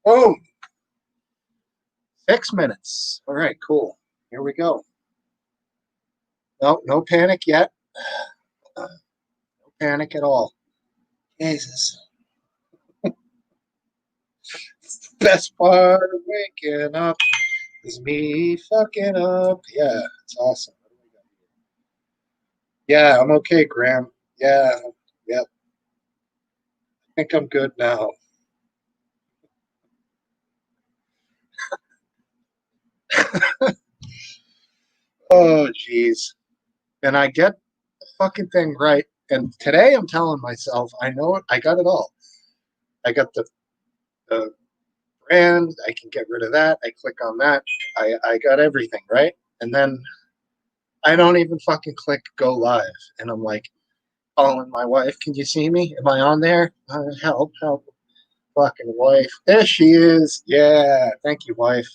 Boom. 6 minutes. All right, cool. Here we go. No panic yet. No panic at all. Jesus. Best part of waking up is me fucking up. Yeah, it's awesome. Yeah, I'm okay, Graham. Yeah, yep. I think I'm good now. Oh, jeez. And I get the fucking thing right. And today I'm telling myself, I know it. I got it all. I got the brand. I can get rid of that. I click on that. I got everything, right? And then I don't even fucking click go live. And I'm like calling my wife. Can you see me? Am I on there? Help. Fucking wife. There she is. Yeah. Thank you, wife.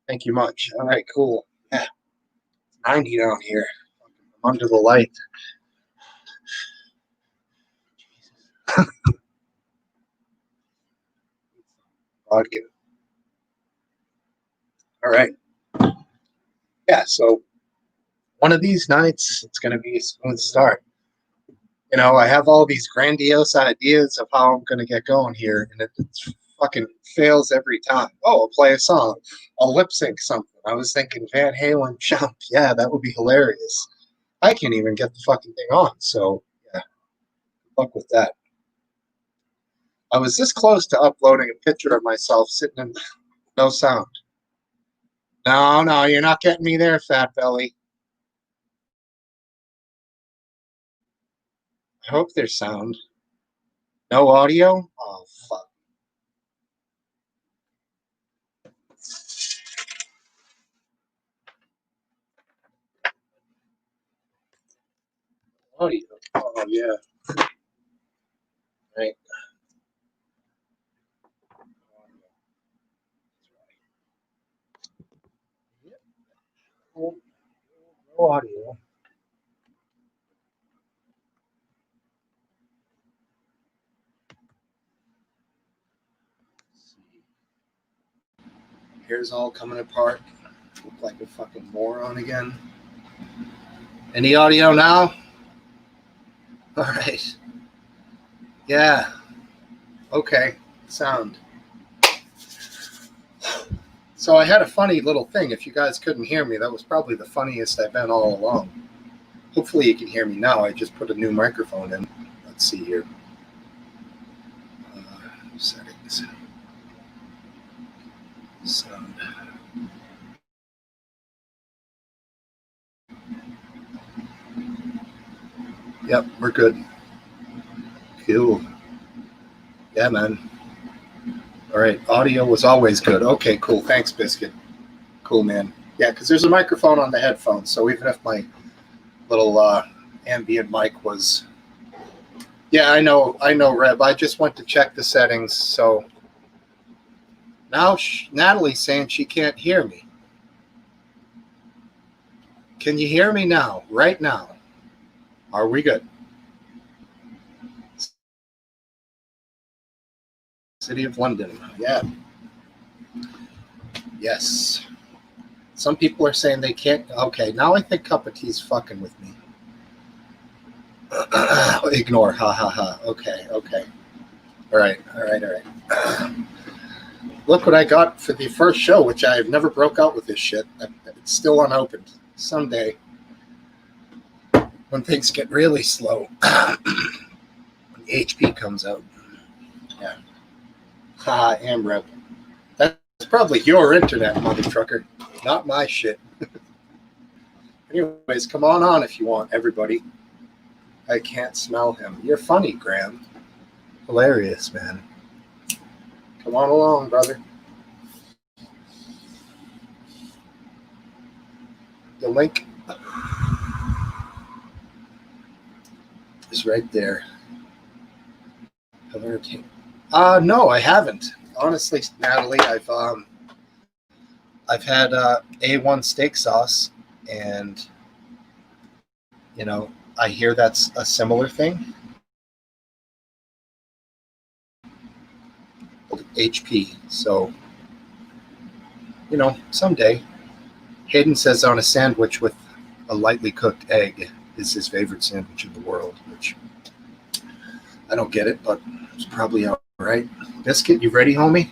Thank you much. All right, cool. Yeah. It's 90 down here. I'm under the light. Vodka. All right. Yeah, so one of these nights, it's going to be a smooth start. You know, I have all these grandiose ideas of how I'm going to get going here, and it fucking fails every time. Oh, I'll play a song. I'll lip sync something. I was thinking Van Halen jump. Yeah, that would be hilarious. I can't even get the fucking thing on, so yeah, good luck with that. I was this close to uploading a picture of myself sitting in no sound. No, you're not getting me there, fat belly. I hope there's sound. No audio? Oh, fuck. Audio. Oh, yeah. Right. No audio. Hair's all coming apart. Look like a fucking moron again. Any audio now? All right. Yeah. Okay. Sound. So I had a funny little thing. If you guys couldn't hear me, that was probably the funniest I've been all along. Hopefully you can hear me now. I just put a new microphone in. Let's see here. Settings. Sound. Yep, we're good. Cool. Yeah, man. All right. Audio was always good. Okay, cool. Thanks, Biscuit. Cool, man. Yeah, because there's a microphone on the headphones, so even if my little ambient mic was... Yeah, I know, Reb. I just went to check the settings, so... Now Natalie's saying she can't hear me. Can you hear me now? Right now? Are we good? City of London. Yeah. Yes. Some people are saying they can't. Okay, now I think Cup of Tea's fucking with me. Ignore. Ha ha ha. Okay. All right. Look what I got for the first show, which I've never broke out with this shit. It's still unopened. Someday, when things get really slow, when HP comes out. Yeah. Haha, AmRep. That's probably your internet, mother trucker. Not my shit. Anyways, come on if you want, everybody. I can't smell him. You're funny, Graham. Hilarious, man. Come on along, brother. The link is right there. No, I haven't. Honestly, Natalie, I've had A1 steak sauce, and I hear that's a similar thing. HP. So, you know, someday. Hayden says on a sandwich with a lightly cooked egg is his favorite sandwich in the world, which I don't get it, but it's probably all right. Biscuit, you ready, homie?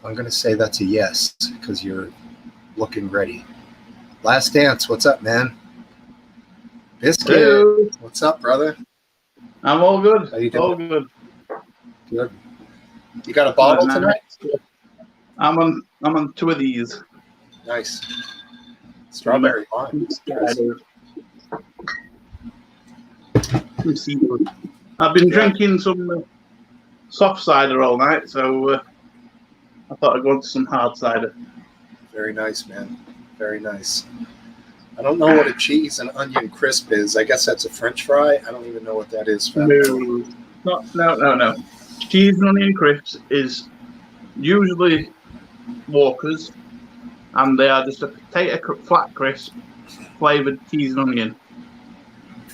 I'm going to say that's a yes because you're looking ready. Last Dance, what's up, man? Biscuit, Hello. What's up, brother? I'm all good. How you doing? All good. Good. You got a bottle tonight? I'm on two of these. Nice. Strawberry wine. I've been drinking some soft cider all night, so I thought I'd go into some hard cider. Very nice, man. Very nice. I don't know what a cheese and onion crisp is. I guess that's a French fry. I don't even know what that is. No. Cheese and onion crisps is usually Walker's, and they are just a potato flat crisp flavored cheese and onion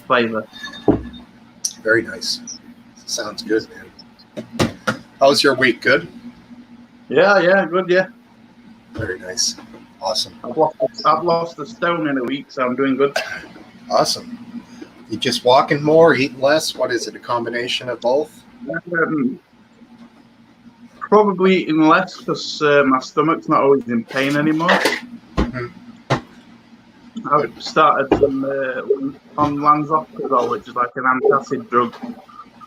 flavor. Very nice. Sounds good, man. How was your week? Good? Yeah, good, yeah. Very nice. Awesome. I've lost a stone in a week, so I'm doing good. Awesome. You just walking more, eating less? What is it, a combination of both? Probably eating less because my stomach's not always in pain anymore. Mm-hmm. I've started some on Lanzoprazole, which is like an antacid drug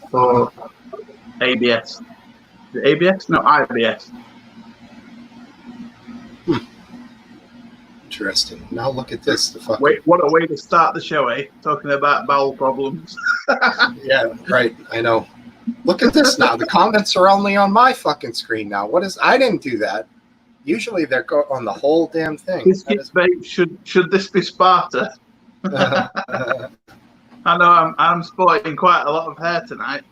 for ABS. Is it ABS? No, IBS. Interesting. Now look at this. Wait, what a way to start the show, eh? Talking about bowel problems. Yeah, right. I know. Look at this now. The comments are only on my fucking screen now. I didn't do that. Usually they're on the whole damn thing. Babe, should this be Sparta? I know I'm sporting quite a lot of hair tonight.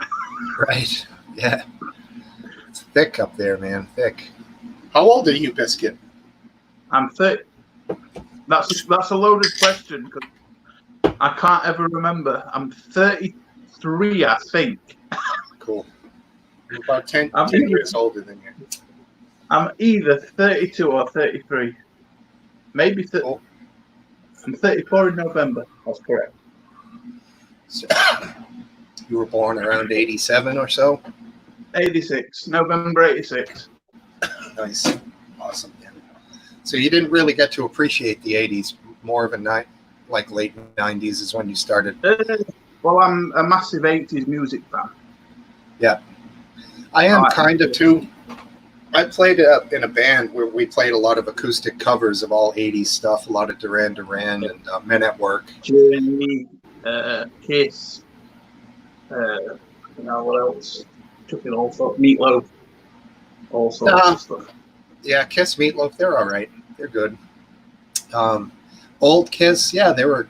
Right. Yeah. It's thick up there, man. Thick. How old are you, Biscuit? I'm 30. That's a loaded question because I can't ever remember. I'm 33, I think. Cool. You're about 10 years older than you. I'm either 32 or 33. Maybe 30. Cool. I'm 34 in November. That's correct. So, you were born around 87 or so? 86. November 86. Nice. Awesome. Yeah. So you didn't really get to appreciate the 80s. More of a like late 90s is when you started. Well, I'm a massive 80s music fan. Yeah. I am kind of too. I played in a band where we played a lot of acoustic covers of all 80s stuff, a lot of Duran Duran and Men at Work. Journey, Kiss, what else? Took it all sorts. Meatloaf, all sorts of stuff. Yeah, Kiss, Meatloaf, they're all right. They're good. Old Kiss, yeah, they were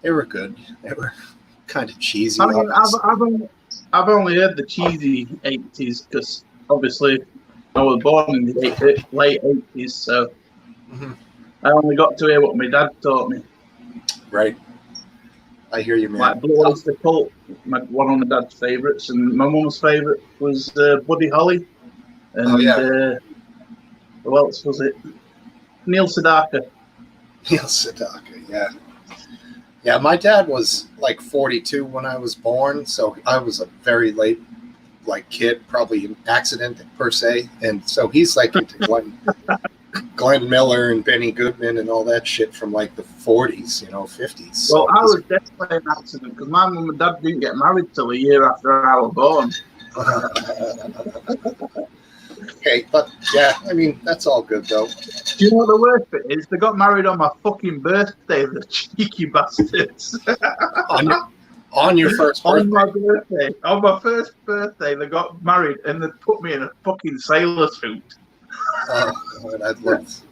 good. They were kind of cheesy. I mean, I've only heard the cheesy 80s because obviously I was born in the late 80s, so I only got to hear what my dad taught me. Right. I hear you, man. Like Blue Oyster Cult, one of my dad's favourites, and my mum's favourite was Buddy Holly. And who else was it? Neil Sedaka. Neil Sedaka, yeah. Yeah, my dad was like 42 when I was born, so I was a very late kid, probably an accident per se. And so he's like into Glenn Miller and Benny Goodman and all that shit from like the 40s, 50s. Well, I was definitely an accident because my mum and dad didn't get married till a year after I was born. Okay, but yeah, I mean, that's all good though. Do you know what the worst bit is? They got married on my fucking birthday, the cheeky bastards. On your first birthday? On my birthday. On my first birthday, they got married and they put me in a fucking sailor suit. Oh, God, I'd love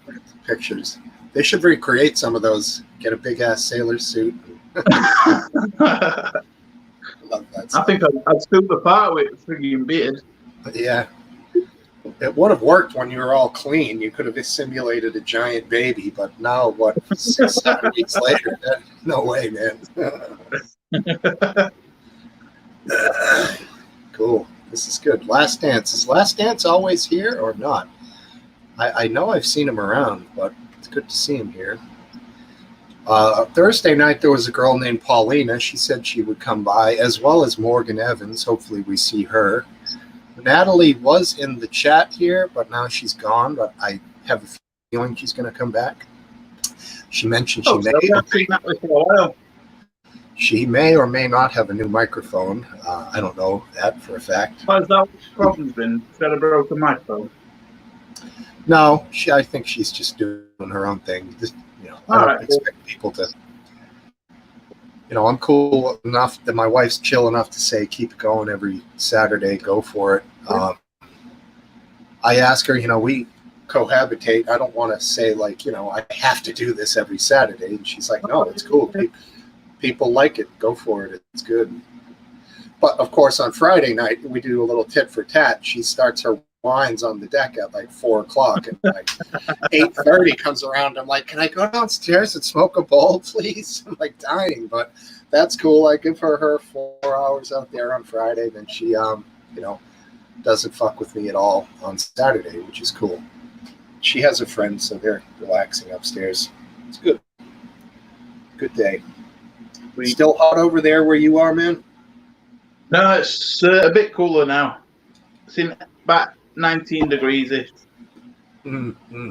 pictures. They should recreate some of those. Get a big-ass sailor suit. Love that stuff. I think I'd scoop the part with a frigging beard. Yeah. It would have worked when you were all clean. You could have simulated a giant baby, but now, 6-7 weeks later? No way, man. Cool. This is good. Last Dance. Is Last Dance always here or not? I know I've seen him around, but it's good to see him here. Thursday night, there was a girl named Paulina. She said she would come by, as well as Morgan Evans. Hopefully we see her. Natalie was in the chat here, but now she's gone. But I have a feeling she's going to come back. She mentioned she may or may not have a new microphone. I don't know that for a fact. Has that problem's been? Got a broken microphone? No, I think she's just doing her own thing. I don't expect people to. I'm cool enough that my wife's chill enough to say, keep it going every Saturday, go for it. I ask her, we cohabitate. I don't want to say I have to do this every Saturday. And she's like, no, it's cool. People like it. Go for it. It's good. But of course, on Friday night, we do a little tit for tat. She starts her wines on the deck at 4:00, and 8:30 comes around. I'm like, can I go downstairs and smoke a bowl, please? I'm dying, but that's cool. I give her 4 hours out there on Friday, then she doesn't fuck with me at all on Saturday, which is cool. She has a friend, so they're relaxing upstairs. It's good. Good day. Still hot over there where you are, man? No, it's a bit cooler now. It's in about 19 degrees-ish. Mm-hmm.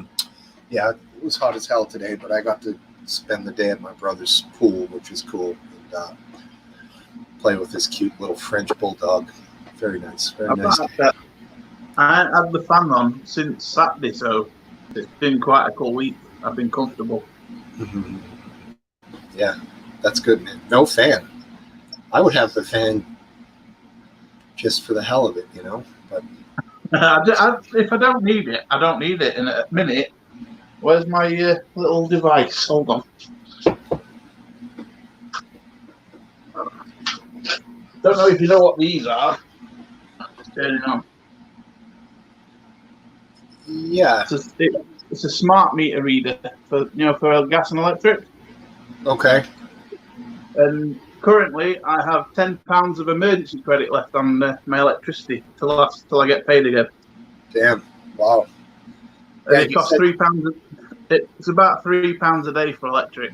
Yeah, it was hot as hell today, but I got to spend the day at my brother's pool, which is cool, and play with this cute little French bulldog. Very nice. Very nice. I had the fan on since Saturday, so it's been quite a cool week. I've been comfortable. Mm-hmm. Yeah, that's good, man. No fan. I would have the fan just for the hell of it, but if I don't need it, I don't need it. In a minute, where's my little device? Hold on. Don't know if you know what these are. Just turning on. Yeah. It's a smart meter reader for gas and electric. Okay. And currently, I have £10 of emergency credit left on my electricity to last till I get paid again. Damn! Wow. It costs £3. It's about £3 a day for electric.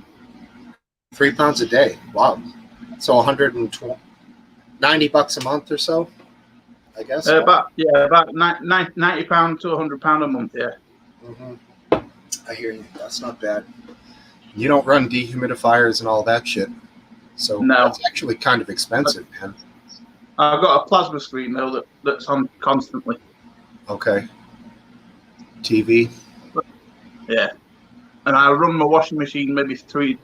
£3 a day. Wow. So $190 a month or so, I guess. About £90 to £100 a month. Yeah. Mm-hmm. I hear you. That's not bad. You don't run dehumidifiers and all that shit, so no. That's actually kind of expensive, man. I've got a plasma screen though that's on constantly. Okay. TV. Yeah, and I run my washing machine maybe three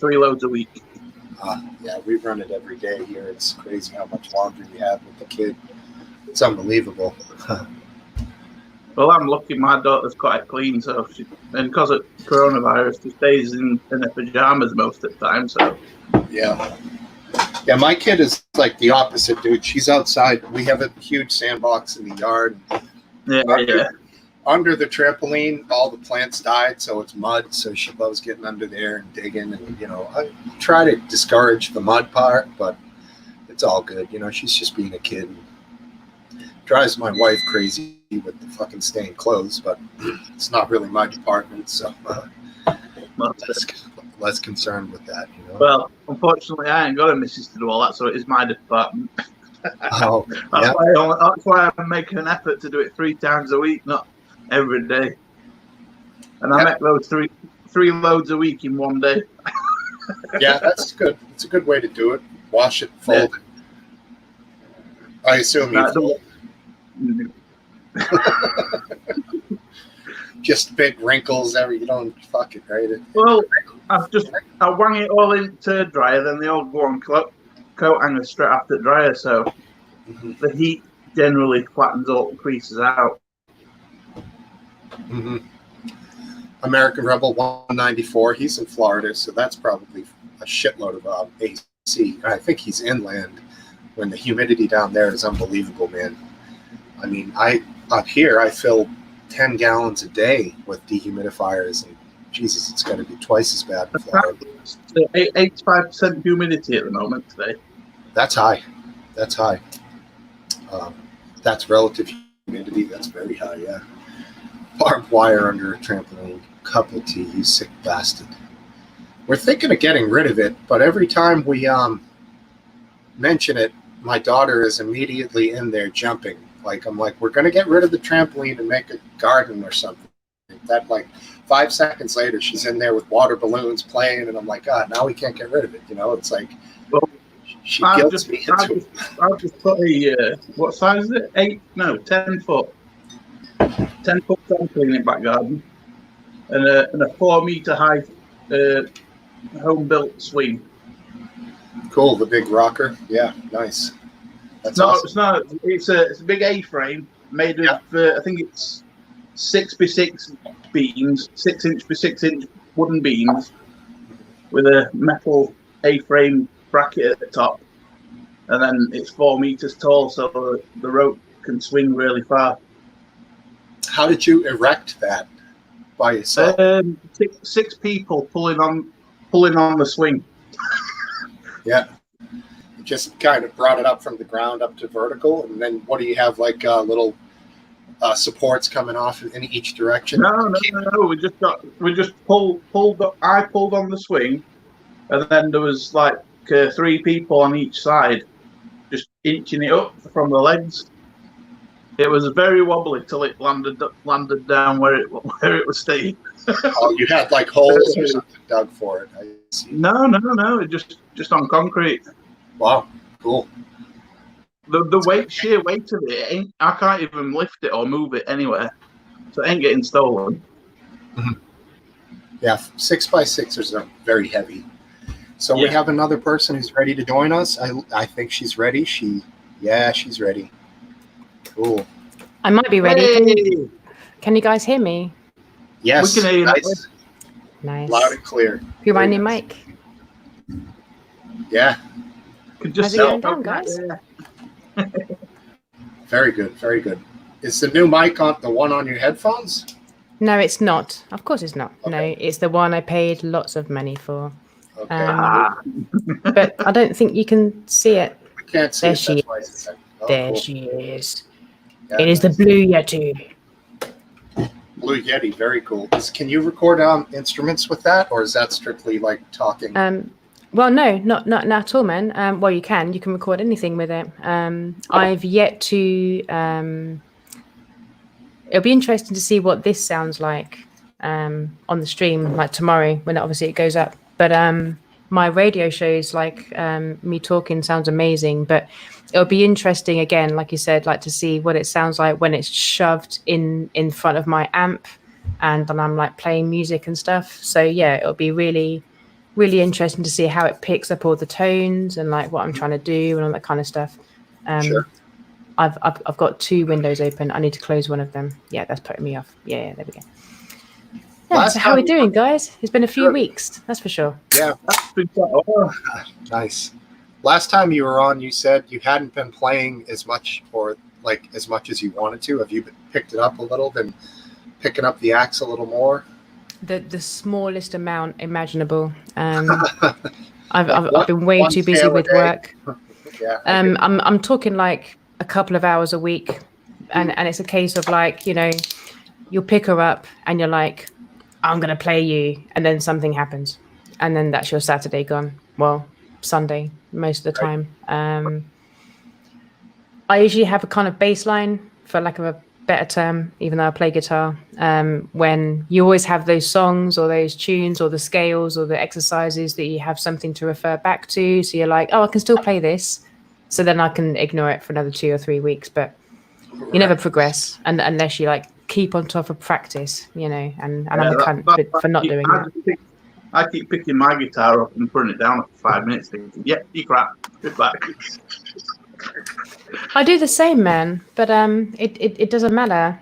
loads a week. Yeah, we run it every day here. It's crazy how much laundry we have with the kid. It's unbelievable. Well, I'm lucky my daughter's quite clean, and because of coronavirus, she stays in her pajamas most of the time. So yeah, my kid is the opposite, dude. She's outside. We have a huge sandbox in the yard. Yeah. Under the trampoline, all the plants died, so it's mud. So she loves getting under there and digging. And I try to discourage the mud part, but it's all good. She's just being a kid. Drives my wife crazy with the fucking stained clothes, but it's not really my department, so less concerned with that. Well, unfortunately, I ain't got a missus to do all that, so it is my department. Oh, that's why I'm making an effort to do it 3 times a week, not every day. And I make those three loads a week in one day. Yeah, that's good. It's a good way to do it. Wash it, fold it. I assume you fold. Just big wrinkles you don't fuck it, right? Well, I wang it all into dryer, then they all go on coat hangers straight after dryer, so the heat generally flattens all the creases out. Mm-hmm. American Rebel 194, he's in Florida, so that's probably a shitload of AC. I think he's inland when the humidity down there is unbelievable, man. I mean, up here I fill 10 gallons a day with dehumidifiers, and Jesus, it's going to be twice as bad in Florida. 85% humidity at the moment today. That's high. That's relative humidity. That's very high. Yeah. Barbed wire under a trampoline. Cup of tea. You sick bastard. We're thinking of getting rid of it, but every time we mention it, my daughter is immediately in there jumping. Like I'm like, we're gonna get rid of the trampoline and make a garden or something. That like 5 seconds later, she's in there with water balloons playing, and I'm like, God, now we can't get rid of it. You know, it's like she guilts me into it. I've just put a what size is it? 10 foot, 10-foot trampoline in the back garden, and a 4 meter high home built swing. Cool, the big rocker. Yeah, nice. That's no, awesome. it's not. It's a big A-frame made of I think it's 6x6 beams, 6-inch by 6-inch wooden beams with a metal A-frame bracket at the top, and then it's 4 meters tall, so the rope can swing really far. How did you erect that by yourself? Six people pulling on the swing. Yeah. You just kind of brought it up from the ground up to vertical, and then what do you have, like little supports coming off in each direction? No. We just pulled. I pulled on the swing, and then there was like 3 people on each side, just inching it up from the legs. It was very wobbly till it landed down where it was staying. Oh, you had like holes or something dug for it. I see. No. It just on concrete. Wow, cool. The sheer weight of it, I can't even lift it or move it anywhere, so it ain't getting stolen. Mm-hmm. Yeah, 6x6s are very heavy. So we have another person who's ready to join us. I think she's ready. She's ready. Cool. I might be ready. Hey! Can you guys hear me? Yes. We can hear you. Nice. Loud and clear. Who my new mic? Yeah. How's it going down, guys? Very good. Very good. Is the new mic on the one on your headphones? No, it's not. Of course it's not. Okay. No, it's the one I paid lots of money for. Okay. But I don't think you can see it. We can't see There it. she That's why is. Cool. She is. Yeah, It is the Blue Yeti. Blue Yeti. Very cool. Can you record instruments with that, or is that strictly like talking? Well, no, not at all, man. Well, you can record anything with it. I've yet to. It'll be interesting to see what this sounds like on the stream, like tomorrow when it goes up. But my radio shows, like me talking, sounds amazing. But it'll be interesting again, like you said, like to see what it sounds like when it's shoved in front of my amp, and then I'm like playing music and stuff. So yeah, it'll be really, really interesting to see how it picks up all the tones and like what I'm trying to do and all that kind of stuff. Sure. I've got 2 windows open. I need to close one of them. Yeah, that's putting me off. Yeah, there we go. Yeah, so how are we doing, guys? It's been a few weeks, that's for sure. Yeah. Nice. Last time you were on, you said you hadn't been playing as much as you wanted to. Have you picked it up a little, been picking up the axe a little more? The smallest amount imaginable. I've been way too busy with work. Yeah. I'm talking like a couple of hours a week, and it's a case of like, you'll pick her up and you're like, I'm gonna play you, and then something happens, and then that's your Saturday gone. Well, Sunday most of the time. I usually have a kind of bass line, for lack of a better term, even though I play guitar, when you always have those songs or those tunes or the scales or the exercises that you have something to refer back to, so you're like, oh, I can still play this, so then I can ignore it for another 2 or 3 weeks. But you never progress unless you like keep on top of practice, and I'm a cunt for not doing that. I keep picking my guitar up and putting it down for 5 minutes thinking, yep, you crap, good back. I do the same, man, but it doesn't matter.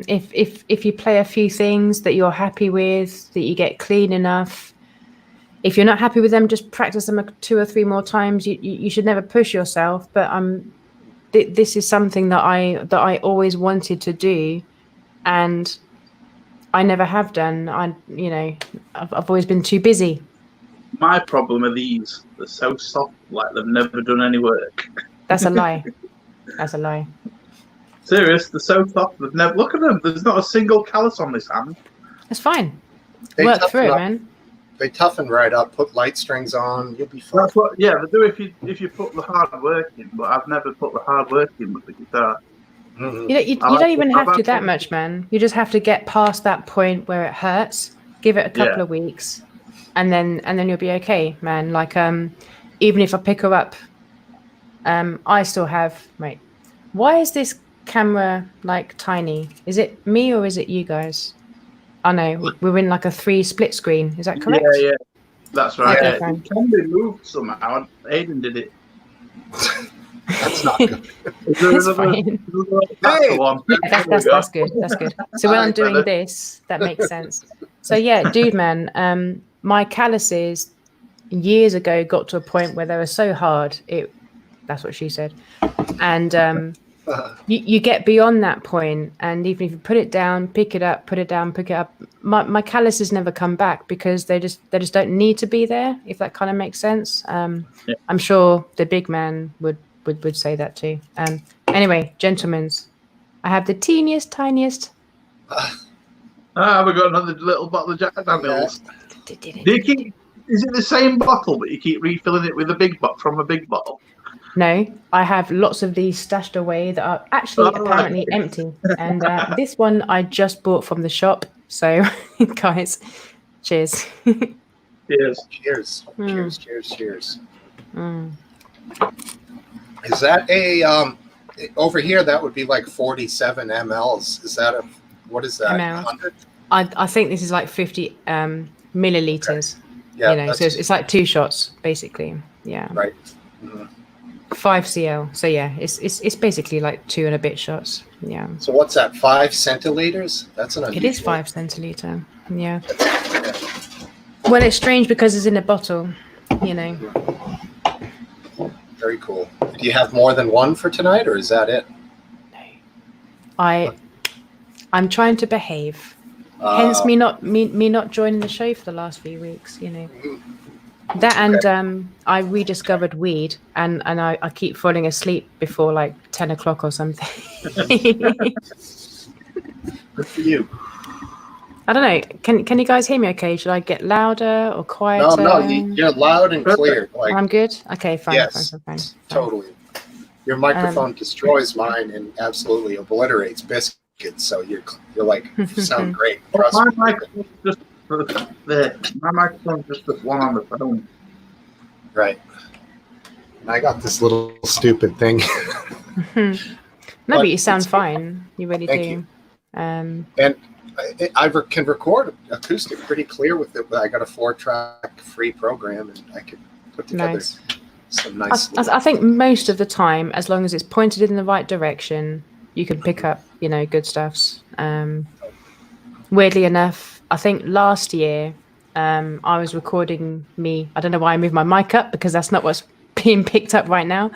If you play a few things that you're happy with, that you get clean enough, if you're not happy with them, just practice them 2 or 3 more times. You should never push yourself, but this is something that I always wanted to do, and I never have done. I've always been too busy. My problem are these. They're so soft, like they've never done any work. That's a lie. That's a lie. Serious, they're so tough. They've never look at them. There's not a single callus on this hand. That's fine. They Work toughen through it, up. man. They toughen right up. Put light strings on. You'll be fine. That's what. Yeah, they do if you put the hard work in. But I've never put the hard work in with the guitar. Mhm. You don't even have to that much, man. You just have to get past that point where it hurts. Give it a couple of weeks, and then you'll be okay, man. Like even if I pick her up, I still have. Wait, why is this camera like tiny? Is it me or is it you guys? Oh no, we're in like a 3 split screen. Is that correct? Yeah, that's right. Okay, Yeah. fine. It can be moved somehow. Aiden did it. That's not good. Is there It's another- fine. Hey! One? Yeah, that's good. That's good. So when I'm doing this, that makes sense. So yeah, dude, man, my calluses years ago got to a point where they were so hard. That's what she said. And you get beyond that point, and even if you put it down, pick it up, put it down, pick it up, my calluses never come back because they just don't need to be there. If that kind of makes sense. I'm sure the big man would say that too. Anyway, gentlemen's, I have the teeniest, tiniest. We've got another little bottle of Jack Daniels. Do you keep? Is it the same bottle, but you keep refilling it with a big bottle from a big bottle? No, I have lots of these stashed away that are actually apparently empty. And this one I just bought from the shop. So, guys, cheers. Cheers. Cheers. Mm. Cheers. Mm. Is that a over here? That would be like 47 mLs. Is that what is that? mL. 100? I think this is like 50 milliliters. Okay. Yeah, you know, so it's like 2 shots basically. Yeah. Right. Mm-hmm. 5 cl. So yeah, it's basically like 2 and a bit shots. Yeah. So what's that? 5 centiliters? That's an unusual. It is 5 centiliter. Yeah. Well, it's strange because it's in a bottle. You know. Very cool. Do you have more than one for tonight, or is that it? No. I'm trying to behave. Hence me not joining the show for the last few weeks. You know. That and I rediscovered weed, and I keep falling asleep before like 10 o'clock or something. Good for you. I don't know. Can you guys hear me okay? Should I get louder or quieter? No, you're loud and clear. Like, I'm good? Okay, fine. Yes, Fine. totally. Your microphone destroys mine and absolutely obliterates biscuits. So you're like, you sound great. Trust My me. microphone's just there. My microphone's just the one on the phone. Right. And I got this little stupid thing. No, But but you sound it's- fine. You really Thank do. you. Um, And I can record acoustic pretty clear with it. But I got a 4-track free program, and I can put together nice. some nice. I think most of the time, as long as it's pointed in the right direction, you can pick up, you know, good stuffs. Weirdly enough, I think last year I was recording me. I don't know why I moved my mic up because that's not what's being picked up right now.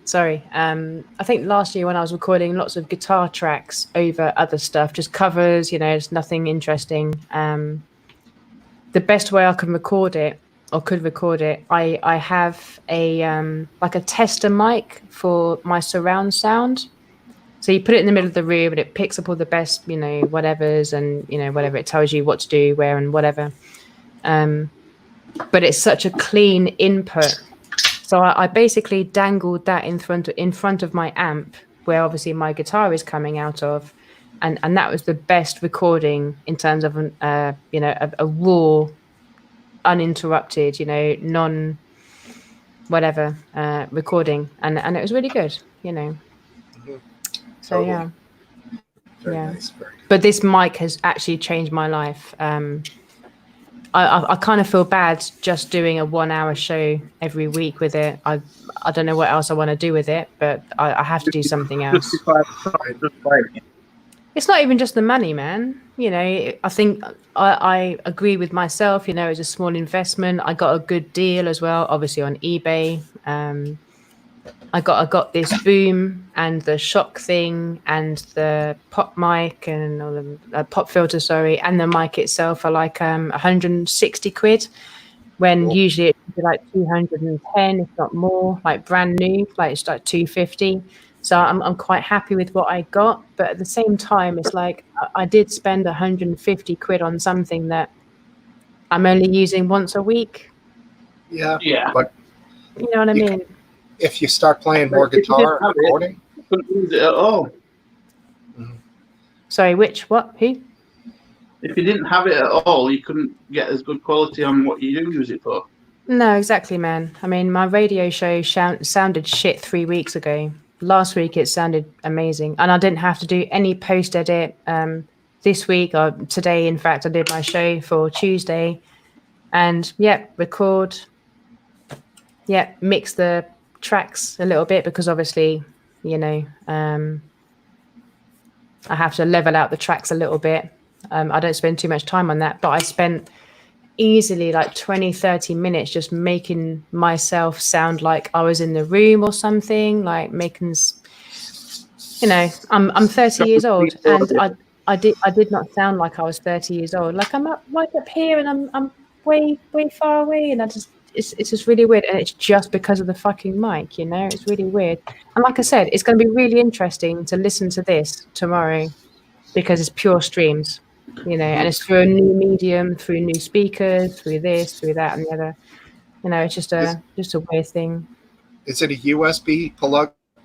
Sorry. I think last year when I was recording lots of guitar tracks over other stuff, just covers, you know, it's nothing interesting. The best way I can record it or could record it, I have a like a tester mic for my surround sound. So you put it in the middle of the room and it picks up all the best, you know, whatevers and, you know, whatever it tells you what to do, where and whatever. But it's such a clean input. So I basically dangled that in front of my amp, where obviously my guitar is coming out of, and that was the best recording in terms of you know, a raw, uninterrupted, you know, non whatever recording, and it was really good, you know. So Totally. yeah, Very yeah. nice. Very good. But this mic has actually changed my life. I kind of feel bad just doing a 1-hour show every week with it. I don't know what else I want to do with it, but I have to do something else. It's not even just the money, man. You know, I think I agree with myself. You know, it's a small investment. I got a good deal as well, obviously on eBay. I got this boom and the shock thing and the pop mic and or the pop filter, sorry, and the mic itself are like 160 quid, when Cool. usually it's be like 210, if not more, like brand new, like it's like 250. So I'm quite happy with what I got, but at the same time, it's like I did spend 150 quid on something that I'm only using once a week. Yeah. Yeah. But You know what I mean? if you start playing more If you guitar didn't have it, recording, you couldn't use it at all. Sorry, what? Who? If you didn't have it at all, you couldn't get as good quality on what you do use it for. No, exactly, man. I mean, my radio show sounded shit 3 weeks ago. Last week it sounded amazing, and I didn't have to do any post edit. This week or today, in fact, I did my show for Tuesday, and record, mix the tracks a little bit because obviously, you know, I have to level out the tracks a little bit. I don't spend too much time on that, but I spent easily like 20-30 minutes just making myself sound like I was in the room or something, like making, you know, I'm 30 years old, and I did not sound like I was 30 years old. Like I'm right up here and I'm way far away, and it's just really weird, and it's just because of the fucking mic, you know. It's really weird. And like I said, it's going to be really interesting to listen to this tomorrow because it's pure streams, you know, and it's through a new medium, through new speakers, through this, through that, and the other. You know, it's just a weird thing. is it a USB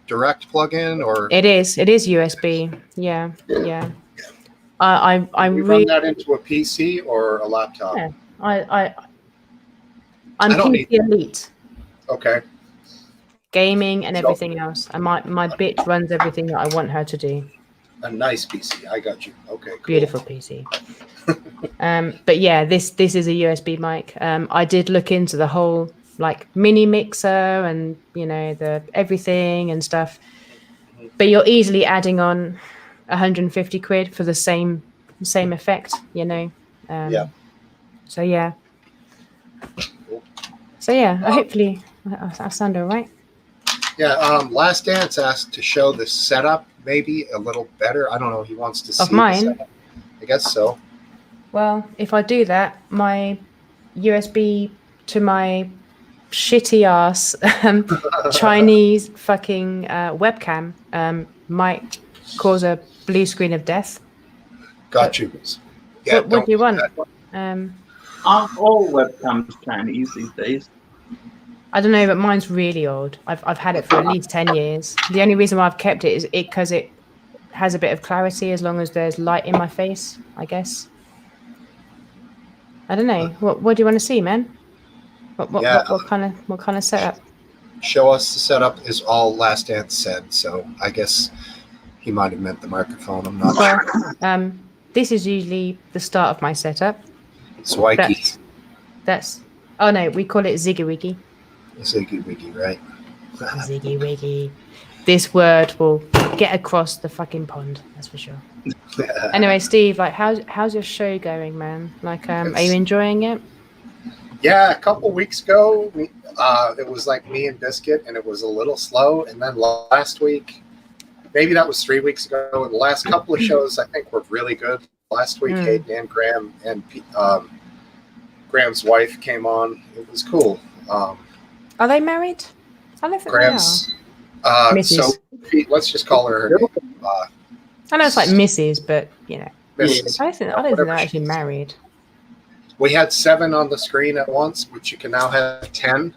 direct plug-in or? It is USB. Yeah. I you really run that into a PC or a laptop? yeah, I'm I don't PC need- elite. Okay. Gaming and everything else. And my bitch runs everything that I want her to do. A nice PC. I got you. Okay. Cool. Beautiful PC. But yeah, this is a USB mic. I did look into the whole like mini mixer and you know the everything and stuff. But you're easily adding on 150 quid for the same effect, you know. Yeah. So yeah. So yeah, hopefully I sound all right. Yeah. Last Dance asked to show the setup maybe a little better. I don't know. He wants to see Of mine? the setup. I guess so. Well, if I do that, my USB to my shitty ass Chinese fucking webcam might cause a blue screen of death. Got you. Yeah, what do you want? Aren't all webcams Chinese these days? I don't know, but mine's really old. I've had it for at least 10 years. The only reason why I've kept it is because it has a bit of clarity as long as there's light in my face, I guess. I don't know. What do you want to see, man? What kind of setup? Show us the setup is all Last Dance said, so I guess he might have meant the microphone. I'm not sure. This is usually the start of my setup. Swikey. That's oh no, we call it Ziggy Wiggy. Ziggy Wiggy, right? Ziggy Wiggy. This word will get across the fucking pond, that's for sure. Anyway, Steve, like how's your show going, man? Like are you enjoying it? Yeah, a couple weeks ago, it was like me and Biscuit, and it was a little slow. And then last week, maybe that was 3 weeks ago, and the last couple of shows I think were really good. Last week, Hayden and Graham and Graham's wife came on. It was cool. Are they married? I don't think Graham's. they are. So let's just call her name. I know it's like Mrs., but you know, Mrs. I don't think they're actually married. We had 7 on the screen at once, which you can now have 10.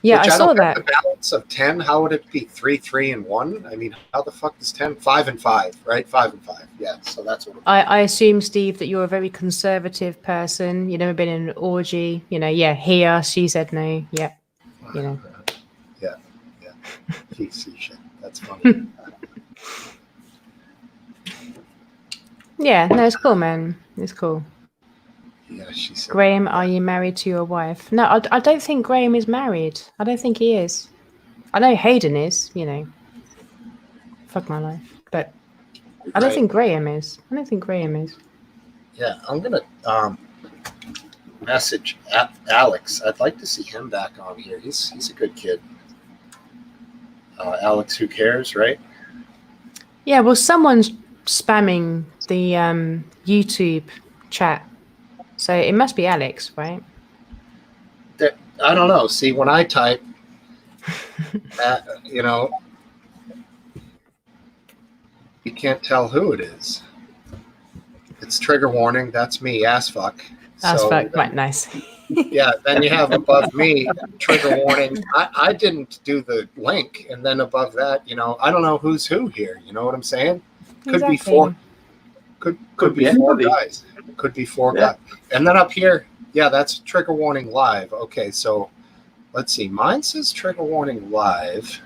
Yeah, which I saw that. The balance of 10, how would it be 3, 3, and 1? I mean, how the fuck is 10? 5 and 5, right? 5 and 5. Yeah, so that's what. I assume, Steve, that you're a very conservative person. You've never been in an orgy. You know, yeah, he asked, she said no. Yep. You know. Yeah. PC shit. That's funny. Yeah, no, it's cool, man. It's cool. Yeah, she said. Graham, are you married to your wife? No, I don't think Graham is married. I don't think he is. I know Hayden is, you know. Fuck my life. But I don't think Graham is. Yeah, I'm going to message Alex. I'd like to see him back on here. He's a good kid. Alex, who cares, right? Yeah, well, someone's spamming the YouTube chat. So it must be Alex, right? I don't know. See, when I type, you can't tell who it is. It's trigger warning. That's me, ass fuck. Ass fuck, then, right, nice. Yeah, then you have above me, trigger warning. I didn't do the link, and then above that, I don't know who's who here. You know what I'm saying? Could be four. Could be four guys. Could be four guys. And then up here, yeah, that's trigger warning live. Okay, so let's see. Mine says trigger warning live.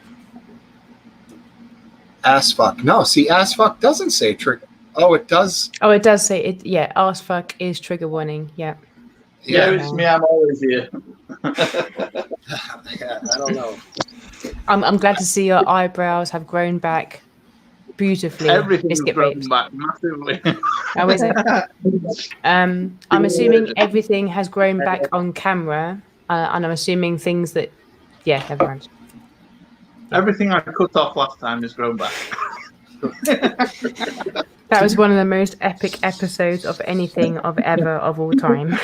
Ass fuck. No, see, ass fuck doesn't say trigger. Oh, it does. Oh, it does say it. Yeah, ass fuck is trigger warning. Yeah. Yeah, it's me. I'm always here. Yeah, I don't know. I'm glad to see your eyebrows have grown back beautifully. Everything's grown back massively. How is it? I'm assuming everything has grown back on camera, and I'm assuming things that, yeah, never mind. Everything I cut off last time has grown back. That was one of the most epic episodes of anything of all time.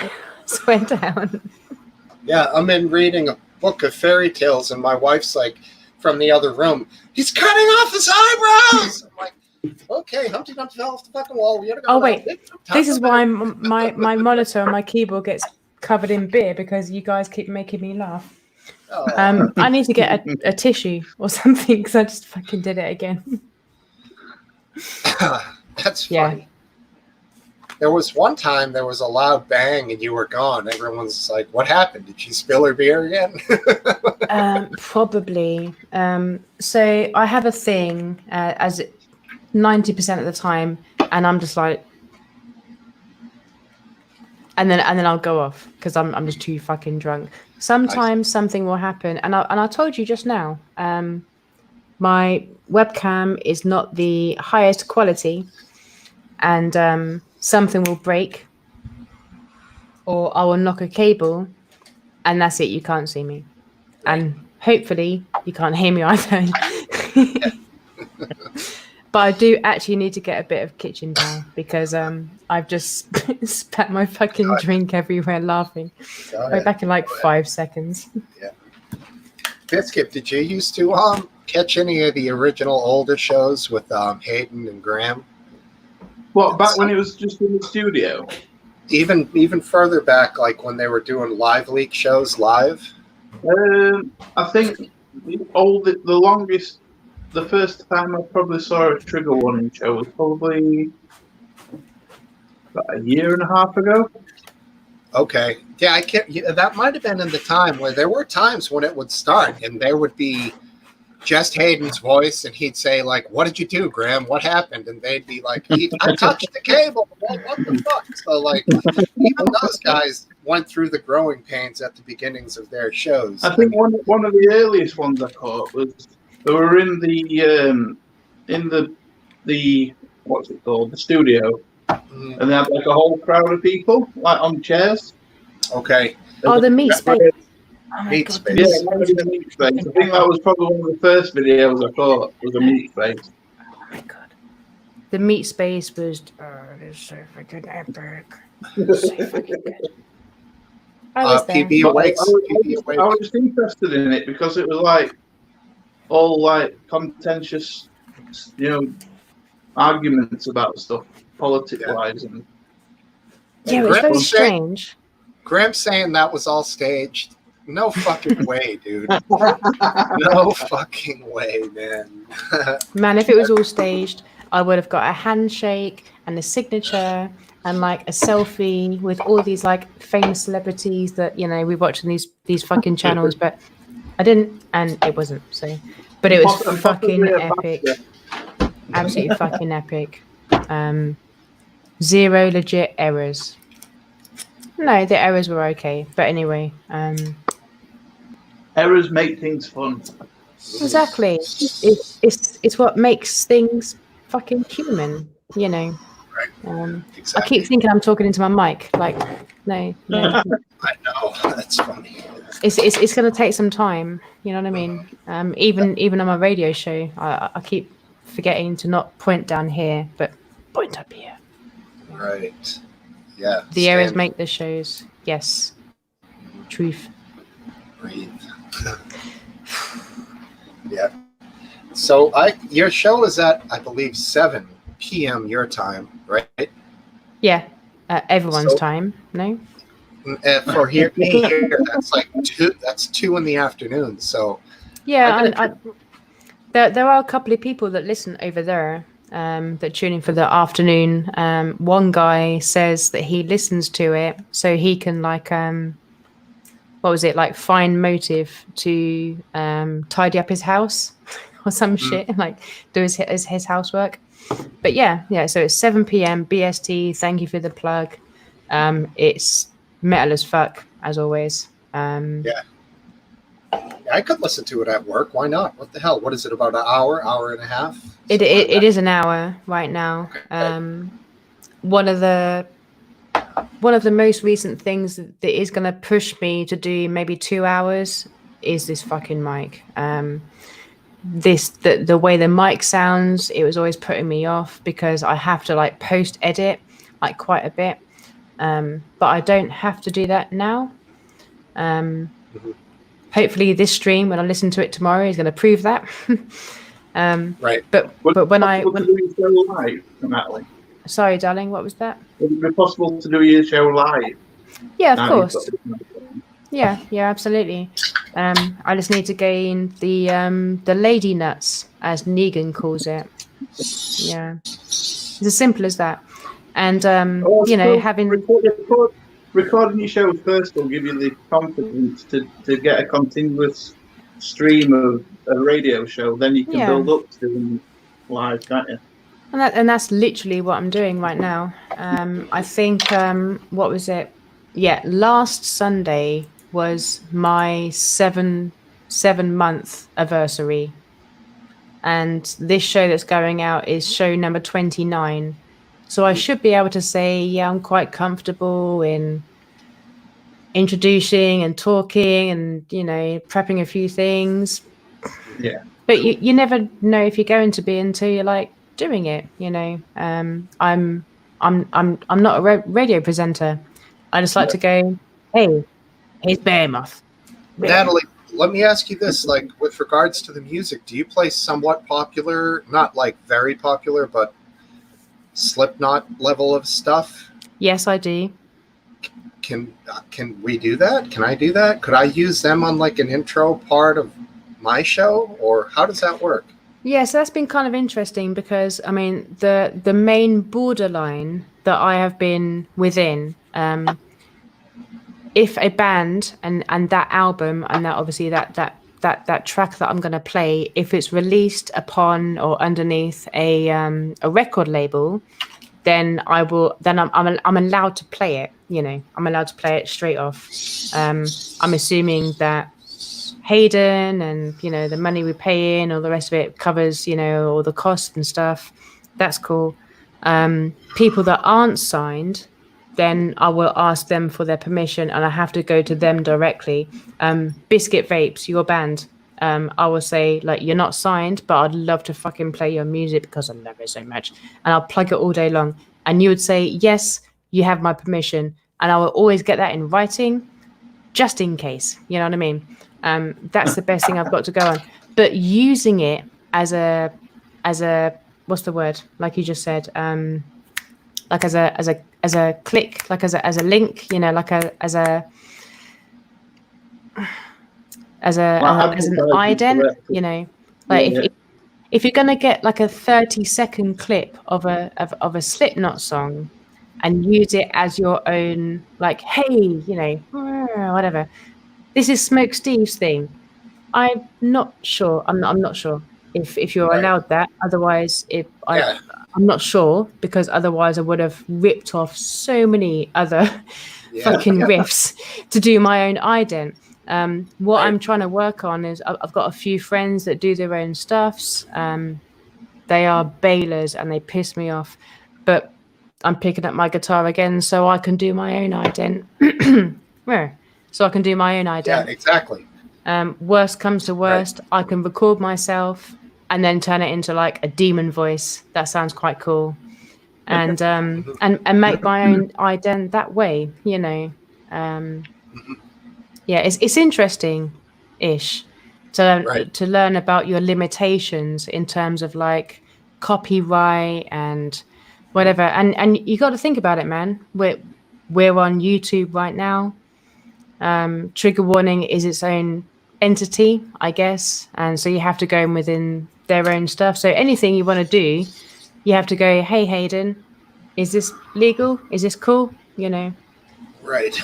Swear down. Yeah, I'm in reading a book of fairy tales, and my wife's like from the other room, he's cutting off his eyebrows. I'm like, okay, Humpty Dumpty fell off the fucking wall. We gotta go. Oh wait, this is why my monitor and my keyboard gets covered in beer, because you guys keep making me laugh. Oh. I need to get a tissue or something, because I just fucking did it again. That's funny. Yeah. There was one time there was a loud bang and you were gone. Everyone's like, what happened? Did she spill her beer again? Probably. So I have a thing as 90% of the time, and I'm just like, and then I'll go off because I'm just too fucking drunk. Sometimes something will happen, and I told you just now, my webcam is not the highest quality, and something will break, or I will knock a cable, and that's it. You can't see me, and hopefully you can't hear me either. But I do actually need to get a bit of kitchen towel, because I've just spat my fucking drink everywhere laughing. Right back in like 5 seconds. Yeah. Biscuit, did you used to catch any of the original older shows with Hayden and Graham? What, back when it was just in the studio? Even further back, like when they were doing live leak shows live? I think the longest, the first time I probably saw a trigger warning show was probably about a year and a half ago. Okay. Yeah, I can't. That might have been in the time where there were times when it would start and there would be just Hayden's voice, and he'd say, like, what did you do, Graham? What happened? And they'd be like, I touched the cable. What the fuck? So, like, even those guys went through the growing pains at the beginnings of their shows. I think one of the earliest ones I caught was they were in the what's it called, the studio, and they had like a whole crowd of people like on chairs. Okay. Oh, the meat space. Oh meat space. Yeah, the meat space. I think that was probably one of the first videos I caught, was a meat space. Oh my god. The meat space was it's so freaking epic. So fucking good. I was there. PB Awakes. I was just interested in it because it was like all like contentious, arguments about stuff, politics-wise, and yeah, it was very strange. Graham's saying that was all staged. No fucking way, dude. No fucking way, man. Man, if it was all staged, I would have got a handshake and a signature and like a selfie with all these like famous celebrities that we watch on these fucking channels, but I didn't, and it wasn't. So, but it was fucking epic. Absolutely fucking epic. Zero legit errors. No, the errors were okay, but anyway. Errors make things fun. Exactly. It's what makes things fucking human, Right. Exactly. I keep thinking I'm talking into my mic. Like, no. I know. That's funny. It's going to take some time. You know what I mean? Even on my radio show, I keep forgetting to not point down here, but point up here. Right. Yeah. The errors make the shows. Yes. Truth. breathe. Yeah. So your show is at, I believe, 7 p.m. your time, right? Yeah, everyone's So- time. No. For me here, that's like 2. That's 2 in the afternoon. So Yeah, I gotta there are a couple of people that listen over there that tune in for the afternoon. One guy says that he listens to it so he can like what was it, like find motive to tidy up his house or some shit, like do his housework. But yeah, so it's 7 p.m. BST. Thank you for the plug. It's metal as fuck as always. Yeah. I could listen to it at work. Why not? What the hell? What is it, about an hour and a half? It Something like it that? is an hour right now. Okay. One of the most recent things that is going to push me to do maybe 2 hours is this fucking mic. The way the mic sounds, it was always putting me off because I have to like post edit like quite a bit. But I don't have to do that now. Hopefully this stream, when I listen to it tomorrow, is going to prove that. Right. But when I to do your show live, Natalie? sorry, darling, what was that? Would it be possible to do your show live? Yeah, of Now you've course. got this- Yeah, absolutely. I just need to gain the lady nuts, as Negan calls it. Yeah, it's as simple as that. And Oh, you know, so having recording your show first will give you the confidence to get a continuous stream of a radio show. Then you can Yeah. build up to live, can't you? and that's literally what I'm doing right now. I think what was it? Yeah, last Sunday was my 7 month anniversary. And this show that's going out is show number 29. So I should be able to say, yeah, I'm quite comfortable in introducing and talking and, you know, prepping a few things. Yeah. But you never know if you're going to be until you're like doing it, you know. I'm not a radio presenter. I just like to go, hey, here's Behemoth. Natalie, let me ask you this: like, with regards to the music, do you play somewhat popular, not like very popular, but Slipknot level of stuff? Yes, I do. Can we do that? Can I do that? Could I use them on like an intro part of my show, or how does that work? Yeah, so that's been kind of interesting because I mean the main borderline that I have been within, if a band and that album and that obviously that track that I'm going to play, if it's released upon or underneath a record label, then I will. Then I'm allowed to play it. You know, I'm allowed to play it straight off. I'm assuming that Hayden and, you know, the money we pay in, all the rest of it covers, you know, all the costs and stuff. That's cool. People that aren't signed, then I will ask them for their permission and I have to go to them directly. Biscuit Vapes, your band. I will say, like, you're not signed, but I'd love to fucking play your music because I love it so much. And I'll plug it all day long. And you would say, yes, you have my permission. And I will always get that in writing, just in case. You know what I mean? That's the best thing I've got to go on. But using it as a what's the word? Like you just said, like as a click, like as a link, you know, like as an ident, you know, like if you're gonna get like a 30-second clip of a Slipknot song and use it as your own, like, hey, you know, whatever. This is Smoke Steve's thing. I'm not sure. I'm not sure if you're allowed that. Otherwise, I'm not sure because otherwise I would have ripped off so many other fucking riffs to do my own ident. What I'm trying to work on is I've got a few friends that do their own stuffs. They are bailers and they piss me off, but I'm picking up my guitar again so I can do my own ident. So I can do my own ident. Yeah, exactly. Worst comes to worst, I can record myself and then turn it into like a demon voice. That sounds quite cool. And and make my own ident that way, you know. Yeah, it's interesting ish to learn about your limitations in terms of like copyright and whatever. And you got to think about it, man. We're on YouTube right now. Trigger warning is its own entity, I guess, and so you have to go in within their own stuff. So anything you want to do, you have to go, hey Hayden, is this legal? Is this cool? You know. Right.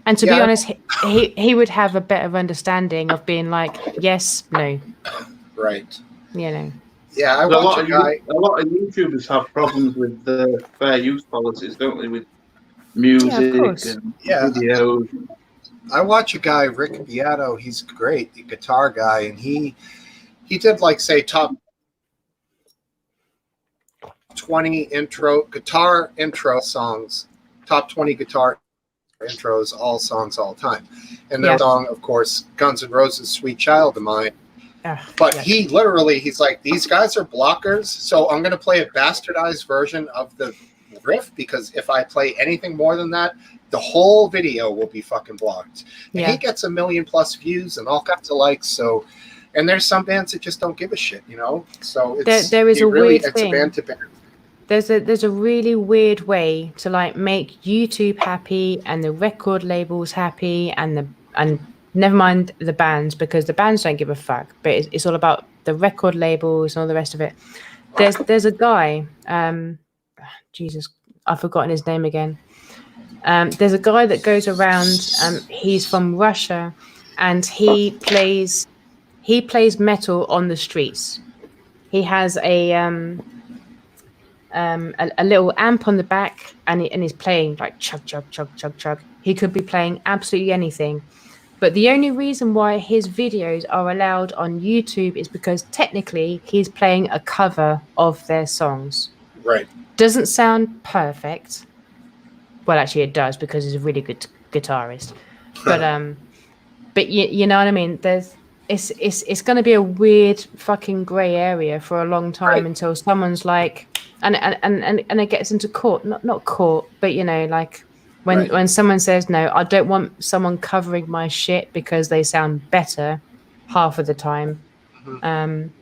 And to be Yeah. honest, he would have a better understanding of being like, yes, no, Right. you know. Yeah, I A watch lot a of guy. a lot of YouTubers have problems with the fair use policies, don't they? With Yeah, of music course. and Yeah. videos. I watch a guy, Rick Beato. He's great, the guitar guy, and he did like say top 20 guitar intro songs, top 20 guitar intros, all songs, all time. And the song, of course, Guns N' Roses' "Sweet Child of Mine." But he's like, these guys are blockers, so I'm going to play a bastardized version of the riff, because if I play anything more than that, the whole video will be fucking blocked. And he gets 1 million+ views and all kinds of likes. So, and there's some bands that just don't give a shit, you know. So it's there is a weird it's thing. a band to band. There's a really weird way to like make YouTube happy and the record labels happy and never mind the bands, because the bands don't give a fuck, but it's all about the record labels and all the rest of it. There's a guy, Jesus, I've forgotten his name again. There's a guy that goes around. He's from Russia, and he plays metal on the streets. He has a little amp on the back, and he's playing like chug chug chug chug chug. He could be playing absolutely anything, but the only reason why his videos are allowed on YouTube is because technically he's playing a cover of their songs. Right. Doesn't sound perfect. Well, actually, it does, because he's a really good guitarist. But you know what I mean. It's going to be a weird fucking grey area for a long time until someone's like, and it gets into court, not court, but you know, like when someone says no, I don't want someone covering my shit because they sound better half of the time, and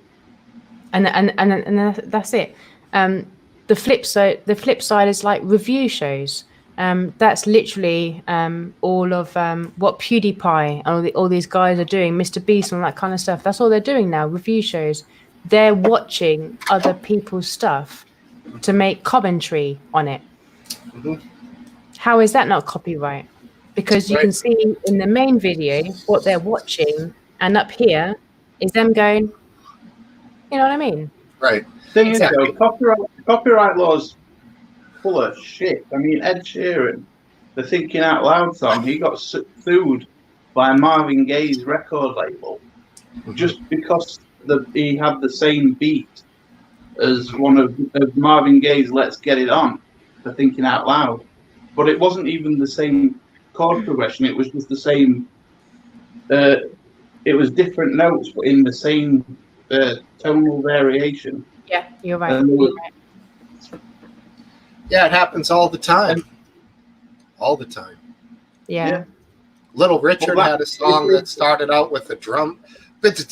that's it. The flip side is like review shows. That's literally all of what PewDiePie and all these guys are doing, Mr. Beast and all that kind of stuff. That's all they're doing now, review shows. They're watching other people's stuff to make commentary on it. How is that not copyright? Because you can see in the main video what they're watching, and up here is them going, you know what I mean? Right. Thing is, though, copyright laws full of shit. I mean, Ed Sheeran, the Thinking Out Loud song, he got sued by Marvin Gaye's record label just because he had the same beat as one of Marvin Gaye's "Let's Get It On" for Thinking Out Loud, but it wasn't even the same chord progression. It was just the same. It was different notes, but in the same tonal variation. Yeah, you're right. Yeah, it happens all the time. All the time. Yeah. Little Richard had a song that started out with a drum, and then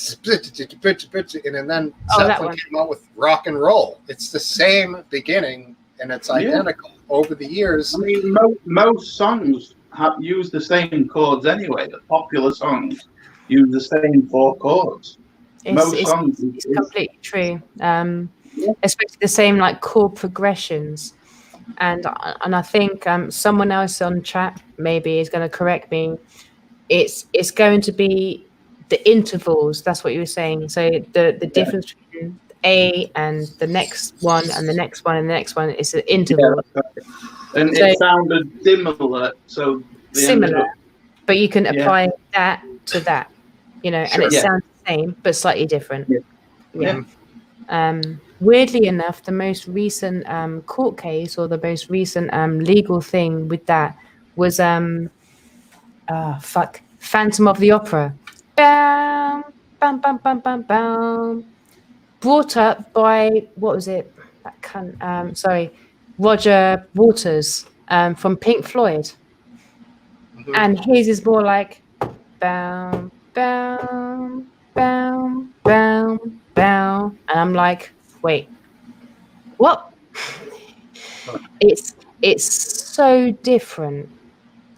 Zeppelin came out with rock and roll. It's the same beginning, and it's identical over the years. I mean, most songs use the same chords anyway. The popular songs use the same 4 chords. It's completely true. Especially the same like chord progressions. And I think someone else on chat maybe is going to correct me. It's going to be the intervals. That's what you were saying. So the difference between A and the next one and the next one and the next one is the interval. Yeah, and so, it sounded similar. But you can apply that to that, you know, and it sounds the same but slightly different. Weirdly enough, the most recent court case or the most recent legal thing with that was Phantom of the Opera. Bam, bam, bam, bam, bam, bam. Brought up by, what was it? That cunt, Roger Waters from Pink Floyd. And his is more like, bow, bow, bow, bow, bow. And I'm like, wait, what? It's so different.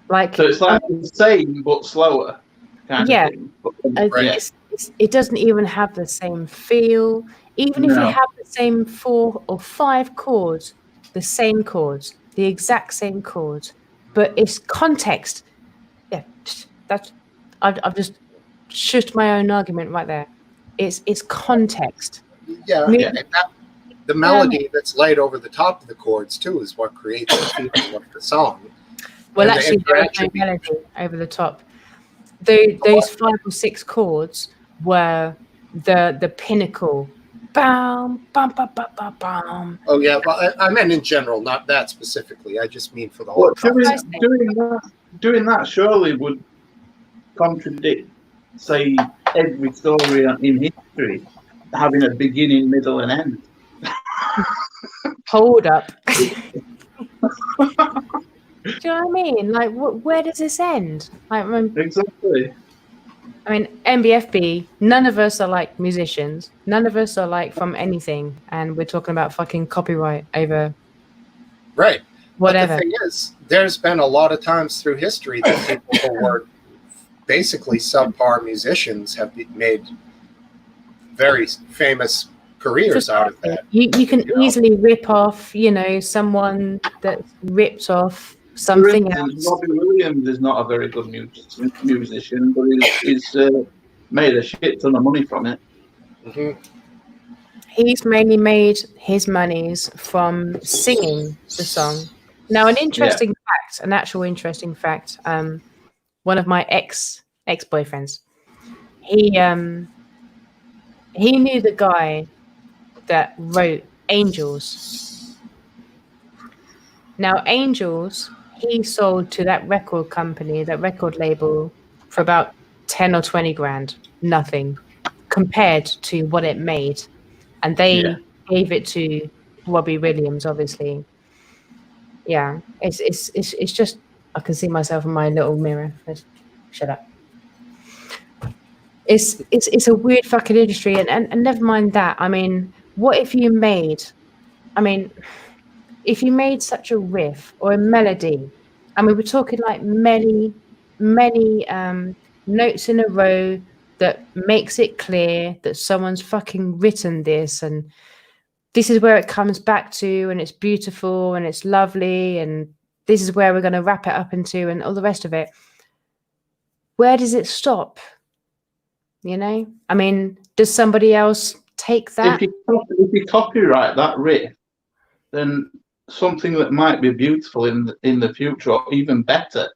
Like, So it's like the same but slower kind yeah, of thing. But, Right. it doesn't even have the same feel. Even if you No. have the same 4 or 5 chords, the exact same chords, but it's context. Yeah, that's I've just shushed my own argument right there. It's context. Yeah, Mu- Yeah. and the melody that's laid over the top of the chords too is what creates the feeling of the song. Well, And the actually, there is no interaction melody over the top. Those 5 or 6 chords were the pinnacle. Bam, bam, bam, bam, bam, bam. Oh yeah, well, I meant in general, not that specifically. I just mean for the whole Well, concept. doing that surely would contradict, say, every story in history having a beginning, middle, and end. Hold up. Do you know what I mean? Like, where does this end? Like, Exactly. I mean, MBFB, none of us are like musicians. None of us are like from anything. And we're talking about fucking copyright over Right. whatever. But the thing is, there's been a lot of times through history that people who were basically subpar musicians have made very famous careers out of that. You can you know? easily rip off, someone that's ripped off For something instance, else. Robbie Williams is not a very good musician, but he's made a shit ton of money from it. Mm-hmm. He's mainly made his monies from singing the song. Now, an actual interesting fact. One of my ex-boyfriends, he knew the guy that wrote Angels. Now, Angels, he sold to that record company, that record label, for about 10 or 20 grand. Nothing compared to what it made. And they gave it to Robbie Williams, obviously. Yeah, it's just, I can see myself in my little mirror. Shut up. It's a weird fucking industry, and never mind that. I mean, what if you made, if you made such a riff or a melody, and we were talking like many notes in a row that makes it clear that someone's fucking written this, and this is where it comes back to, and it's beautiful and it's lovely, and this is where we're going to wrap it up into, and all the rest of it. Where does it stop? I mean, does somebody else take that? If you copyright that riff, then something that might be beautiful in the future, or even better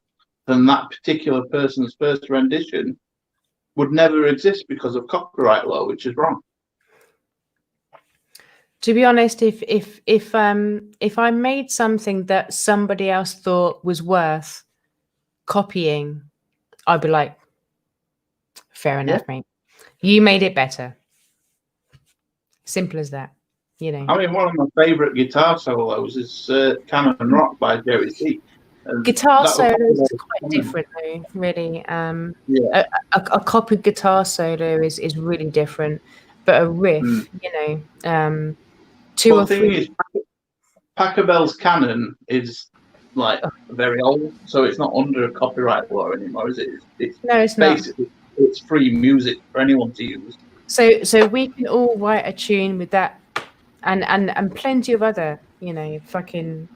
than that particular person's first rendition, would never exist because of copyright law, which is wrong. To be honest, if I made something that somebody else thought was worth copying, I'd be like, fair enough, mate. You made it better. Simple as that. I mean, one of my favourite guitar solos is Canon Rock by Jerry C. Guitar solos is quite different, though, really. A copied guitar solo is really different, but a riff, two or three. Pachelbel's Canon is like very old, so it's not under copyright law anymore, is it? No, it's basically not. It's free music for anyone to use. So we can all write a tune with that, and plenty of other, fucking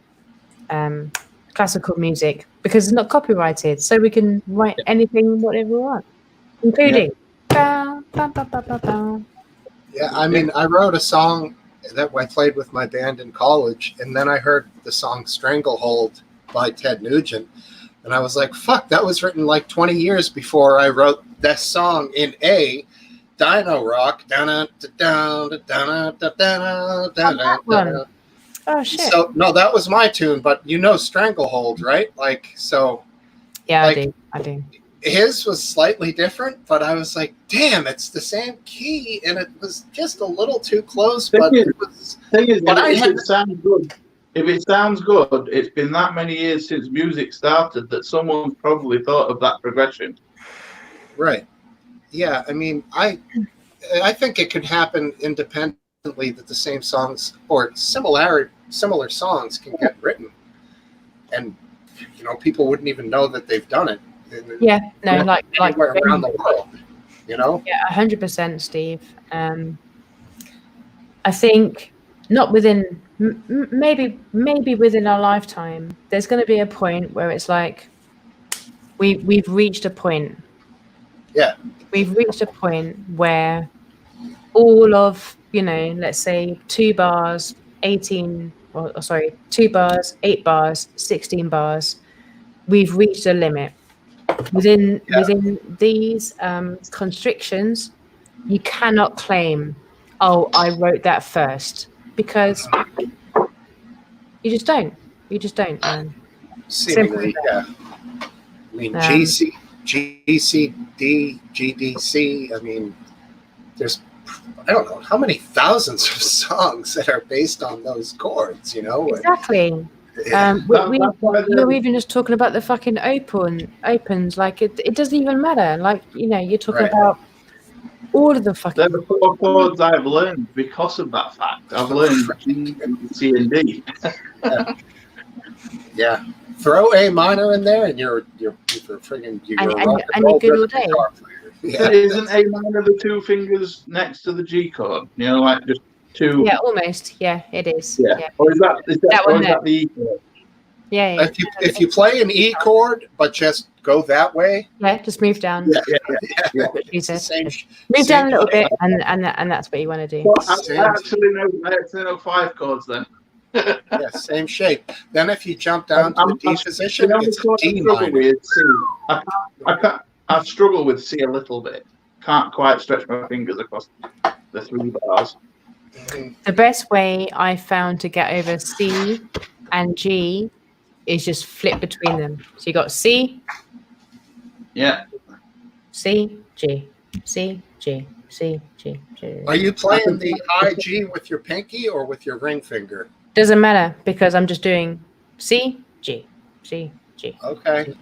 classical music, because it's not copyrighted, so we can write anything, whatever we want, including. Yeah, I mean, I wrote a song that I played with my band in college, and then I heard the song Stranglehold by Ted Nugent, and I was like, fuck, that was written like 20 years before I wrote that song in Dino Rock. Oh shit. So no, that was my tune, but Stranglehold, right? Like, so yeah, like, I do. His was slightly different, but I was like, damn, it's the same key, and it was just a little too close. But it sounds good. If it sounds good, it's been that many years since music started that someone's probably thought of that progression. Right. Yeah. I mean, I think it could happen independently that the same songs or similar songs can get written, and people wouldn't even know that they've done it. Yeah, no, like anywhere around the world. Yeah, 100%, Steve. I think not within maybe within our lifetime. There's going to be a point where it's like we've reached a point. Yeah. We've reached a point where all of let's say 2 bars, 18, or sorry, 2 bars, 8 bars, 16 bars. We've reached a limit. Within these constrictions, you cannot claim, "Oh, I wrote that first," because you just don't. You just don't, man. Seemingly, yeah. I mean, GCD, GDC. I mean, there's I don't know how many thousands of songs that are based on those chords. Exactly. We're even just talking about the fucking opens. Like it doesn't even matter. Like you're talking about all of the fucking. They're the 4 chords I've learned because of that fact. I've learned G, C, and D. Yeah. Throw A minor in there, and you're friggin' and you're good all day. Yeah. Isn't A minor the 2 fingers next to the G chord? Like just 2. Yeah, almost. Yeah, it is. Yeah. Or is that the E chord? Yeah. If you play an E chord, but just go that way. Yeah, just move down. Yeah. Move down a little bit, and that's what you want to do. Well, I actually know 5 chords then. Yeah, same shape. Then if you jump down to the D position, it's D minor. I struggle with C a little bit. Can't quite stretch my fingers across the 3 bars. The best way I found to get over C and G is just flip between them. So you got C. Yeah. C, G, C, G, C, G, G. Are you playing the high G with your pinky or with your ring finger? Doesn't matter because I'm just doing C, G, C, G. Okay.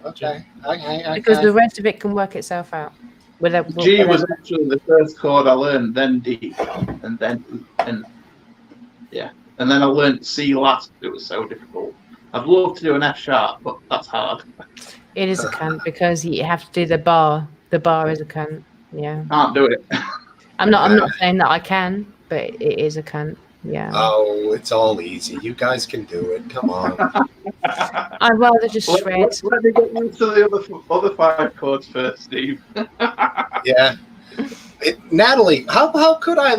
Because the rest of it can work itself out. G was actually the first chord I learned, then D, and then and then I learned C last. It was so difficult. I'd love to do an F sharp, but that's hard. It is a cunt because you have to do the bar. The bar is a cunt. Yeah. Can't do it. I'm not saying that I can, but it is a cunt. Yeah. Oh, it's all easy. You guys can do it. Come on. I'd rather just shred. Let me get used to the other 5 chords first, Steve. Yeah. Natalie, how could I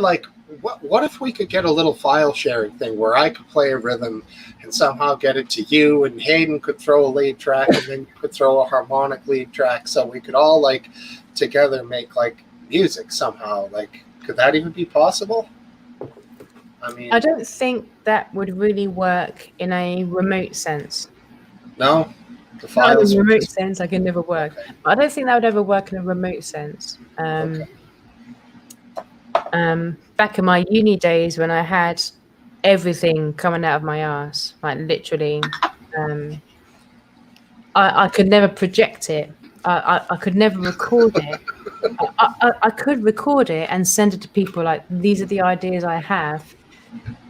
what if we could get a little file sharing thing where I could play a rhythm and somehow get it to you, and Hayden could throw a lead track, and then you could throw a harmonic lead track, so we could all together make music somehow? Could that even be possible? I mean, I don't think that would really work in a remote sense. No? The Not in files a are remote just- sense, I can never work. Okay. But I don't think that would ever work in a remote sense. Okay. Back in my uni days when I had everything coming out of my ass, literally, I could never project it. I could never record it. I could record it and send it to people these are the ideas I have,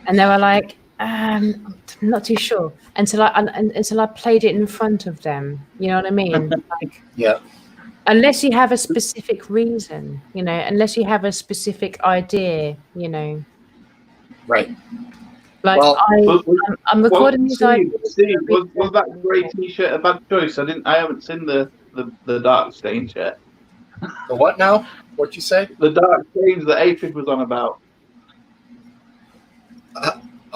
and they were like, I'm not too sure until I played it in front of them. You know what I mean? Yeah. Unless you have a specific reason, unless you have a specific idea, Right. Well, I'm recording these ideas. Steve, was that grey t-shirt a bad choice? I haven't seen the dark stains yet. The what now? What'd you say? The dark stains that Apid was on about.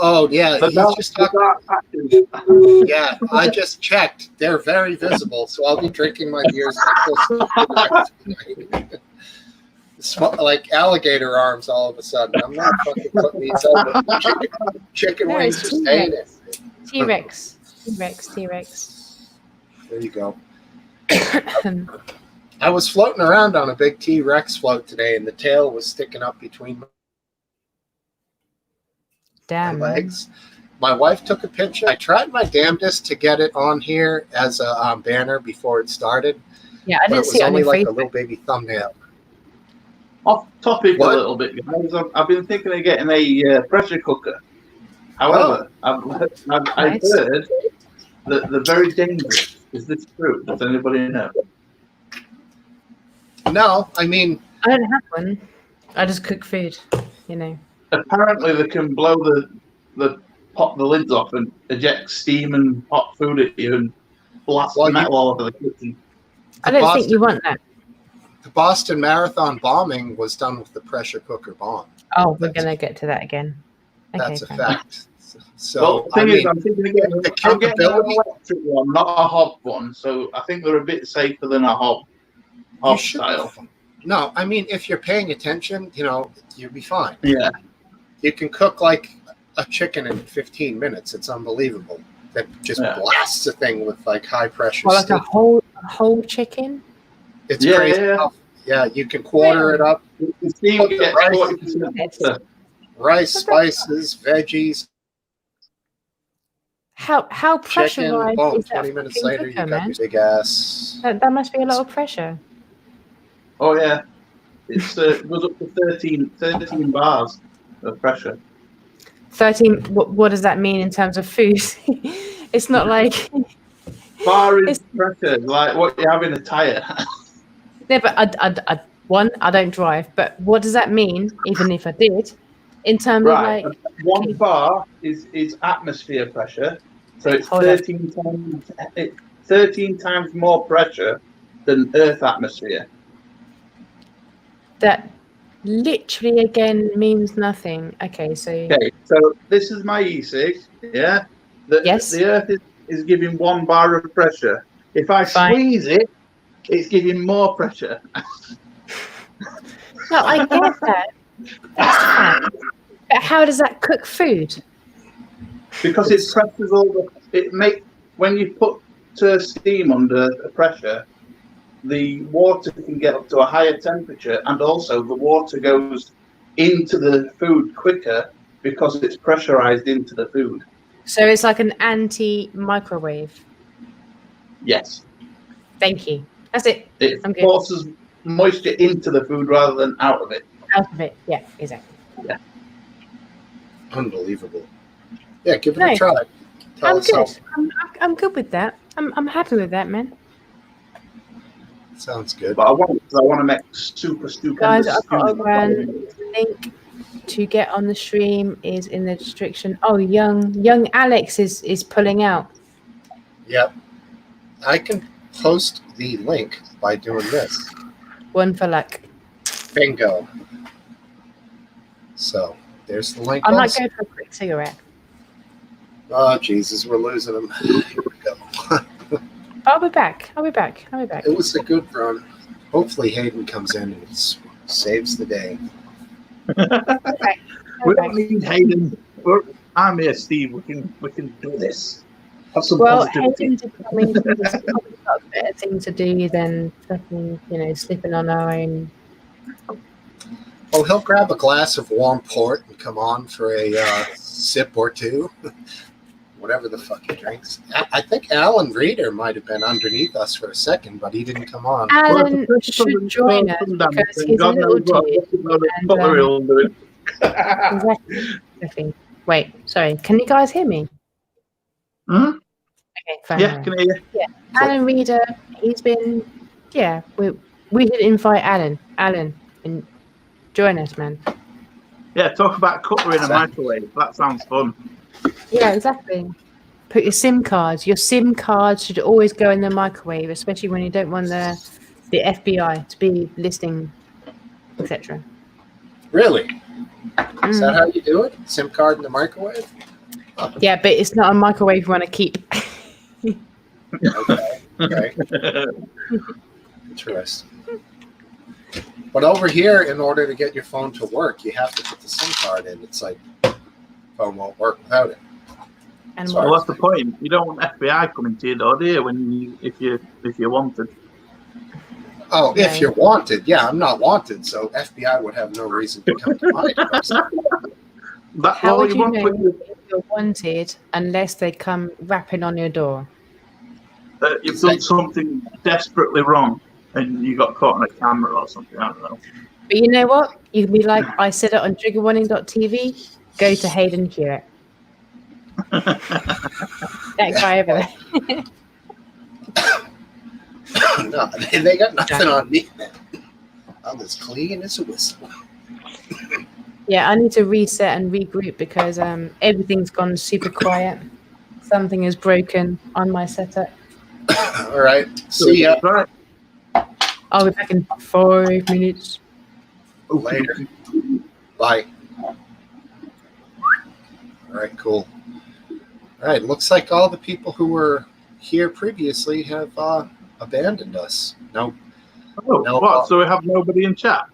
Oh yeah, The dark patches. Yeah, I just checked. They're very visible, so I'll be drinking my beers like alligator arms all of a sudden. I'm not fucking putting these over chicken wings for staying in. T-Rex. There you go. I was floating around on a big T-Rex float today, and the tail was sticking up between my legs. My wife took a picture. I tried my damnedest to get it on here as a banner before it started, Yeah, I but didn't it see was it on only your like a Facebook. little baby thumbnail. Off topic What? a little bit, guys. I've been thinking of getting a pressure cooker. However, I've heard Nice. that they're very dangerous. Is this true? Does anybody know? No, I mean, I don't have one. I just cook food, you know. Apparently, they can blow the lids off and eject steam and hot food at you and blast Well, the metal all over the kitchen. I don't think you want that. the Boston Marathon bombing was done with the pressure cooker bomb. Oh, we're going to get to that again. Okay, That's a fine. fact. So, Well, the thing is, I'm thinking of getting, the I'm getting an capability- electric one, not a hob one. So I think they're a bit safer than a hob you should style. No, I mean, if you're paying attention, you'll be fine. Yeah. You can cook like a chicken in 15 minutes. It's unbelievable. That just blasts a thing with like high pressure. Well, like steam. a whole chicken? It's crazy. Yeah, you can quarter it up. The steam Put the gets rice- 40% better. Rice, spices, veggies, How chicken. pressurized Boom. is that 20 minutes fucking later, cooker, you got man? your big ass. That must be a lot of pressure. Oh yeah, it goes up to 13 bars of pressure. 13, what does that mean in terms of food? It's not like... Bar is It's- pressure, like what you have in a tyre. Yeah, but I don't drive, but what does that mean, even if I did, in terms Right, of like... 1 bar is atmosphere pressure, so it's Hold on. 13 times more pressure than Earth atmosphere. That literally again means nothing. Okay, so Okay, so this is my e-cig, yeah? Yes. The Earth is giving 1 bar of pressure. If I Fine. squeeze it, it's giving more pressure. no, I get that. That's fine. But how does that cook food? Because it presses when you put steam under pressure, the water can get up to a higher temperature, and also the water goes into the food quicker because it's pressurized into the food. So it's like an anti-microwave. Yes, Thank you. That's it. it I'm good. forces moisture into the food rather than out of it. Out of it. Yeah, exactly. Unbelievable. Yeah, give it No. a try. Tell I'm us how- good. I'm good with that. I'm happy with that, man. Sounds good. But I want to make super stupendous. Guys, I've got a stew. link to get on the stream is in the description. Oh, young Alex is pulling out. Yep. I can post the link by doing this. One for luck. Bingo. So there's the link. I might also. go for a quick cigarette. Oh Jesus, we're losing them. Here we go. I'll be back. It was a good run. Hopefully Hayden comes in and saves the day. Okay. We don't need Hayden. I'm here, Steve. We can do this. Have some Well, positivity. Hayden did come in. He's probably got a better thing to do than fucking, sleeping on our own. Oh, he'll grab a glass of warm port and come on for a sip or two. Whatever the fuck he drinks. I think Alan Reeder might have been underneath us for a second, but he didn't come on. Alan should join us because he's a little dude. And, Exactly. Wait, sorry. Can you guys hear me? Hmm? Okay, fine. Yeah, can I hear you? Alan Reeder, he's been. Yeah, we should invite Alan. Alan, and join us, man. Yeah, talk about cutlery in a microwave. That sounds fun. Yeah, exactly. Put your SIM cards. Your SIM cards should always go in the microwave, especially when you don't want the FBI to be listening, etc. Really? Is that how you do it? SIM card in the microwave? Yeah, but it's not a microwave you want to keep. Okay. Interesting. But over here, in order to get your phone to work, you have to put the SIM card in. It's like phone won't work without it. And Well, that's the point. You don't want FBI coming to your door, do you? If you wanted. Oh, No. if you're wanted. Yeah, I'm not wanted, so FBI would have no reason to come to my house. How would you want know when if you're wanted unless they come rapping on your door? you've done something desperately wrong. and you got caught on a camera or something. I don't know. But you know what? You can be like, I said it on triggerwarning.tv. Go to Hayden Hewitt. That guy over there. No, they got nothing on me, man. I'm as clean as a whistle. Yeah, I need to reset and regroup because everything's gone super quiet. Something is broken on my setup. All right. See ya. Right. I'll be back in 5 minutes. Later. Bye. All right, cool. All right, looks like all the people who were here previously have abandoned us. No, Oh, No, what? So we have nobody in chat?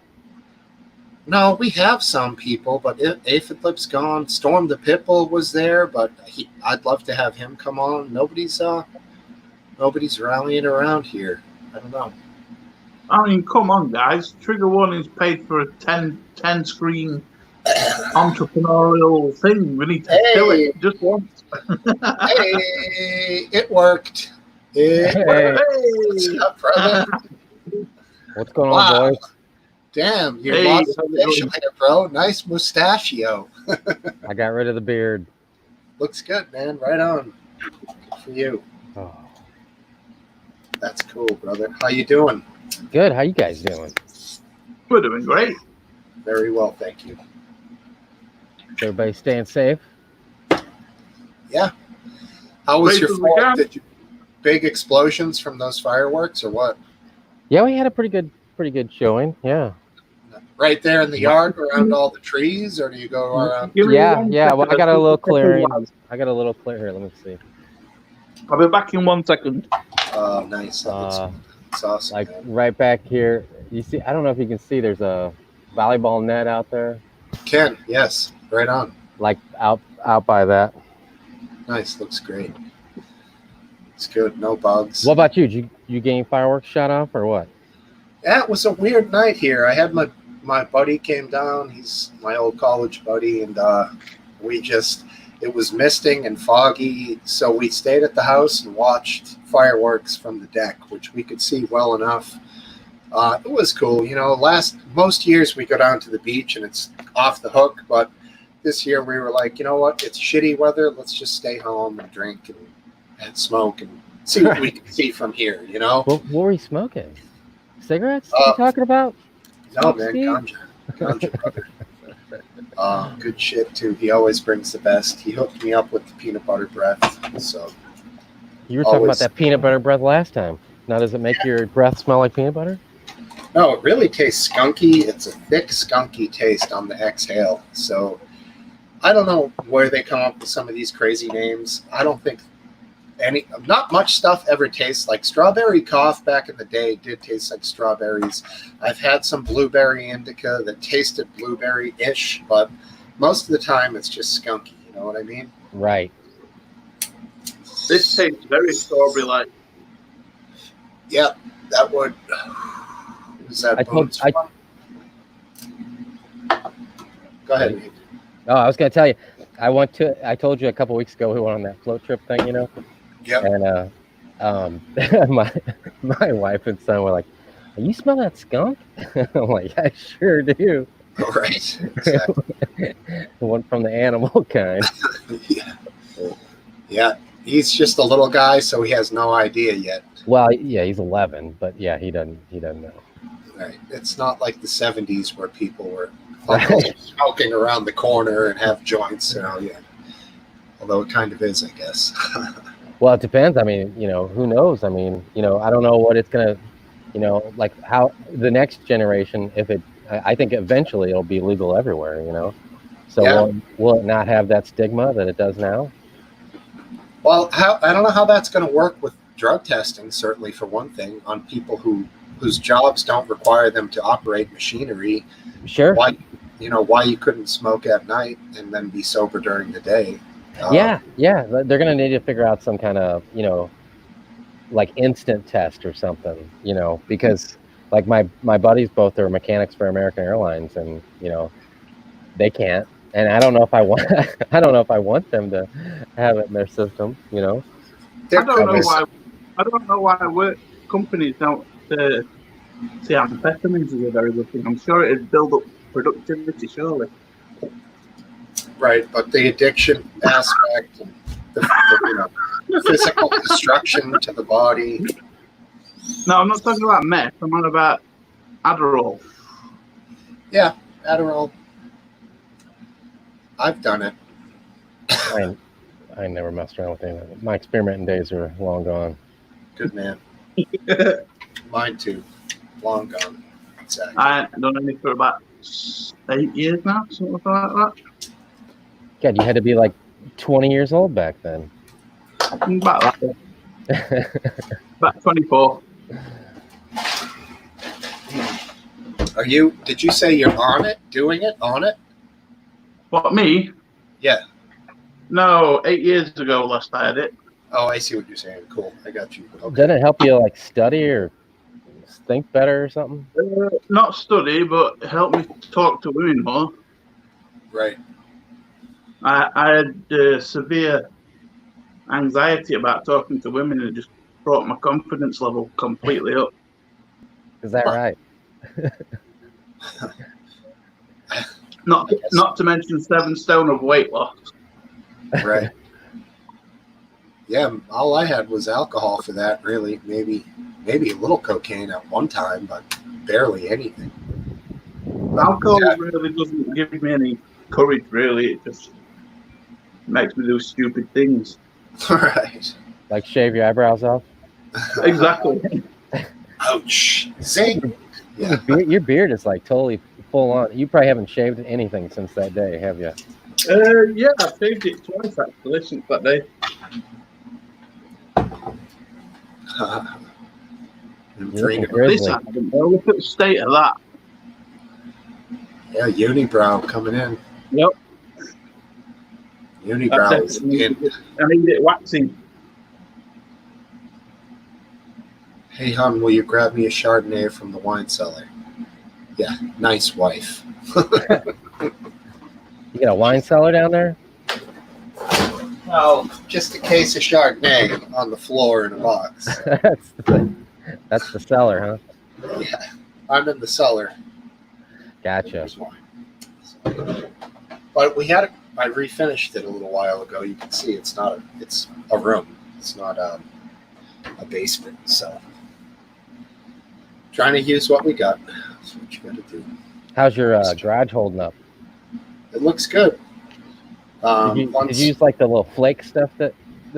no, we have some people, but Aphidlip's gone. Storm the Pitbull was there, but I'd love to have him come on. Nobody's rallying around here. I don't know. I mean, come on, guys. Trigger Warning's paid for a 10 screen entrepreneurial thing. We need to do Hey. it just once. Hey, it worked. It worked. What's up, brother? What's going Wow. on, boys? Damn, you Hey, lost how's some it facial hair, bro. Nice mustachio. I got rid of the beard. Looks good, man. Right on. Good for you. Oh. That's cool, brother. How you doing? Good. How you guys doing? We're doing great. Very well, thank you. Everybody staying safe? Yeah. How was your Great as we fall? can. Did you big explosions from those fireworks or what? Yeah, we had a pretty good showing. Yeah. Right there in the yard around all the trees, or do you go around? Give me Yeah, 1 yeah. second. Well, I got a little clearing. I'll I got a little clear here. Let me see. be back in 1 second. Oh, nice. That's awesome. Like Man. right back here. You see? I don't know if you can see. There's a volleyball net out there. Ken, yes, right on. Like out by that. Nice, looks great. It's good, no bugs. What about you? Did you gain fireworks shot off or what? Yeah, it was a weird night here. I had my buddy came down. He's my old college buddy, and it was misting and foggy, so we stayed at the house and watched fireworks from the deck, which we could see well enough. It was cool. You know, most years we go down to the beach and it's off the hook, but this year we were like, you know what? It's shitty weather. Let's just stay home and drink and smoke and see what we can see from here, you know? What were you smoking? Cigarettes? What are you talking about? No, man, Steve? ganja, brother. Good shit, too. He always brings the best. He hooked me up with the peanut butter breath, so... You were talking Always. about that peanut butter breath last time. Now, does it make your breath smell like peanut butter? No, it really tastes skunky. It's a thick, skunky taste on the exhale. So I don't know where they come up with some of these crazy names. I don't think not much stuff ever tastes like strawberry cough back in the day did taste like strawberries. I've had some blueberry indica that tasted blueberry-ish, but most of the time it's just skunky. You know what I mean? Right. This tastes very strawberry-like. Yep, that would... Is that I told- Boone's I- one? Go ahead, Nate. Oh, I was going to tell you, I told you a couple weeks ago we went on that float trip thing, you know? Yep. And my wife and son were like, "You smell that skunk?" I'm like, "I sure do." Right. Exactly. The one from the animal kind. Yeah. Yeah. He's just a little guy, so he has no idea yet. Well, yeah, he's 11, but yeah, he doesn't know. Right. It's not like the 70s where people were Right. smoking around the corner and have joints. So, yeah. Although it kind of is, I guess. Well, it depends. I mean, you know, who knows? I mean, you know, I don't know what it's gonna, you know, like how the next generation. I think eventually it'll be legal everywhere. You know, so Yeah. will it not have that stigma that it does now? Well, I don't know how that's going to work with drug testing, certainly for one thing, on people whose jobs don't require them to operate machinery. Sure. Why you couldn't smoke at night and then be sober during the day. Yeah. They're gonna need to figure out some kind of, you know, like instant test or something, you know, because like my buddies both are mechanics for American Airlines, and you know, they can't. And I don't know if I want them to have it in their system, you know. There I don't could know be why. I don't know why work companies don't See, amphetamines is a very good thing. I'm sure it'd build up productivity, surely. Right, but the addiction aspect, and the physical destruction to the body. No, I'm not talking about meth. I'm on about Adderall. Yeah, Adderall. I've done it. I never messed around with anything. My experimenting days are long gone. Good man. Mine too. Long gone. Exactly. I haven't done any for about 8 years now, something like that. God, you had to be like 20 years old back then. About that. About 24. Did you say you're on it? Doing it? On it? What, me? Yeah. No, 8 years ago last I had it. Oh, I see what you're saying. Cool. I got you. Okay. Doesn't it help you like study or think better or something? Not study, but help me talk to women more. Right. I had severe anxiety about talking to women, and it just brought my confidence level completely up. Is that right? Not to mention 7 stone of weight loss. Right. Yeah, all I had was alcohol for that, really. Maybe a little cocaine at one time, but barely anything. Alcohol really doesn't give me any courage, really. It just makes me do stupid things. Right. Like shave your eyebrows off? Exactly. Ouch. Zing. Yeah. Your beard is like totally full on. You probably haven't shaved anything since that day, have you? Yeah, I've shaved it twice actually since that day. This I haven't. Look at the state of that. Yeah, unibrow coming in. Yep. Unibrow is in. I need it waxing. Hey, hon, will you grab me a Chardonnay from the wine cellar? Yeah, nice wife. You got a wine cellar down there? No, just a case of Chardonnay on the floor in a box. That's the cellar, huh? Yeah, I'm in the cellar. Gotcha. But I refinished it a little while ago. You can see it's a room. It's not a basement. So trying to use what we got. That's what you got to do. How's your garage holding up? It looks good. Did you use like the little flake stuff that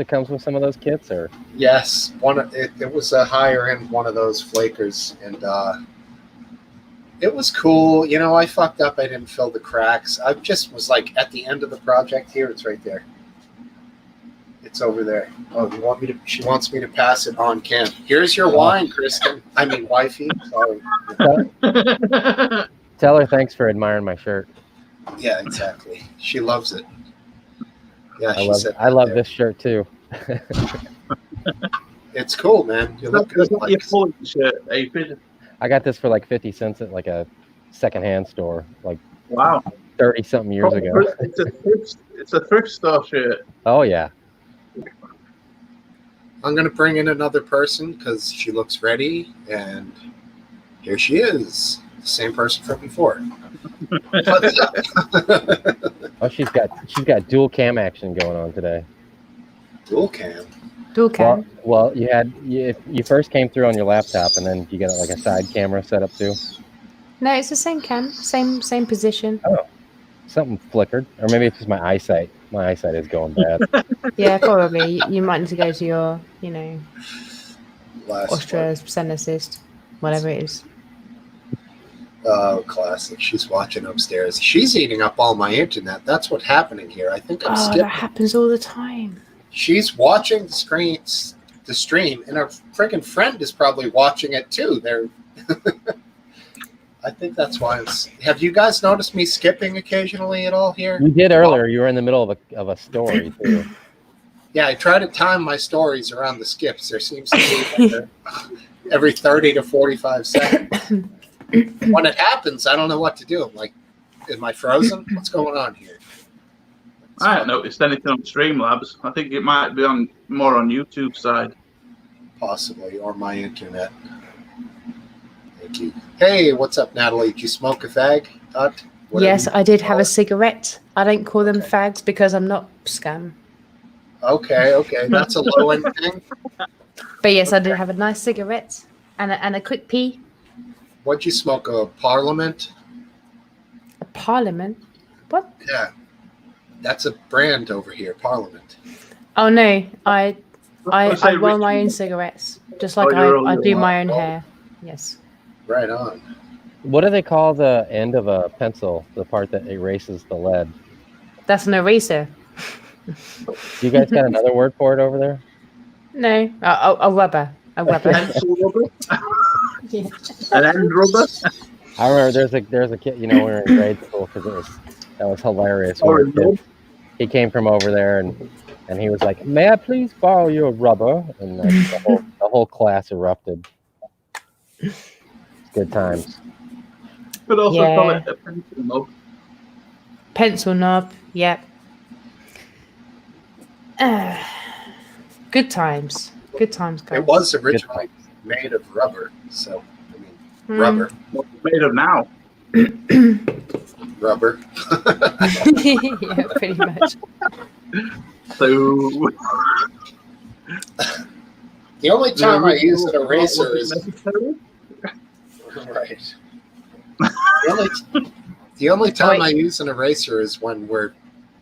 comes with some of those kits, or? Yes, it was a higher end one of those flakers, and it was cool. You know, I fucked up. I didn't fill the cracks. I just was like at the end of the project. Here, it's right there. It's over there. Oh, you want me to? She wants me to pass it on cam. Here's your wine, Kristen. I mean, wifey. Sorry. Tell her thanks for admiring my shirt. Yeah, exactly. She loves it. Yeah, I love this shirt too. It's cool, man. You look good. Your full shirt, Apid. I got this for like 50 cents at like a secondhand store, like wow, 30 something years ago. It's a thrift store shirt. Oh yeah. I'm gonna bring in another person because she looks ready, and here she is, the same person from before. Oh, she's got dual cam action going on today. Dual cam. Dual cam. Well, you first came through on your laptop, and then you got like a side camera set up too. No, it's the same cam, same position. Oh, something flickered, or maybe it's just my eyesight. My eyesight is going bad. Yeah, probably. You might need to go to your, Last Australopithecus, whatever it is. Oh, classic. She's watching upstairs. She's eating up all my internet. That's what's happening here. I think I'm skipping. That happens all the time. She's watching the stream, and her freaking friend is probably watching it too. I think that's why. Have you guys noticed me skipping occasionally at all here? You did earlier. You were in the middle of a story too. Yeah, I try to time my stories around the skips. There seems to be every 30 to 45 seconds. When it happens, I don't know what to do. I'm like, am I frozen? What's going on here? I haven't noticed anything on Streamlabs. I think it might be more on YouTube side. Possibly, or my internet. Vicky. Hey, what's up, Natalie? Did you smoke a fag? Whatever Yes, you I did call have a it. cigarette. I don't call them Okay. fags because I'm not scam. Okay. That's a low end thing. But yes, I did Okay. have a nice cigarette and a quick pee. What'd you smoke? A Parliament? A parliament? What? Yeah, that's a brand over here, Parliament. Oh no, I say roll my own Richmond. cigarettes, just Oh, like you're I do all- my own Oh. hair. Yes. Right on. What do they call the end of a pencil? The part that erases the lead. That's an eraser. You guys got another word for it over there? No, a rubber. A rubber. Pencil rubber, Yeah. an end rubber. I remember there's a kid, we were in grade school because that was hilarious. When we were Orange. kids. He came from over there and he was like, "May I please borrow your rubber?" And like the whole class erupted. Good times. Could also Yeah. call it a pencil knob. Pencil knob. Yep. Good times. Good times, guys. It was originally made of rubber, so I mean, Mm. rubber, What's it made of now? rubber. Yeah, pretty much. So The only time I use an Was it eraser is necessary? right. The only time I use an eraser is when we're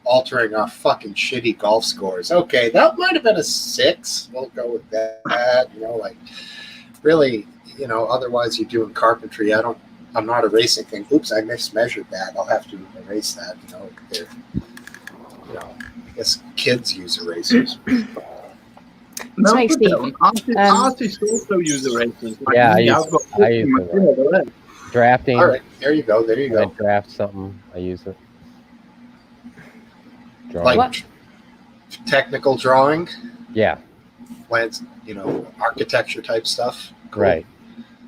altering our fucking shitty golf scores. Okay, that might have been a 6. We'll go with that. Like really, otherwise you're doing carpentry. I'm not erasing things. Oops, I mismeasured that. I'll have to erase that. They're, I guess kids use erasers. No, Thanks, they Steve. don't. Artists also use erasers. Like Yeah, me, I I've got use them. over there. Drafting. All right, there you go. When I draft something, I use it. Drawing. Like What? technical drawing, Yeah, plans, architecture type stuff. Cool. right.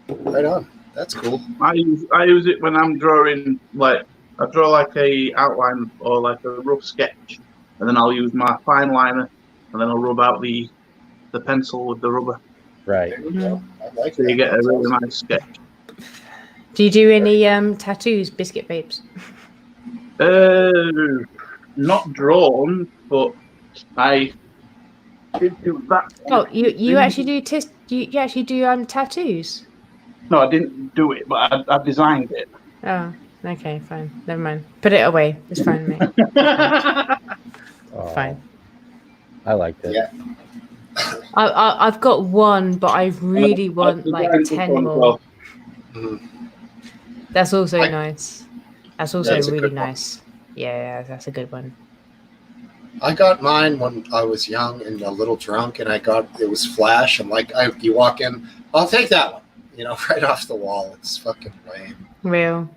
Right on. That's cool. I use it when I'm drawing, like I draw like a outline or like a rough sketch, and then I'll use my fine liner, and then I'll rub out the pencil with the rubber, Right. There you go. I like so that. you get a That's really awesome. nice sketch. Do you do any tattoos, biscuit babes? Not drawn, but I did do that. Oh, you actually do you actually do tattoos? No, I didn't do it, but I designed it. Oh, okay, fine. Never mind. Put it away. It's fine, mate. Oh, Fine. I liked it. Yeah. I've got one, but I really want like 10 more. Mhm. That's also I- nice. That's also That's a really good one. nice. Yeah, that's a good one. I got mine when I was young and a little drunk, and it was Flash. I'm like, you walk in, I'll take that one. Right off the wall. It's fucking lame. Real.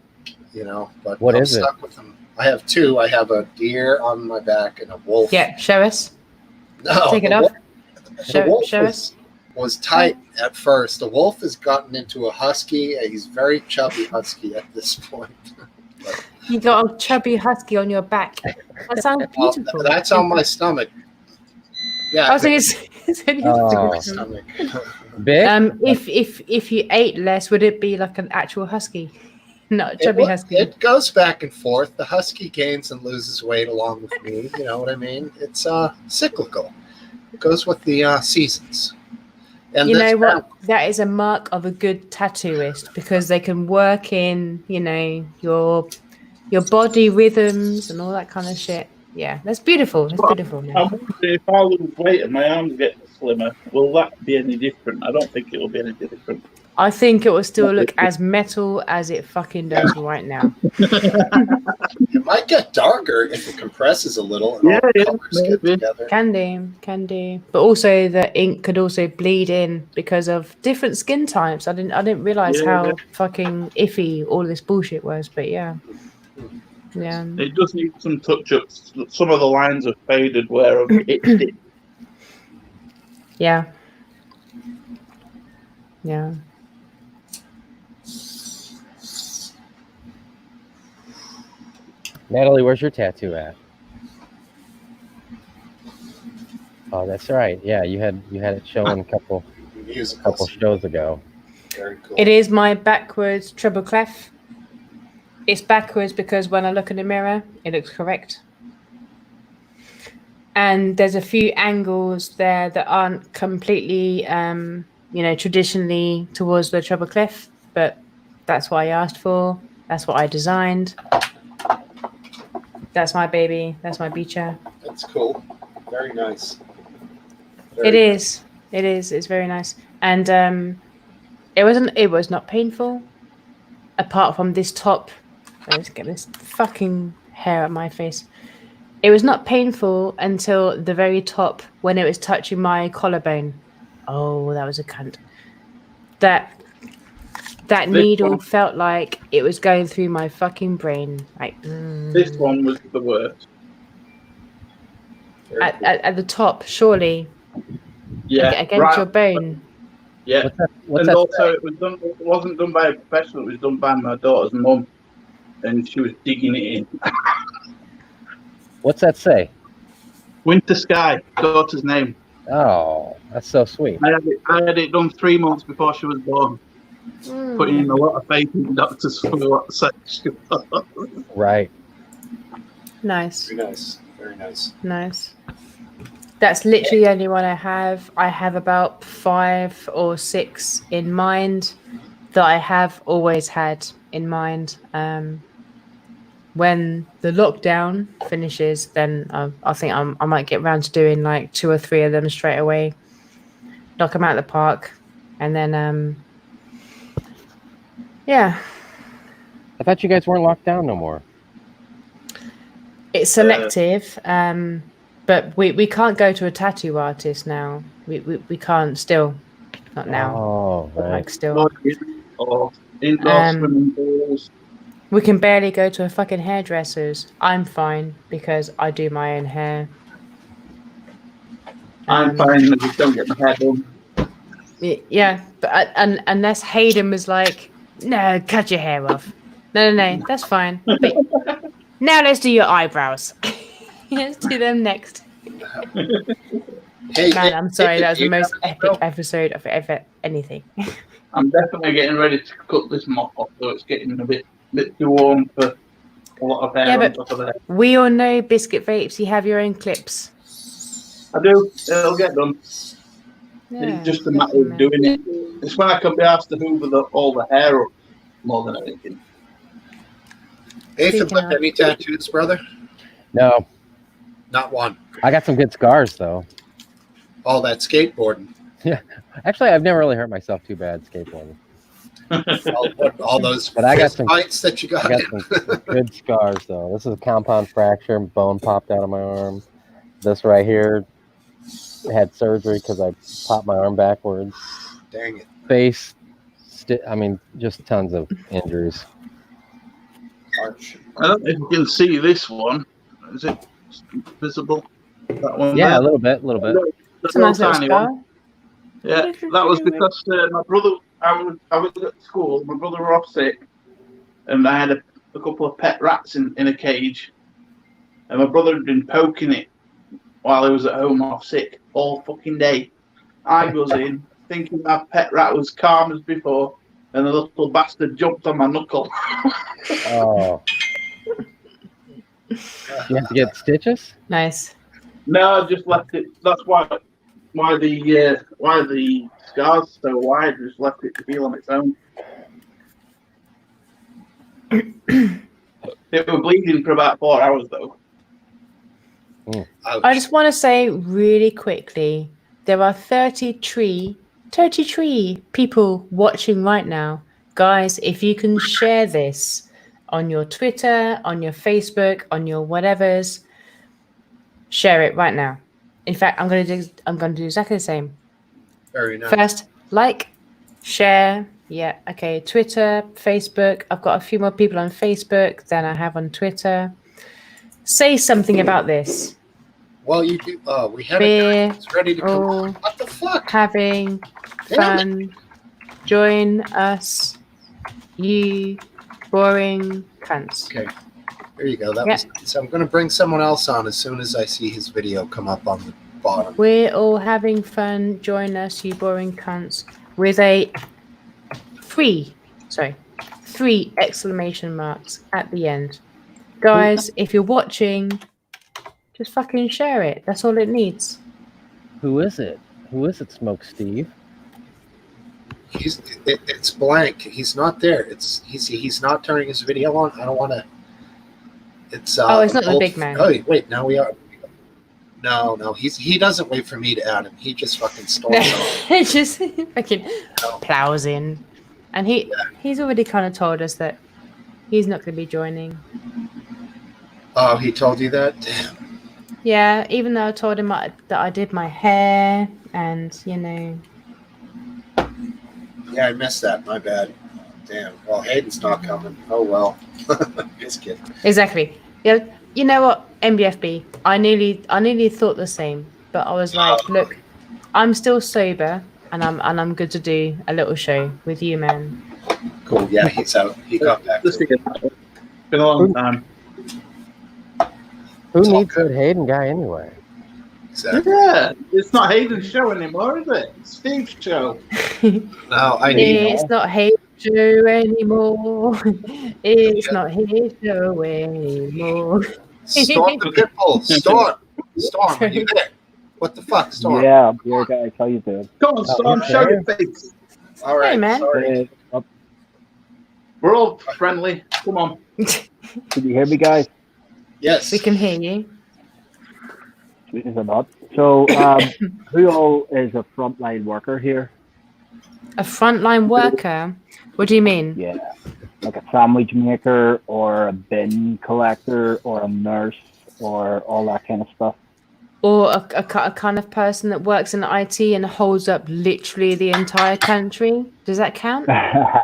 But What I'm is it? stuck with them. I have 2. I have a deer on my back and a wolf. Yeah, show us. No, Take it the off. wolf- the wolf Show us. was tight at first. The wolf has gotten into a husky. He's very chubby husky at this point. You got a chubby husky on your back. That sounds Well, beautiful. that's on my stomach. Yeah, I was thinking it's on your Oh. my stomach. stomach. Big? If you ate less, would it be like an actual husky? Not a chubby husky. It goes back and forth. The husky gains and loses weight along with me. You know what I mean? It's cyclical. It goes with the seasons. And You this know what? family- That is a mark of a good tattooist because they can work in, your body rhythms and all that kind of shit. Yeah, that's beautiful. That's beautiful. Man. I'm wondering if I lose weight and my arms get slimmer, will that be any different? I don't think it will be any different. I think it will still look as metal as it fucking does right now. It might get darker if it compresses a little and all the Yeah, colors get maybe. together. Can do. But also the ink could also bleed in because of different skin types. I didn't realize Yeah. how fucking iffy all this bullshit was. But yeah. Yeah. It does need some touch-ups. Some of the lines have faded where I've itched it. Yeah. Yeah. Natalie, where's your tattoo at? Oh, that's right. Yeah, you had it showing a couple Musicals. shows ago. Very cool. It is my backwards treble clef. It's backwards because when I look in the mirror, it looks correct. And there's a few angles there that aren't completely, traditionally towards the treble clef, but that's what I asked for. That's what I designed. That's my baby. That's my beacher. That's cool. Very nice. It is. It is. It's very nice. And it was not painful, apart from this top. Let's get this fucking hair at my face. It was not painful until the very top when it was touching my collarbone. Oh, that was a cunt. That needle felt like it was going through my fucking brain. Like This one was the worst. at the top, surely. Yeah, Against your bone. Yeah, What's and that also say? it wasn't done by a professional. It was done by my daughter's mum, and she was digging it in. What's that say? Winter Sky, daughter's name. Oh, that's so sweet. I had it done 3 months before she was born. Putting in a lot of faith in the doctors for what sex she was. Right. Nice. Very nice. Very nice. Nice. That's literally the only one I have. I have about 5 or 6 in mind that I have always had in mind. When the lockdown finishes, then I think I might get around to doing like 2 or 3 of them straight away. Knock them out of the park, and then yeah. I thought you guys weren't locked down no more. It's selective, but we can't go to a tattoo artist now. We can't still, not now. Oh, right. Like still. Or indoor swimming pools. We can barely go to a fucking hairdresser's. I'm fine because I do my own hair. I'm fine. I just don't get my hair done. Yeah, but unless Hayden was like, "No, cut your hair off." No, that's fine. But now let's do your eyebrows. Let's do them next. Hey, Man, I'm sorry. That was the you most got- epic episode of ever anything. I'm definitely getting ready to cut this mop off, though it's getting a bit too warm for a lot of hair Yeah, on but- top of that. We all know Biscuit Vapes. You have your own clips. I do. It'll get done. Yeah, It's just a matter of doing it. It's when I can be asked to hoover all the hair up more than anything. Nathan, Speaking left of- any tattoos, brother? No, Not one. I got some good scars though. All that skateboarding. Actually, I've never really hurt myself too bad skateboarding. All those But I got fist some- fights that you got. I got in. some good scars though. This is a compound fracture, bone popped out of my arm. This right here had surgery because I popped my arm backwards. Dang it. Face, just tons of injuries. Harsh. I don't know if you can see this one. Is it visible? That one Yeah, there? a little bit. The It's a nice little tiny scar. one. Yeah, that was because my brother, I was at school, my brother was off sick, and I had a couple of pet rats in a cage, and my brother had been poking it while he was at home off sick all fucking day. I goes in, thinking my pet rat was calm as before, and the little bastard jumped on my knuckle. Oh. You have to get stitches? Nice. No, I just left it. That's why the scar's so wide. Just left it to heal on its own. It was bleeding for about 4 hours though. I just want to say really quickly, there are 33 people watching right now. Guys, if you can share this on your Twitter, on your Facebook, on your whatevers, share it right now. In fact, I'm going to do exactly the same. Very nice. First, like, share. Yeah, okay. Twitter, Facebook. I've got a few more people on Facebook than I have on Twitter. Say something about this. Well, you do. We had Beer, a guy who's ready to come. oh. on. What the fuck? Having fun. Join us. You boring cunts. Okay. There you go. That Yeah. was. So I'm going to bring someone else on as soon as I see his video come up on the bottom. We're all having fun. Join us, you boring cunts. With a 3 exclamation marks at the end. Guys, if you're watching, just fucking share it. That's all it needs. Who is it? Who is it, Smoke Steve? It's blank. He's not there. He's not turning his video on. I don't want to. It's it's not the big man. Oh wait, now we are. No, he doesn't wait for me to add him. He just fucking storms off. He just fucking plows in, and he's already kind of told us that he's not going to be joining. Oh, he told you that? Damn. Yeah, even though I told him that I did my hair, and Yeah, I missed that. My bad. Damn. Well, Hayden's not coming. Oh well. Just kidding. Exactly. Yeah. You know what, MBFB? I nearly thought the same, but I was like, look, I'm still sober, and I'm good to do a little show with you, man. Cool. Yeah, he's out. He got back. It's been a long time. Who needs that Hayden guy anyway? Exactly. Yeah, it's not Hayden's show anymore, is it? It's Steve's show. No, I need. It's not his show anymore. It's not his show anymore. Storm the Pitbull. Storm, are you there? What the fuck, Storm? Yeah, I'm here, guys. How you doing? Come on, Storm, show your face. All right, Hey, man. sorry. We're all friendly. Come on. Can you hear me, guys? Yes. We can hear you. Sweet as a nut. So, who all is a frontline worker here? A frontline worker? What do you mean? Yeah, like a sandwich maker or a bin collector or a nurse or all that kind of stuff. Or a kind of person that works in IT and holds up literally the entire country? Does that count? Yeah,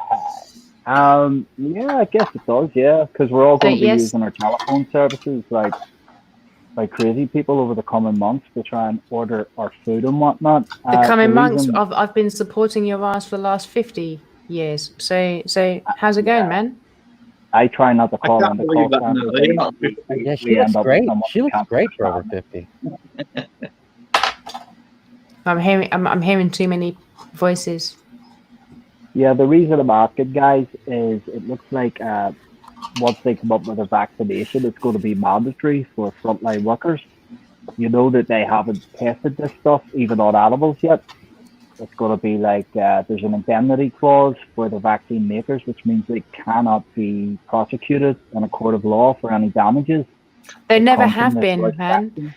I guess it does. Yeah, because we're all going to be yes. using our telephone services like crazy people over the coming months to try and order our food and whatnot. The coming months, reason- I've been supporting your ass for the last 50 years. So how's it going, man? I try not to I call can't in the believe call that. No, center. they're not. Yeah, she We looks end up with great. someone She looks can't great for over understand. 50. I'm hearing too many voices. Yeah, the reason I'm asking, guys, is it looks like once they come up with a vaccination, it's going to be mandatory for frontline workers. You know that they haven't tested this stuff even on animals yet. It's going to be like there's an indemnity clause for the vaccine makers, which means they cannot be prosecuted in a court of law for any damages. They that never come from have this been, first man. vaccine.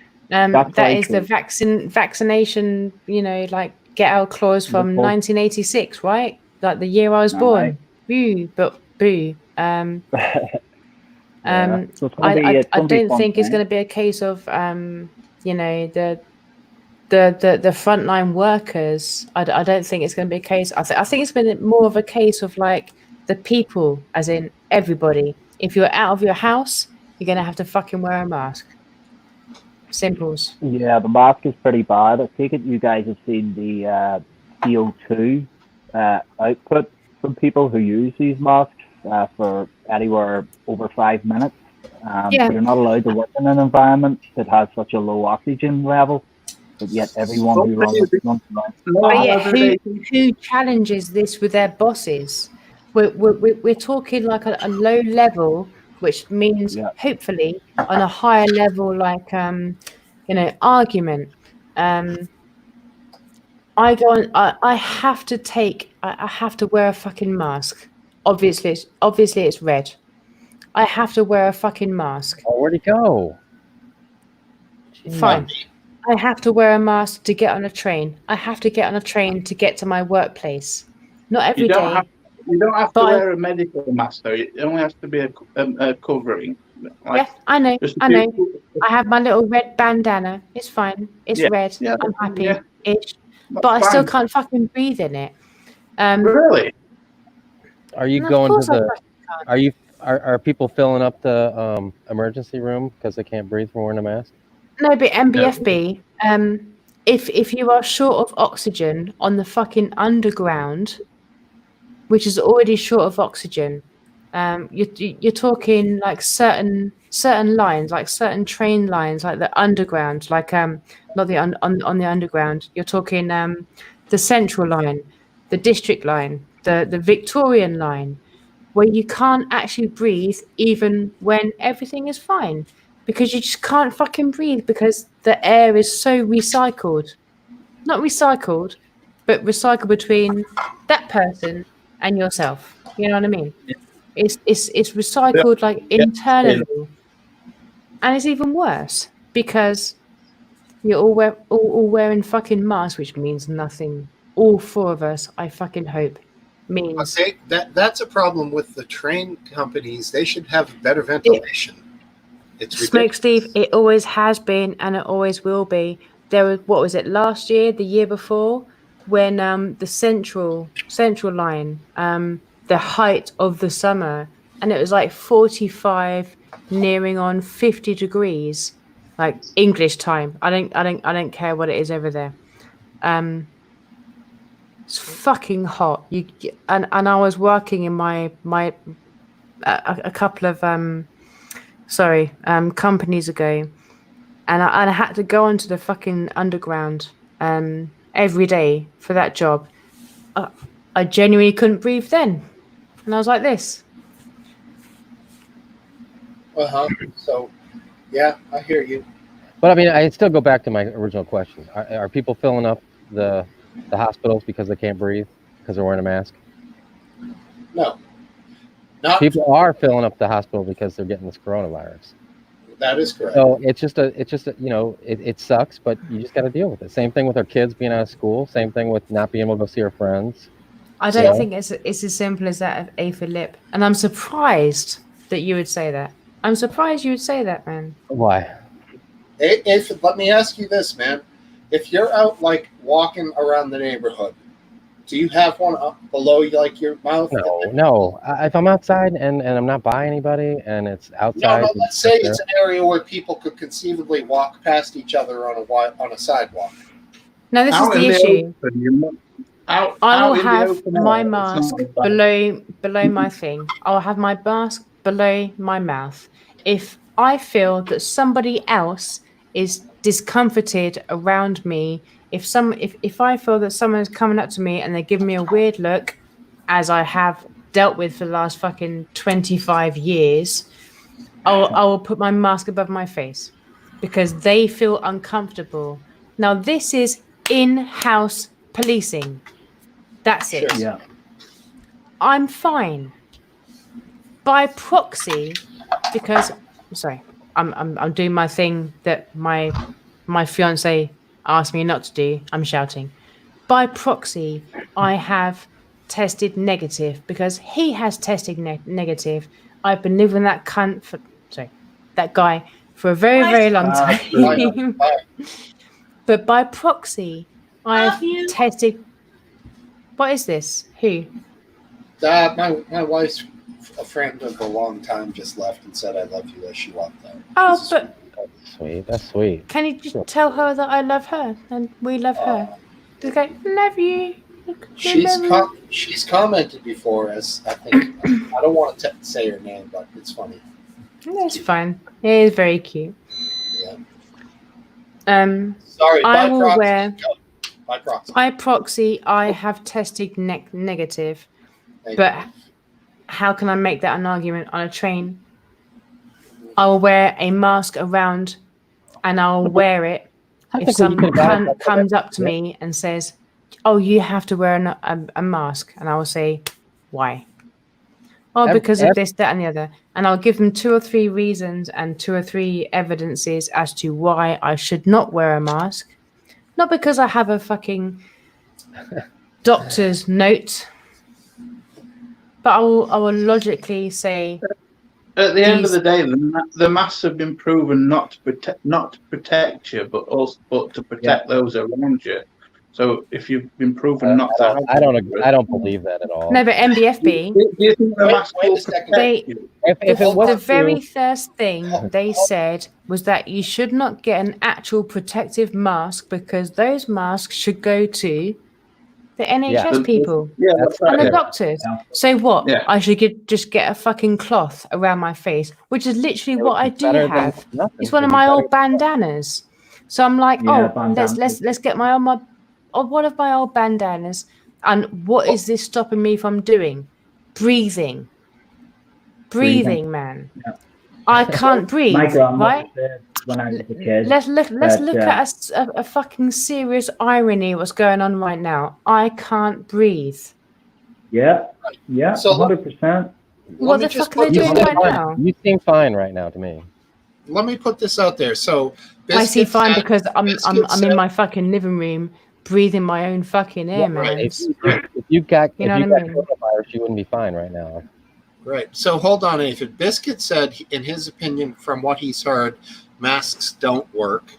That very is the true. vaccination, like get out clause from Loophole. 1986, right? Like the year I was All born. right. Boo, but boo. Yeah. So it's I gonna be, it's I gonna be don't fun think it's time. going to be a case of the frontline workers. I don't think it's going to be a case. I think it's been more of a case of like the people, as in everybody. If you're out of your house, you're going to have to fucking wear a mask. Simples. Yeah, the mask is pretty bad. I take it you guys have seen the CO2 output from people who use these masks for anywhere over 5 minutes. Yeah. You're not allowed to work in an environment that has such a low oxygen level, but yet everyone who runs around. But yeah, who challenges this with their bosses? We're talking like a low level, which means hopefully on a higher level, like argument. I go on. I have to take. I have to wear a fucking mask. Obviously, it's red. I have to wear a fucking mask. Oh, where'd he go? Fine. I have to wear a mask to get on a train. I have to get on a train to get to my workplace. Not every day. You don't have to wear a medical mask, though. It only has to be a covering. Yeah, I know. I have my little red bandana. It's fine. It's red. Yeah, I'm happy. yeah. Ish. But I still can't fucking breathe in it. Really? Are you No, of going to course I the? fucking can't. Are you? Are people filling up the emergency room because they can't breathe from wearing a mask? No, but MBFB. If you are short of oxygen on the fucking underground, which is already short of oxygen, you're talking like certain lines, like certain train lines, like the underground, like not the on the underground. You're talking the central line, the district line, the Victorian line, where you can't actually breathe even when everything is fine, because you just can't fucking breathe because the air is so recycled. Not recycled, but recycled between that person and yourself. You know what I mean? It's recycled like internally, and it's even worse because you're all wearing fucking masks, which means nothing. All four of us, I fucking hope, means That's a problem with the train companies. They should have better ventilation. It's Smoke, Steve. It always has been, and it always will be. There was, what was it, last year, the year before, when the central line, the height of the summer, and it was like 45, nearing on 50 degrees, like English time. I don't care what it is over there. It's fucking hot. And I was working in my a couple of companies ago, and I had to go onto the fucking underground every day for that job. I genuinely couldn't breathe then, and I was like this. So, yeah, I hear you. But I mean, I still go back to my original question: Are people filling up the hospitals because they can't breathe because they're wearing a mask? No. People are filling up the hospital because they're getting this coronavirus. That is correct. So it's just a it sucks, but you just got to deal with it. Same thing with our kids being out of school. Same thing with not being able to go see our friends. I don't think it's as simple as that of A for lip. And I'm surprised that you would say that. I'm surprised you would say that, man. Why? Let me ask you this, man. If you're out like walking around the neighborhood, do you have one up below like your mouth? No. If I'm outside and I'm not by anybody and it's outside. No. Let's say it's an area where people could conceivably walk past each other on a sidewalk. Now this is the issue. I will have my mask below my thing. I'll have my mask below my mouth. If I feel that somebody else is discomforted around me, if I feel that someone's coming up to me and they give me a weird look, as I have dealt with for the last fucking 25 years, I will put my mask above my face because they feel uncomfortable. Now this is in-house policing. That's it. Yeah. I'm fine. By proxy, because I'm doing my thing that my fiance asked me not to do. I'm shouting. By proxy, I have tested negative because he has tested negative. I've been living that guy for a very, very long time. But by proxy, I have tested. What is this? Who? My wife's a friend of a long time just left and said I love you as she walked out. Oh, but that's sweet. That's sweet. Can you just tell her that I love her and we love her? Just go, love you. She's commented before, as I think I don't want to say her name, but it's funny. That's fine. It is very cute. Yeah. Sorry. By proxy, I have tested negative. But how can I make that an argument on a train? I will wear a mask around, and I'll wear it if someone comes up to me and says, "Oh, you have to wear a mask," and I will say, "Why?" Oh, because of this, that, and the other. And I'll give them 2 or 3 reasons and 2 or 3 evidences as to why I should not wear a mask. Not because I have a fucking doctor's note, but I will logically say. At the end of the day, the masks have been proven not to protect you, but to protect those around you. So if you've been proven not to have, I don't believe that at all. No, but MBFB. Do you think the mask will protect you? The very first thing they said was that you should not get an actual protective mask because those masks should go to the NHS people and the doctors. Yeah. So what? Yeah. I should just get a fucking cloth around my face, which is literally what I do have. It's one of my old bandanas. So I'm like, let's get one of my old bandanas. And what is this stopping me from doing? Breathing, man. Yeah. I can't breathe. My grandmother Right? said when I was a kid. Let's look that, at a fucking serious irony. What's going on right now? I can't breathe. Yeah, So 100%. What me the just fuck are they put doing this- right now? You seem fine right now to me. Let me put this out there. So I see Biscuit fine said- because I'm Biscuit in said- my fucking living room breathing my own fucking air, man. If you got You know if you what I got mean? coronavirus, you wouldn't be fine right now. Right. So hold on, Aphid. Biscuit said, in his opinion, from what he's heard, masks don't work.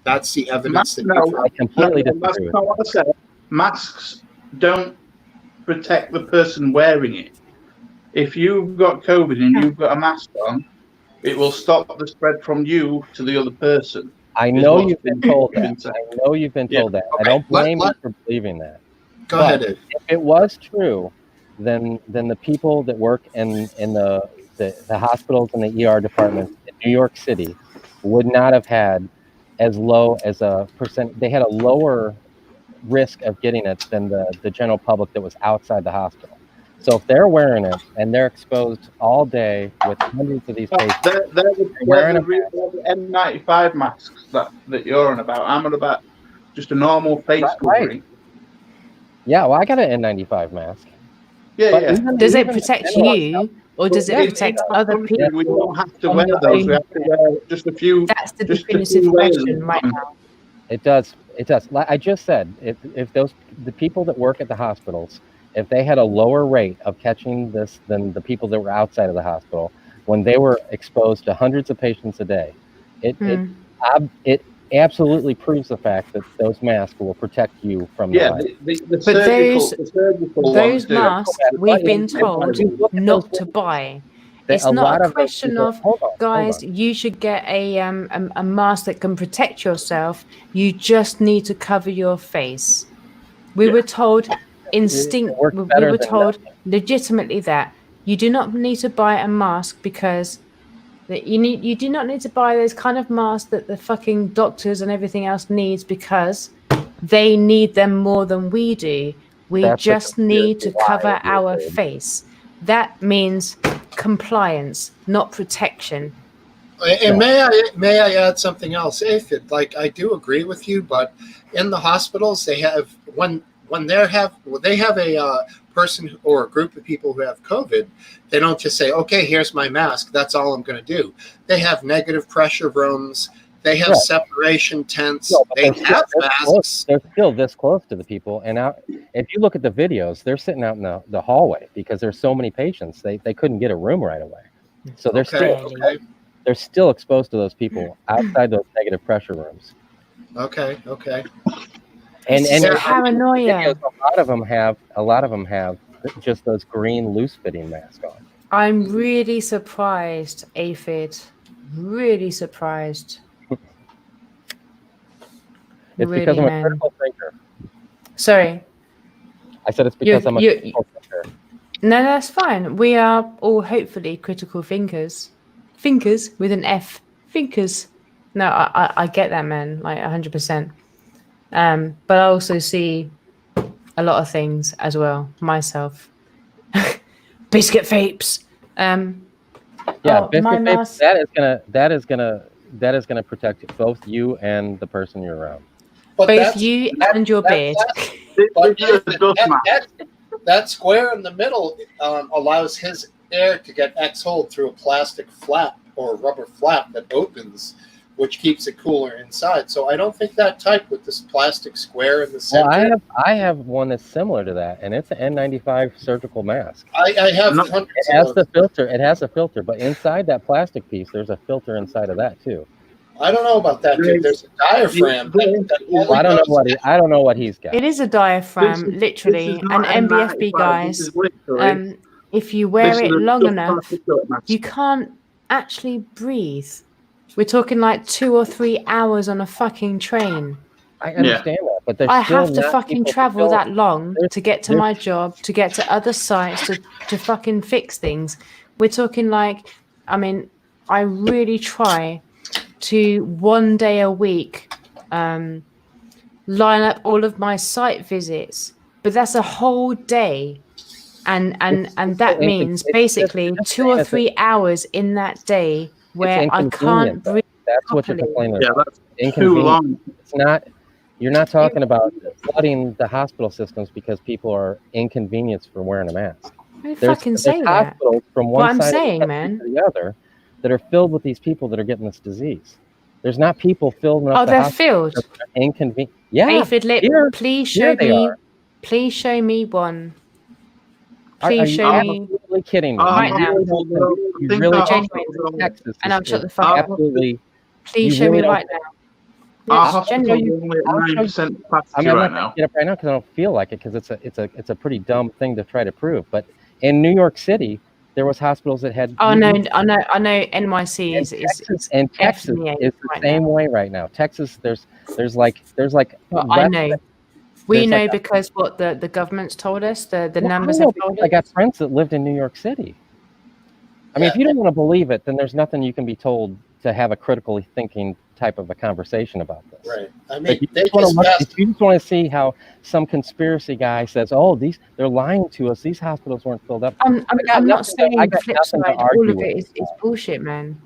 That's the evidence that No. you've heard. I completely That's disagree with not what I said. Masks don't protect the person wearing it. If you've got COVID and you've got a mask on, it will stop the spread from you to the other person. I know what's you've been been told that. said. I know you've been told that. I Okay, don't blame let- you for believing that. Go But ahead, Aphid. if it was true, then the people that work in the hospitals and the ER departments in New York City would not have had as low as a percent. They had a lower risk of getting it than the general public that was outside the hospital. So if they're wearing it and they're exposed all day with hundreds of these patients, They're the N95 masks that you're on about. I'm on about just a normal face Right. covering. yeah, well, I got an N95 mask. Yeah, But yeah. Does it even protect the general- you or does it In protect our other country, people? we don't have to on wear their those. We own? have to wear just a few. That's the just a definitive few layers question of right them. now. It does. It does. Like I just said, if the people that work at the hospitals, if they had a lower rate of catching this than the people that were outside of the hospital, when they were exposed to hundreds of patients a day, it absolutely proves the fact that those masks will protect you from the Yeah, virus. the surgical Those ones do. masks we've been told not to buy. It's A not lot a of those question people- of, hold on. guys, you should get a mask that can protect yourself. You just need to cover your face. We were told we better were than told legitimately that you do not need to buy a mask because you do not need to buy those kind of masks that the fucking doctors and everything else needs because they need them more than we do. We That's a just need to conspiracy cover lie, our dude. face. That means compliance, not protection. And may I add something else? Aphid, like I do agree with you, but in the hospitals they have when they have a person or a group of people who have COVID, they don't just say, "Okay, here's my mask. That's all I'm going to do." They have negative pressure rooms. They have Right. separation tents. No, but they they're have still this close. masks. They're still this close to the people. And out, if you look at the videos, they're sitting out in the hallway because there's so many patients. They couldn't get a room right away. So they're Okay. they're still exposed to those people outside those negative pressure rooms. Okay. And This is and paranoia. videos, a lot of them have just those green loose fitting masks on. I'm really surprised, Aphid. Really surprised. It's Really, because I'm a man. critical thinker. Sorry. I said it's because I'm a critical thinker. No, that's fine. We are all hopefully critical thinkers. Thinkers with an F. Thinkers. No, I get that, man. Like 100%. But I also see a lot of things as well myself. Biscuit vapes. Yeah, my biscuit mask. vapes, that is gonna protect both you and the person you're around. But Both you and your beard. But This is a dust mask. that square in the middle allows his air to get exhaled through a plastic flap or a rubber flap that opens, which keeps it cooler inside. So I don't think that type with this plastic square in the center. Well, I have one that's similar to that, and it's an N95 surgical mask. I have No, hundreds It has of the those. filter. It has a filter, but inside that plastic piece, there's a filter inside of that too. I don't know about that, dude. There's a diaphragm. Well, I don't know what he's got. It is a diaphragm, literally. And MBFB guys, if you wear it long enough, you can't actually breathe. We're talking like 2 or 3 hours on a fucking train. I understand that, but there's I still have to not fucking people travel still- that long to get to my job, to get to other sites, to fucking fix things. We're talking like, I mean, I really try to 1 day a week line up all of my site visits but that's a whole day. And that means basically 2 or 3 hours in that day where I can't breathe. That's what you're properly. complaining Yeah, about. that's too long. It's not. You're not talking about flooding the hospital systems because people are inconvenienced for wearing a mask. I fucking say that. Hospitals from one What I'm side saying, of the country man. to the other that are filled with these people that are getting this disease. There's not people filling up Oh, the they're hospitals filled. that are inconvenient. Yeah, Aphid Lip, here please show they me. are. Please show me one. Are Please you show me absolutely kidding me? right you now. really don't think, I you think really our don't hospitals think are- Texas And I'll is shut the fuck up. absolutely. Please you show really me don't right think- now. Our Yes, hospitals are genuinely. only at I'll show you- 9% capacity I'm right not going now. to get up right now because I don't feel like it because it's a pretty dumb thing to try to prove. But in New York City, there was hospitals that had. Oh no, I know. NYC And is Texas F me is the right same now. way right now. Texas, there's like Well, I less know. than- We there's know like because what the government's told us, the Well, numbers I know have because told I got us. friends that lived in New York City. I mean, if you don't want to believe it, then there's nothing you can be told to have a critically thinking type of a conversation about this. Right. I But mean, you they just want to just look, passed. if you just want to see how some conspiracy guy says, "Oh, they're lying to us. These hospitals weren't filled up." I'm not nothing saying I got flip nothing to side. argue All of with it is bullshit, man.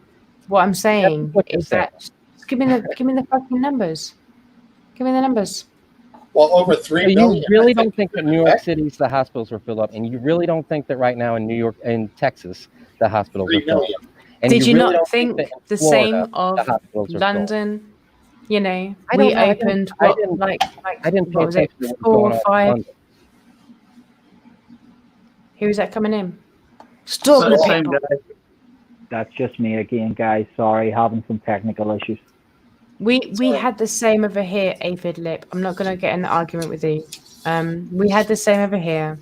What I'm saying what you're is that just give me the fucking numbers. Give me the numbers. Well, over So 3 you million. really I don't think that New York City's the hospitals were filled up, and you really don't think that right now in New York, in Texas, the hospitals 3 are filled million. up. And Did you really not don't think that in the Florida, same the of hospitals are filled? London? You know, I we don't know. I opened I what didn't- like I didn't pay what was it, attention to what was 4 going or on in 5? London. Who is that coming in? Stop So the same people. guy. That's just me again, guys. Sorry, having some technical issues. We had the same over here, Aphid Lip. I'm not gonna get in the argument with you. We had the same over here.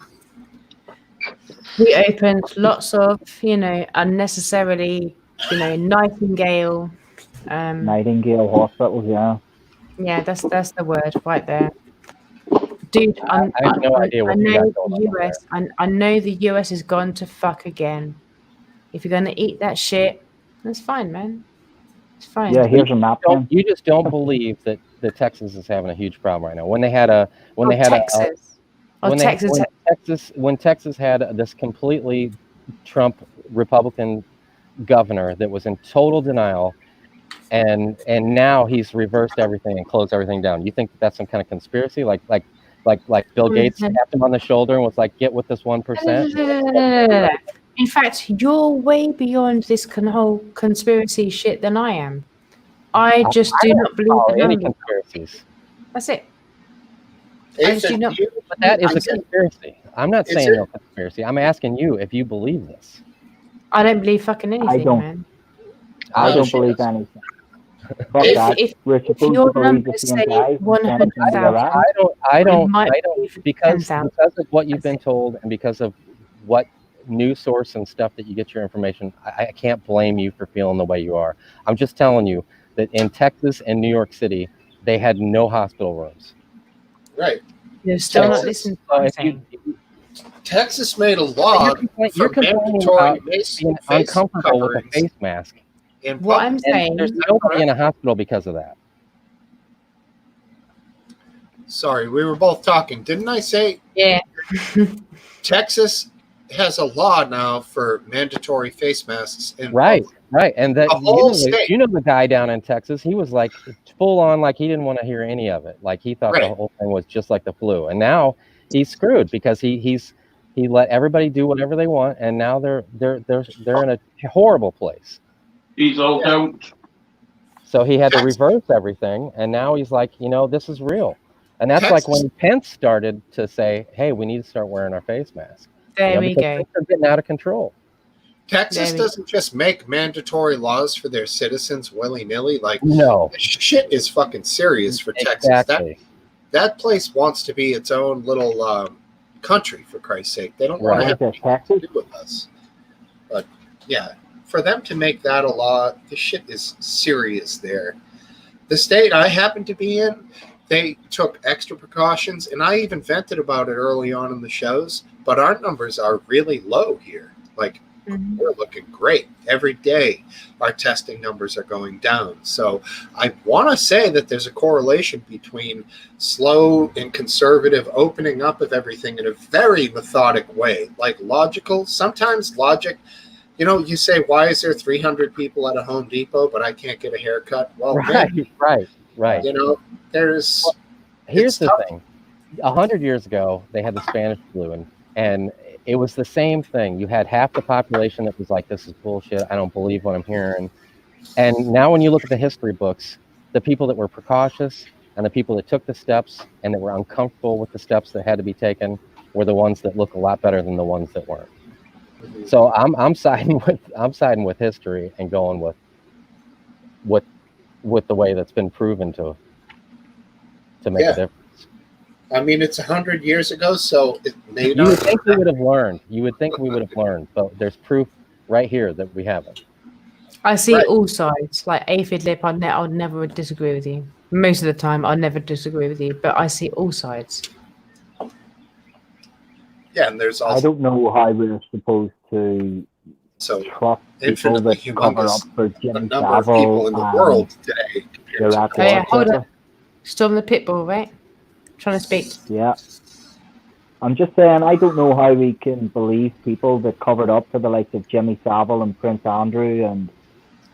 We opened lots of, unnecessarily, Nightingale. Nightingale hospitals, yeah. Yeah, that's the word right there. Dude, I have no idea what you got know going the on US. I know the US has gone to fuck again. If you're gonna eat that shit, that's fine, man. It's fine. Yeah, here's a map. You just don't believe that Texas is having a huge problem right now. When Texas had this completely Trump Republican governor that was in total denial, and now he's reversed everything and closed everything down. You think that's some kind of conspiracy, like Bill Gates tapped him on the shoulder and was like, "Get with this 1%." In fact, you're way beyond this whole conspiracy shit than I am. I just do not believe follow the any numbers. conspiracies. That's it. Aphid, not- But that is I'm a saying- conspiracy. I'm not Is saying it? no conspiracy. I'm asking you if you believe this. I don't believe fucking anything, don't. man. I Oh, don't shit. believe anything. Fuck If- that. if- We're if supposed your to believe the numbers same say guys. 100,000, I don't might because 10,000. of what you've That's been told and because of what news source and stuff that you get your information. I can't blame you for feeling the way you are. I'm just telling you that in Texas and New York City, they had no hospital rooms. Right. You're still not Texas. listening to So what I'm if saying. Texas made a law you're for complaining mandatory about face being face uncomfortable with a coverings face mask, in What public. I'm and saying, there's nobody in a hospital because of that. Sorry, we were both talking. Didn't I say yeah. Texas has a law now for mandatory face masks in Right, public? right, and that The whole state. you know the guy down in Texas, he was like full on, like he didn't want to hear any of it, like he thought Right. the whole thing was just like the flu, and now he's screwed because he let everybody do whatever they want, and now they're in a horrible place. He's all Yeah. don't. So he had to Texas. reverse everything, and now he's like, this is real, and that's like Texas. when Pence started to say, "Hey, we need to start wearing our face masks." There we because go. things are getting out of control. Texas There we doesn't just make mandatory laws for their citizens willy-nilly. Like, No, this shit is fucking serious for Texas. exactly. That place wants to be its own little country, for Christ's sake. They don't want to Right. have Like anything Texas? to do with us. But yeah, for them to make that a law, this shit is serious there. The state I happen to be in, they took extra precautions, and I even vented about it early on in the shows, but our numbers are really low here. Like, we're looking great. Every day, our testing numbers are going down. So I want to say that there's a correlation between slow and conservative opening up of everything in a very methodic way, like logical. Sometimes logic, you know, you say, why is there 300 people at a Home Depot, but I can't get a haircut? Well, Right. you know, there's... Here's the thing. 100 years ago, they had the Spanish flu, and it was the same thing. You had half the population that was like, this is bullshit. I don't believe what I'm hearing. And now when you look at the history books, the people that were precautious and the people that took the steps and that were uncomfortable with the steps that had to be taken were the ones that look a lot better than the ones that weren't. So I'm siding with history and going with the way that's been proven to make a difference. I mean, it's 100 years ago, so it may not... You would think we would have learned. You would think we would have learned, but there's proof right here that we haven't. I see all sides. Like aphid lip, I'll never disagree with you. Most of the time, I'll never disagree with you, but I see all sides. Yeah, and there's also... I don't know how we're supposed to trust people that cover up for Jimmy number of people in the world today. Hold on. Storm the Pitbull, right? Trying to speak. Yeah. I'm just saying, I don't know how we can believe people that covered up for the likes of Jimmy Savile and Prince Andrew and,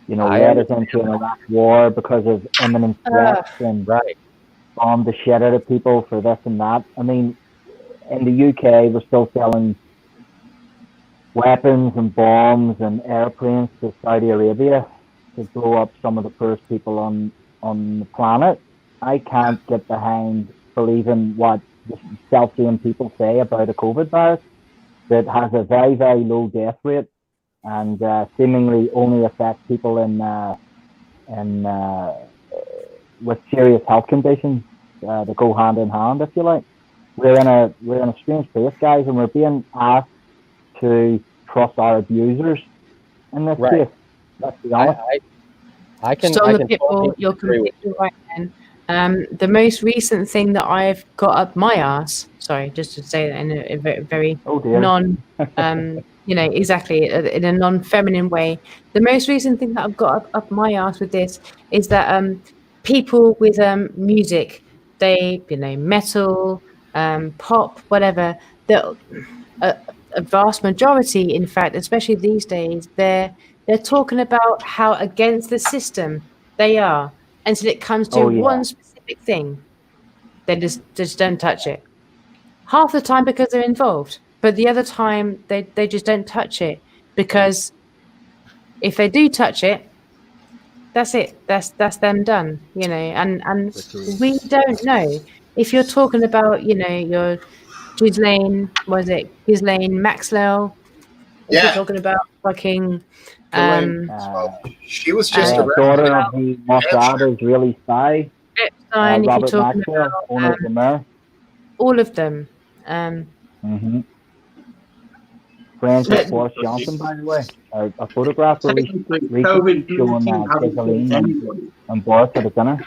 you know, led us into an Iraq war because of imminent threats and bombed the shit out of people for this and that. I mean, in the UK, we're still selling weapons and bombs and airplanes to Saudi Arabia to blow up some of the poorest people on the planet. I can't get behind believing what the self-same people say about a COVID virus that has a very, very low death rate and seemingly only affects people with serious health conditions that go hand in hand, if you like. We're in a strange place, guys, and we're being asked to trust our abusers in this case. Let's be honest. I can Pitbull, you're completely right, man. The most recent thing that I've got up my ass, sorry, just to say that in a very exactly, in a non-feminine way. The most recent thing that I've got up my ass with this is that people with music, they, metal, pop, whatever, a vast majority, in fact, especially these days, they're talking about how against the system they are. Until it comes to one specific thing, they just don't touch it. Half the time because they're involved, but the other time they just don't touch it because if they do touch it, that's it. That's them done. And we don't know if you're talking about your Ghislaine, Ghislaine Maxwell? If you're talking about fucking. She was just a daughter of the Mossad Israeli spy. Epstein, Robert Maxwell, owner of the Mirror. All of them. Friends with Boris Johnson, by the way. A photograph recently showing Ghislaine and Boris at a dinner.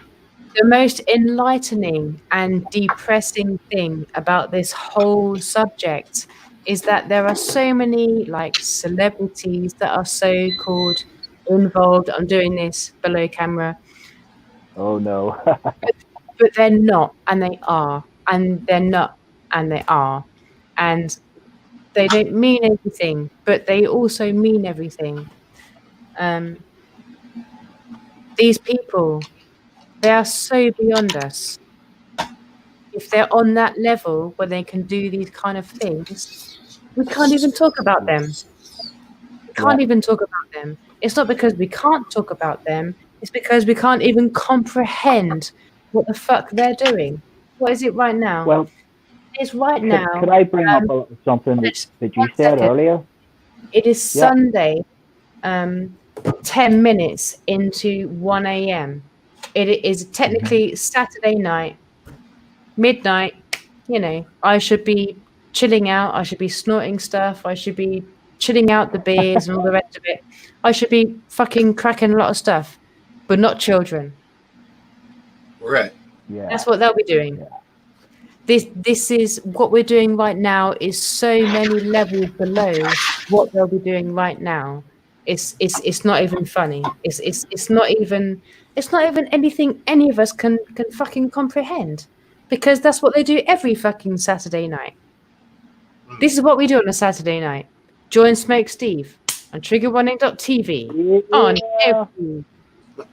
The most enlightening and depressing thing about this whole subject is that there are so many celebrities that are so-called involved. I'm doing this below camera. Oh no. but they're not, and they are, and they're not, and they are. And they don't mean everything, but they also mean everything. These people, they are so beyond us. If they're on that level where they can do these kind of things, we can't even talk about them. We can't even talk about them. It's not because we can't talk about them. It's because we can't even comprehend what the fuck they're doing. What is it right now? Well, it's right now. Could I bring up something that you said earlier? It is Sunday, 10 minutes into 1 a.m. It is technically Saturday night, midnight. I should be chilling out. I should be snorting stuff. I should be chilling out the beers and all the rest of it. I should be fucking cracking a lot of stuff, but not children. Right. Yeah. That's what they'll be doing. This is what we're doing right now is so many levels below what they'll be doing right now. It's not even funny. It's not even anything any of us can fucking comprehend, because that's what they do every fucking Saturday night. This is what we do on a Saturday night. Join Smoke Steve on triggerwarning.tv on every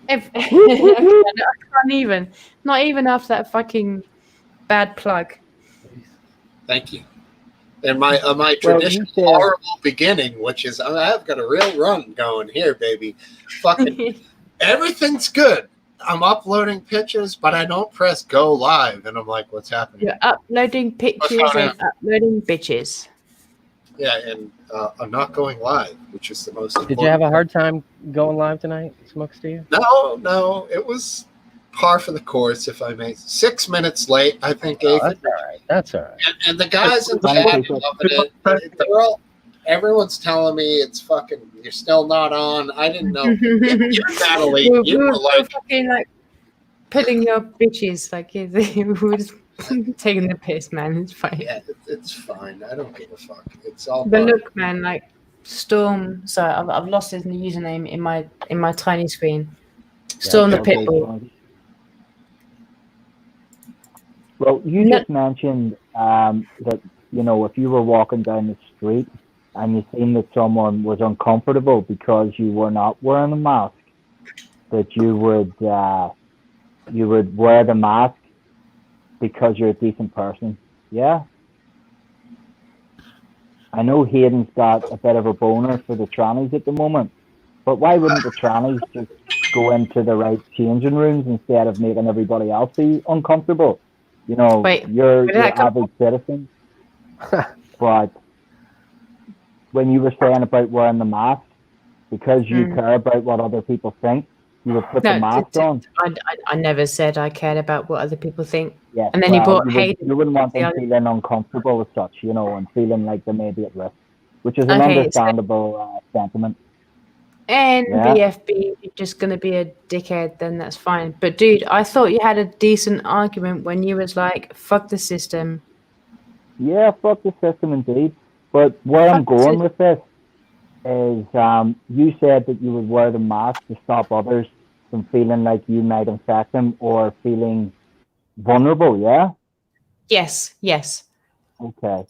I can't even, not even after that fucking bad plug. Thank you. And my traditional horrible beginning, which is I've got a real run going here, baby. Fucking everything's good. I'm uploading pictures, but I don't press go live, and I'm like, what's happening? You're uploading pictures and uploading bitches. Yeah, and I'm not going live, which is the most important. Did you have a hard time going live tonight, Smoke Steve? No. It was par for the course, if I may. 6 minutes late, I think. Oh, that's all right. And the guys in chat loving it. Everyone's telling me it's fucking. You're still not on. I didn't know. You're Natalie. You were like fucking like putting your bitches like you were just taking the piss, man. It's fine. Yeah, it's fine. I don't give a fuck. It's all. But look, man, like Storm. Sorry, I've lost his username in my tiny screen. Storm the Pitbull. Well, you just mentioned that, you know, if you were walking down the street and you seen that someone was uncomfortable because you were not wearing a mask, that you would wear the mask because you're a decent person. Yeah. I know Hayden's got a bit of a boner for the trannies at the moment, but why wouldn't the trannies just go into the right changing rooms instead of making everybody else be uncomfortable? You know, you're average citizen. But when you were saying about wearing the mask, because you care about what other people think, you would put the mask on. I never said I cared about what other people think. Yeah, and then you brought hate. You wouldn't want them feeling uncomfortable as such, you know, and feeling like they may be at risk, which is an understandable sentiment. And BFB, you're just going to be a dickhead, then that's fine. But dude, I thought you had a decent argument when you was like, fuck the system. Yeah, fuck the system indeed. But where I'm going with this is you said that you would wear the mask to stop others from feeling like you might infect them or feeling vulnerable, yeah? Yes. Okay.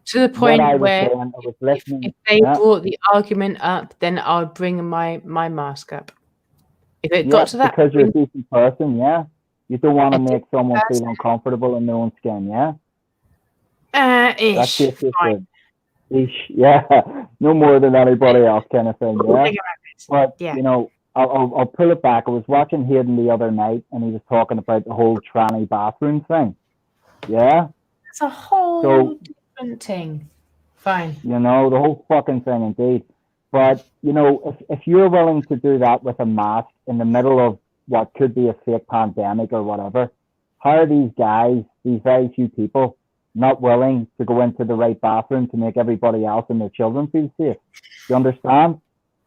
To the point where if they brought the argument up, then I would bring my mask up. If it got to that because you're a decent person, yeah? You don't want to make someone feel uncomfortable in their own skin, yeah? Ish. That's fine. Ish, yeah. No more than anybody else kind of thing, yeah? But, you know, I'll pull it back. I was watching Hayden the other night, and he was talking about the whole tranny bathroom thing, yeah? It's a whole different thing. Fine. You know, the whole fucking thing indeed. But, you know, if you're willing to do that with a mask in the middle of what could be a fake pandemic or whatever, how are these guys, these very few people, not willing to go into the right bathroom to make everybody else and their children feel safe? Do you understand?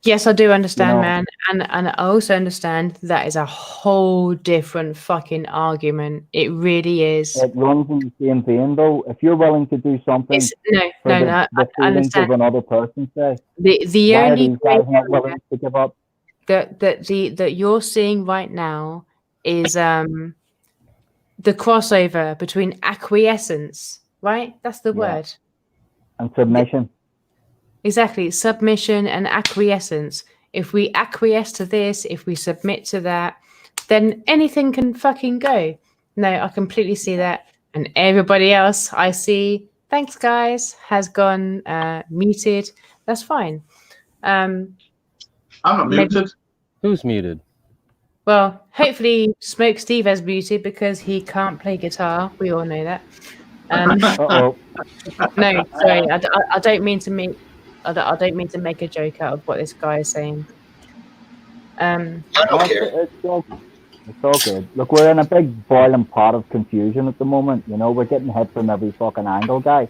Yes, I do understand, man. And I also understand that is a whole different fucking argument. It really is. It runs in the same vein, though. If you're willing to do something I understand. Of another person, say, the why only are these guys not willing to give up? that you're seeing right now is the crossover between acquiescence, right? That's the word. And submission. Exactly. Submission and acquiescence. If we acquiesce to this, if we submit to that, then anything can fucking go. No, I completely see that. And everybody else I see, thanks guys, has gone muted. That's fine. I'm not muted. Who's muted? Well, hopefully Smoke Steve has muted because he can't play guitar. We all know that. Uh-oh. No, sorry. I don't mean to make... I don't mean to make a joke out of what this guy is saying. I don't care. It's all good. Look, we're in a big boiling pot of confusion at the moment. You know, we're getting hit from every fucking angle, guys.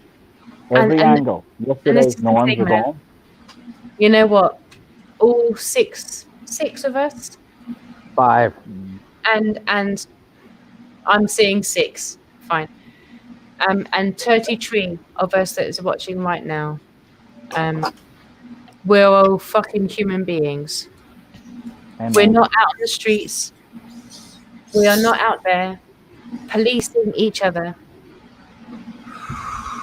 Every angle. Yesterday's norms are gone. You know what? All six of us. 5. And I'm seeing 6. Fine. And 33 of us that is watching right now, we're all fucking human beings. Amen. We're not out on the streets. We are not out there policing each other.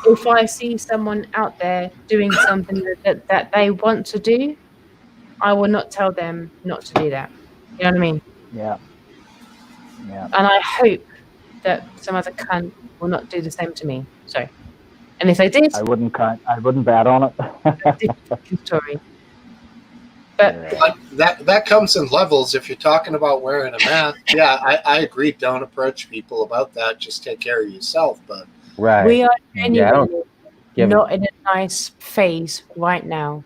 If I see someone out there doing something that they want to do, I will not tell them not to do that. You know what I mean? Yeah. Yeah. And I hope that some other cunt will not do the same to me. So, and if they did, I wouldn't bet on it. different story. But that comes in levels. If you're talking about wearing a mask, yeah, I agree. Don't approach people about that. Just take care of yourself. But Right. we are Yeah, genuinely give not in a nice phase right now.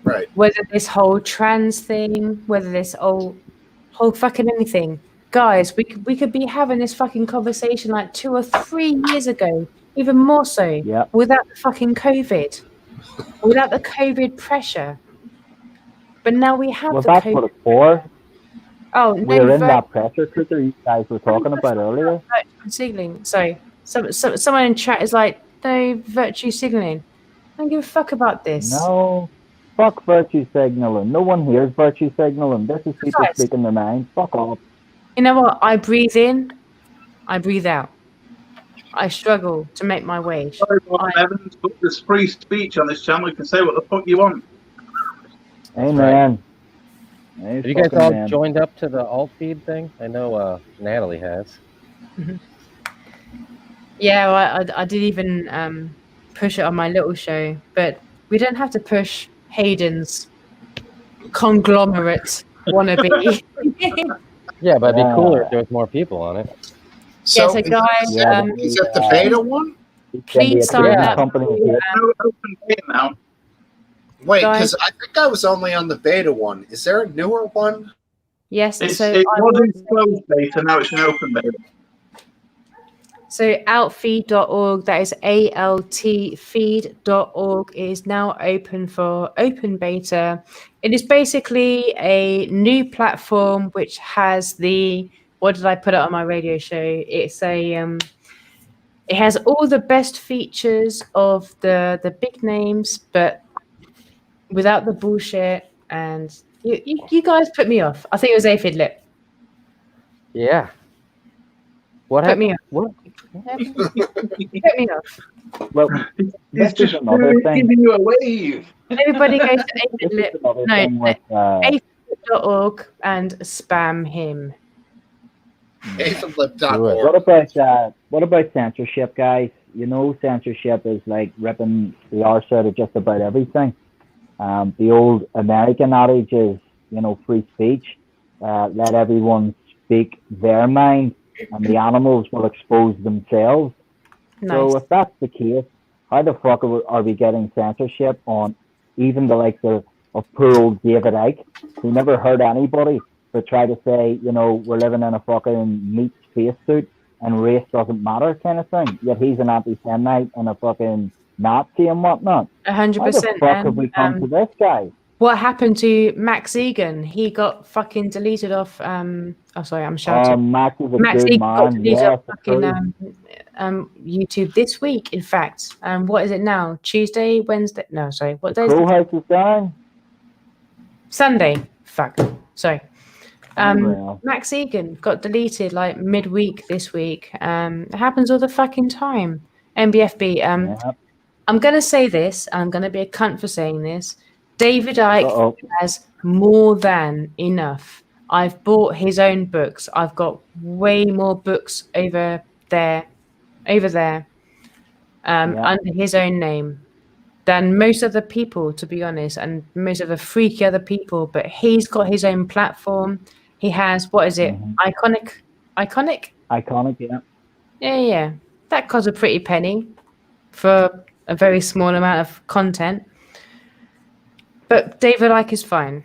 right, Whether this whole trans thing, whether this whole fucking anything, guys, we could be having this fucking conversation like 2 or 3 years ago, even more so, Yep. without the fucking COVID, without the COVID pressure. But now we have Well, the that's COVID. what it's for. Oh, no, We're in that pressure cooker you guys were talking about earlier. signaling. Sorry, someone in chat is like, no virtue signaling. I don't give a fuck about this. No. Fuck virtue signaling. No one hears virtue signaling. This is people Besides, speaking their minds. Fuck off. you know what? I breathe in, I breathe out. I struggle to make my way. Sorry, Bob Evans, but there's free speech on this channel. You can say what the fuck you want. Amen. Have you guys all joined up to the alt feed thing? I know Natalie has. Yeah, well, I did even push it on my little show, but we don't have to push Hayden's conglomerate wannabe. Yeah, but it'd be cooler if there was more people on it. So Yes, a guy. is that the beta one? Please sign up. Open beta now. Wait, because I think I was only on the beta one. Is there a newer one? Yes, It so was in closed beta, now it's an open beta. So altfeed.org, that is altfeed.org, is now open for open beta. It is basically a new platform which has what did I put it on my radio show? It's it has all the best features of the big names, but without the bullshit. And you guys put me off. I think it was Aphid Lip. Yeah. What Put me happened? off. What? Put me off. Well, It's just another thing. giving you a wave. Everybody goes to Aphid Lip. No, With, aphid.org and spam him. Aphidlip.org. what about censorship, guys? You know, censorship is like ripping the arse out of just about everything. The old American adage is, you know, free speech. Let everyone speak their mind, and the animals will expose themselves. Nice. So if that's the case, how the fuck are we getting censorship on even the likes of poor old David Icke, who never hurt anybody, but try to say, you know, we're living in a fucking meat spacesuit and race doesn't matter kind of thing. Yet he's an anti-Semite and a fucking Nazi and whatnot. 100%. How the fuck have we come to this guy? What happened to Max Egan? He got fucking deleted off. Oh, sorry, I'm shouting. Max is a Max good Egan got man. deleted Yeah, off fucking YouTube this week. In fact, what is it now? Tuesday, Wednesday? No, sorry. What day? Crow House is down. Sunday. Fuck. Sorry. Unreal. Max Egan got deleted like midweek this week. It happens all the fucking time. MBFB. Yeah. I'm gonna say this. And I'm gonna be a cunt for saying this. David Icke has more than enough. I've bought his own books. I've got way more books over there, under his own name than most other people, to be honest, and most of the freaky other people. But he's got his own platform. He has, what is it? Iconic? Iconic, yeah. Yeah. That costs a pretty penny for a very small amount of content. But David Icke is fine.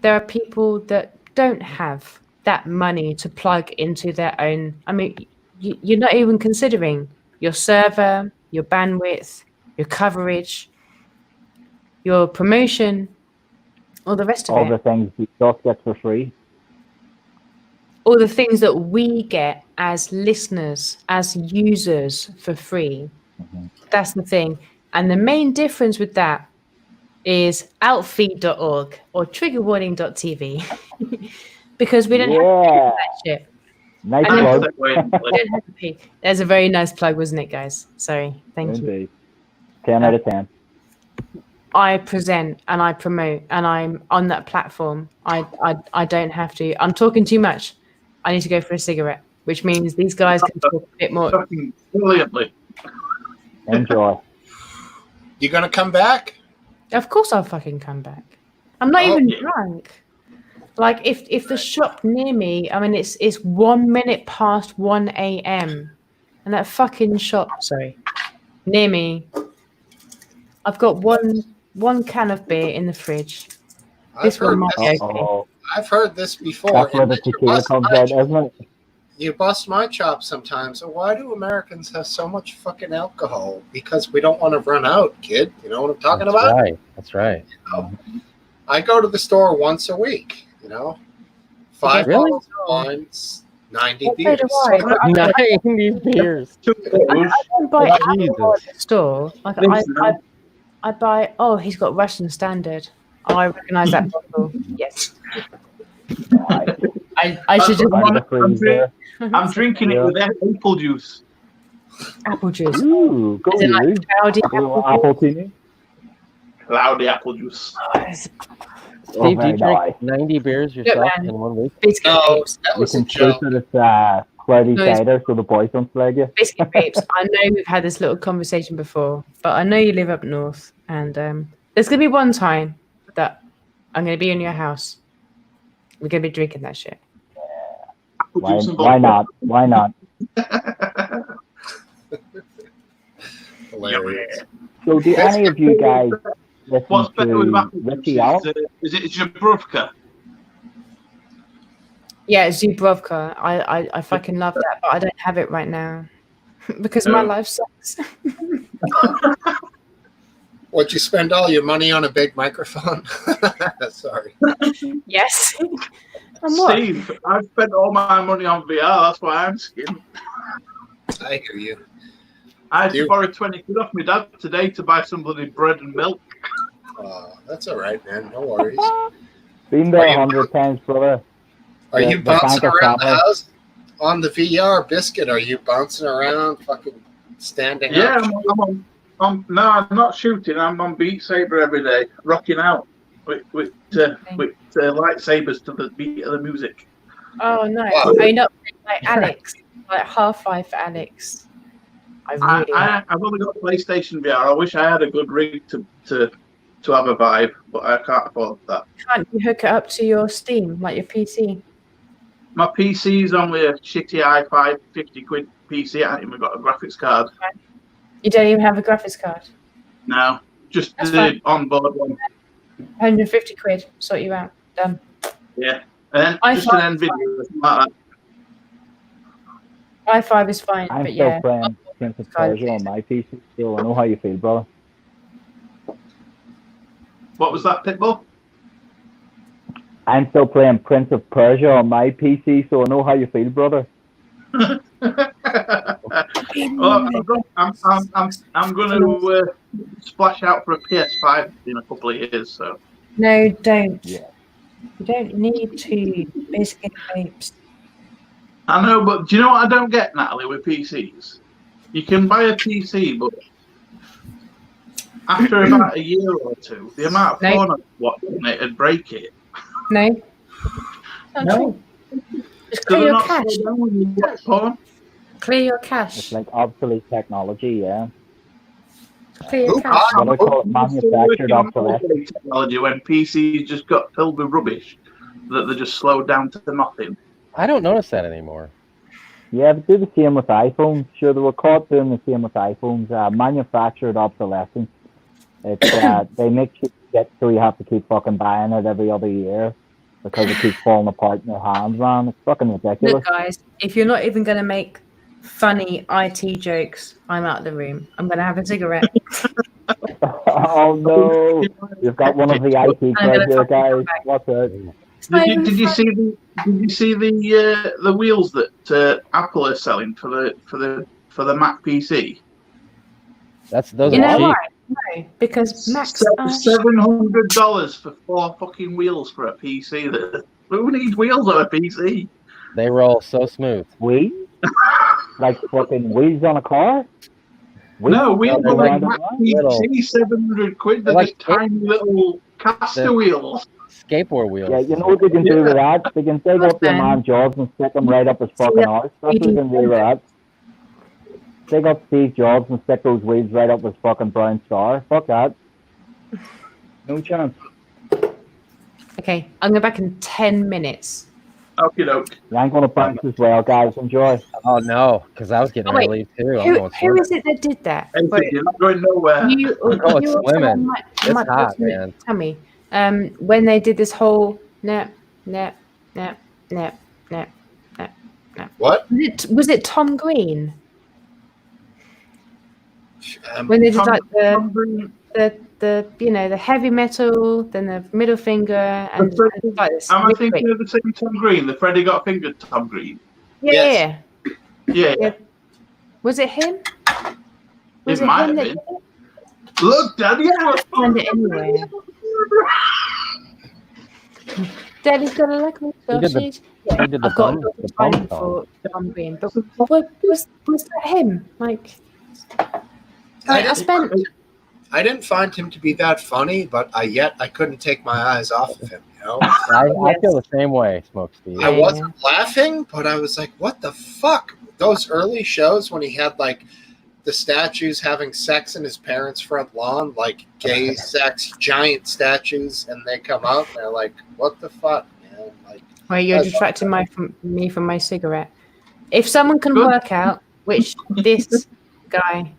There are people that don't have that money to plug into their own. I mean, you're not even considering your server, your bandwidth, your coverage, your promotion, all the rest of it. All the things you just get for free. all the things that we get as listeners, as users for free. That's the thing. And the main difference with that is outfeed.org or triggerwarning.tv because we don't have to pay for that shit. Nice And plug. we don't have to pay. There's a very nice plug, wasn't it, guys? Sorry. Thank you. Indeed. 10 out of 10. I present and I promote and I'm on that platform. I don't have to. I'm talking too much. I need to go for a cigarette, which means these guys can talk a bit more. Fucking brilliantly. Enjoy. You gonna come back? Of course I'll fucking come back. I'm not even drunk. Like if the shop near me, I mean it's 1 minute past 1 a.m. and that fucking shop, near me, I've got one can of beer in the fridge. I've heard this before. That's where the tequila comes out, isn't it? You bust my chops sometimes. So why do Americans have so much fucking alcohol? Because we don't want to run out, kid. You know what I'm talking about? Right. That's right. You know? I go to the store once a week. 5 bottles of wine, 90 beers. 90 beers. I don't buy alcohol at the store. Like I buy. Oh, he's got Russian Standard. Oh, I recognise that bottle. Yes. I should just. I'm drinking it with apple juice. Apple juice. Ooh, go Is it like cloudy apple teeny? Cloudy apple juice. Oh, Steve, do you nice. drink 90 beers yourself in 1 week? Biscuit babes. That was You a can choose joke. that it's cloudy cider so the boys don't slag you. Biscuit babes. I know we've had this little conversation before, but I know you live up north, and there's gonna be one time that I'm gonna be in your house. We're gonna be drinking that shit. Why not? Why not? Hilarious. So do any of you guys listen What's better with to apple Ricky juice? Allen? Is it Zubrovka? Yeah, Zubrovka. I fucking love that, but I don't have it right now because my life sucks. Would you spend all your money on a big microphone? Sorry. Yes. And what? Steve, I've spent all my money on VR. That's why I'm skinned. I hear you. I had to borrow 20 quid off my dad today to buy somebody bread and milk. That's all right, man. No worries. Been there 100 times, brother. Are you the bouncing bank of around the family. house on the VR biscuit? Are you bouncing around, fucking standing Yeah, up? I'm not shooting. I'm on Beat Saber every day, rocking out with lightsabers to the beat of the music. Oh no! Wow. Are you not like Alex? Like Half-Life for Alex? I've only got PlayStation VR. I wish I had a good rig to have a Vive, but I can't afford that. Can't you hook it up to your Steam, like your PC? My PC's only a shitty i5 50 quid PC. I haven't even got a graphics card. You don't even have a graphics card. No, just That's the fine. onboard one. 150 quid, sort you out. Done. Yeah, and then just i5 an NVIDIA or something like that. i5 is fine, I'm but still yeah. playing Prince of Persia on my PC, so I know how you feel, brother. What was that, Pitbull? I'm still playing Prince of Persia on my PC, so I know how you feel, brother. I'm going to splash out for a PS5 in a couple of years. So No, don't. Yeah. You don't need to. Biscuit babes. I know, but do you know what I don't get, Natalie, with PCs? You can buy a PC, but after about a year or two, the amount of porn I've watched on it would break it. No. Not true. Just clear your cache. Porn. Clear your It's cache. like obsolete technology, yeah. Clear your Who cache. What I call it manufactured obsolescence. Technology when PCs just got filled with rubbish that they just slowed down to nothing. I don't notice that anymore. Yeah, but do the same with iPhones. Sure, they were caught doing the same with iPhones. Manufactured obsolescence. It's they make shit get so you have to keep fucking buying it every other year because it keeps falling apart in your hands, man. It's fucking ridiculous. Look, guys, if you're not even going to make funny IT jokes, I'm out of the room. I'm going to have a cigarette. Oh no, you've got one of the IT I'm gonna crowd here, fucking come guys. back. What's it? Did you see the wheels that Apple are selling for the Mac PC? Those You are know cheap. why? No, because Macs are $700 for 4 fucking wheels for a PC. Who needs wheels on a PC? They roll so smooth. Wheels? Like fucking wheels on a car? No, wheels they're on like a Mac little- PC, 700 quid. They're They're like just tiny little caster they're- wheels. Skateboard wheels. Yeah, you know what they can do with that? They can take up your man. man Jobs and stick him right up his fucking arse. That's what they can do with that. Take up Steve Jobs and stick those wheels right up his fucking brown star. Fuck that. No chance. Okay, I'm going back in 10 minutes. Okie doke. Yeah, I'm gonna bounce as well, guys. Enjoy. Oh no, because I was getting Oh, wait. ready to leave too. I'm Who going who swimming. is it that did that? Hey, Wait, you're not going nowhere. you going or swimming. someone might It's be hot, able to man. tell me. When they did this whole nap, nap, nap, nap, nap, nap, nap. What? Was it Tom Green? When they did like the the heavy metal, then the middle finger, and like this. Am I really thinking quick. of the same Tom Green, the Freddie got fingered Tom Green? Yeah. Yes. Yeah. Was it him? Was It it might him have that been. did it? Look, Daddy, I was Find it anywhere. Daddy's got a like me He did the- sausage. he did the I've got bum- a the time bum for Tom Green, but was that him? Like, I spent. I didn't find him to be that funny, but yet I couldn't take my eyes off of him. You know, I feel the same way, Smoke Steve. I wasn't laughing, but I was like, "What the fuck?" Those early shows when he had like the statues having sex in his parents' front lawn, like gay sex, giant statues, and they come out and they're like, "What the fuck, man?" Like, Wait, you're distracting me from my cigarette. If someone can work out which this guy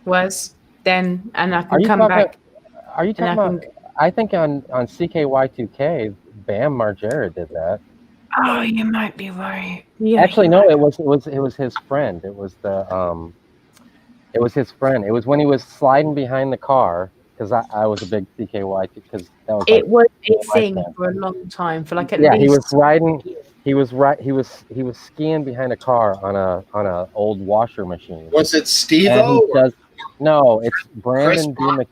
was, then and I can come back. Are you talking about? I think on CKY2K, Bam Margera did that. Oh, you might be right. Yeah. Actually, no, it was his friend. It was his friend. It was when he was sliding behind the car because I was a big CKY because that was. It was a thing for a long time, for like at least. He was riding. He was skiing behind a car on a old washer machine. was it Steve-O? No, it's Brandon D.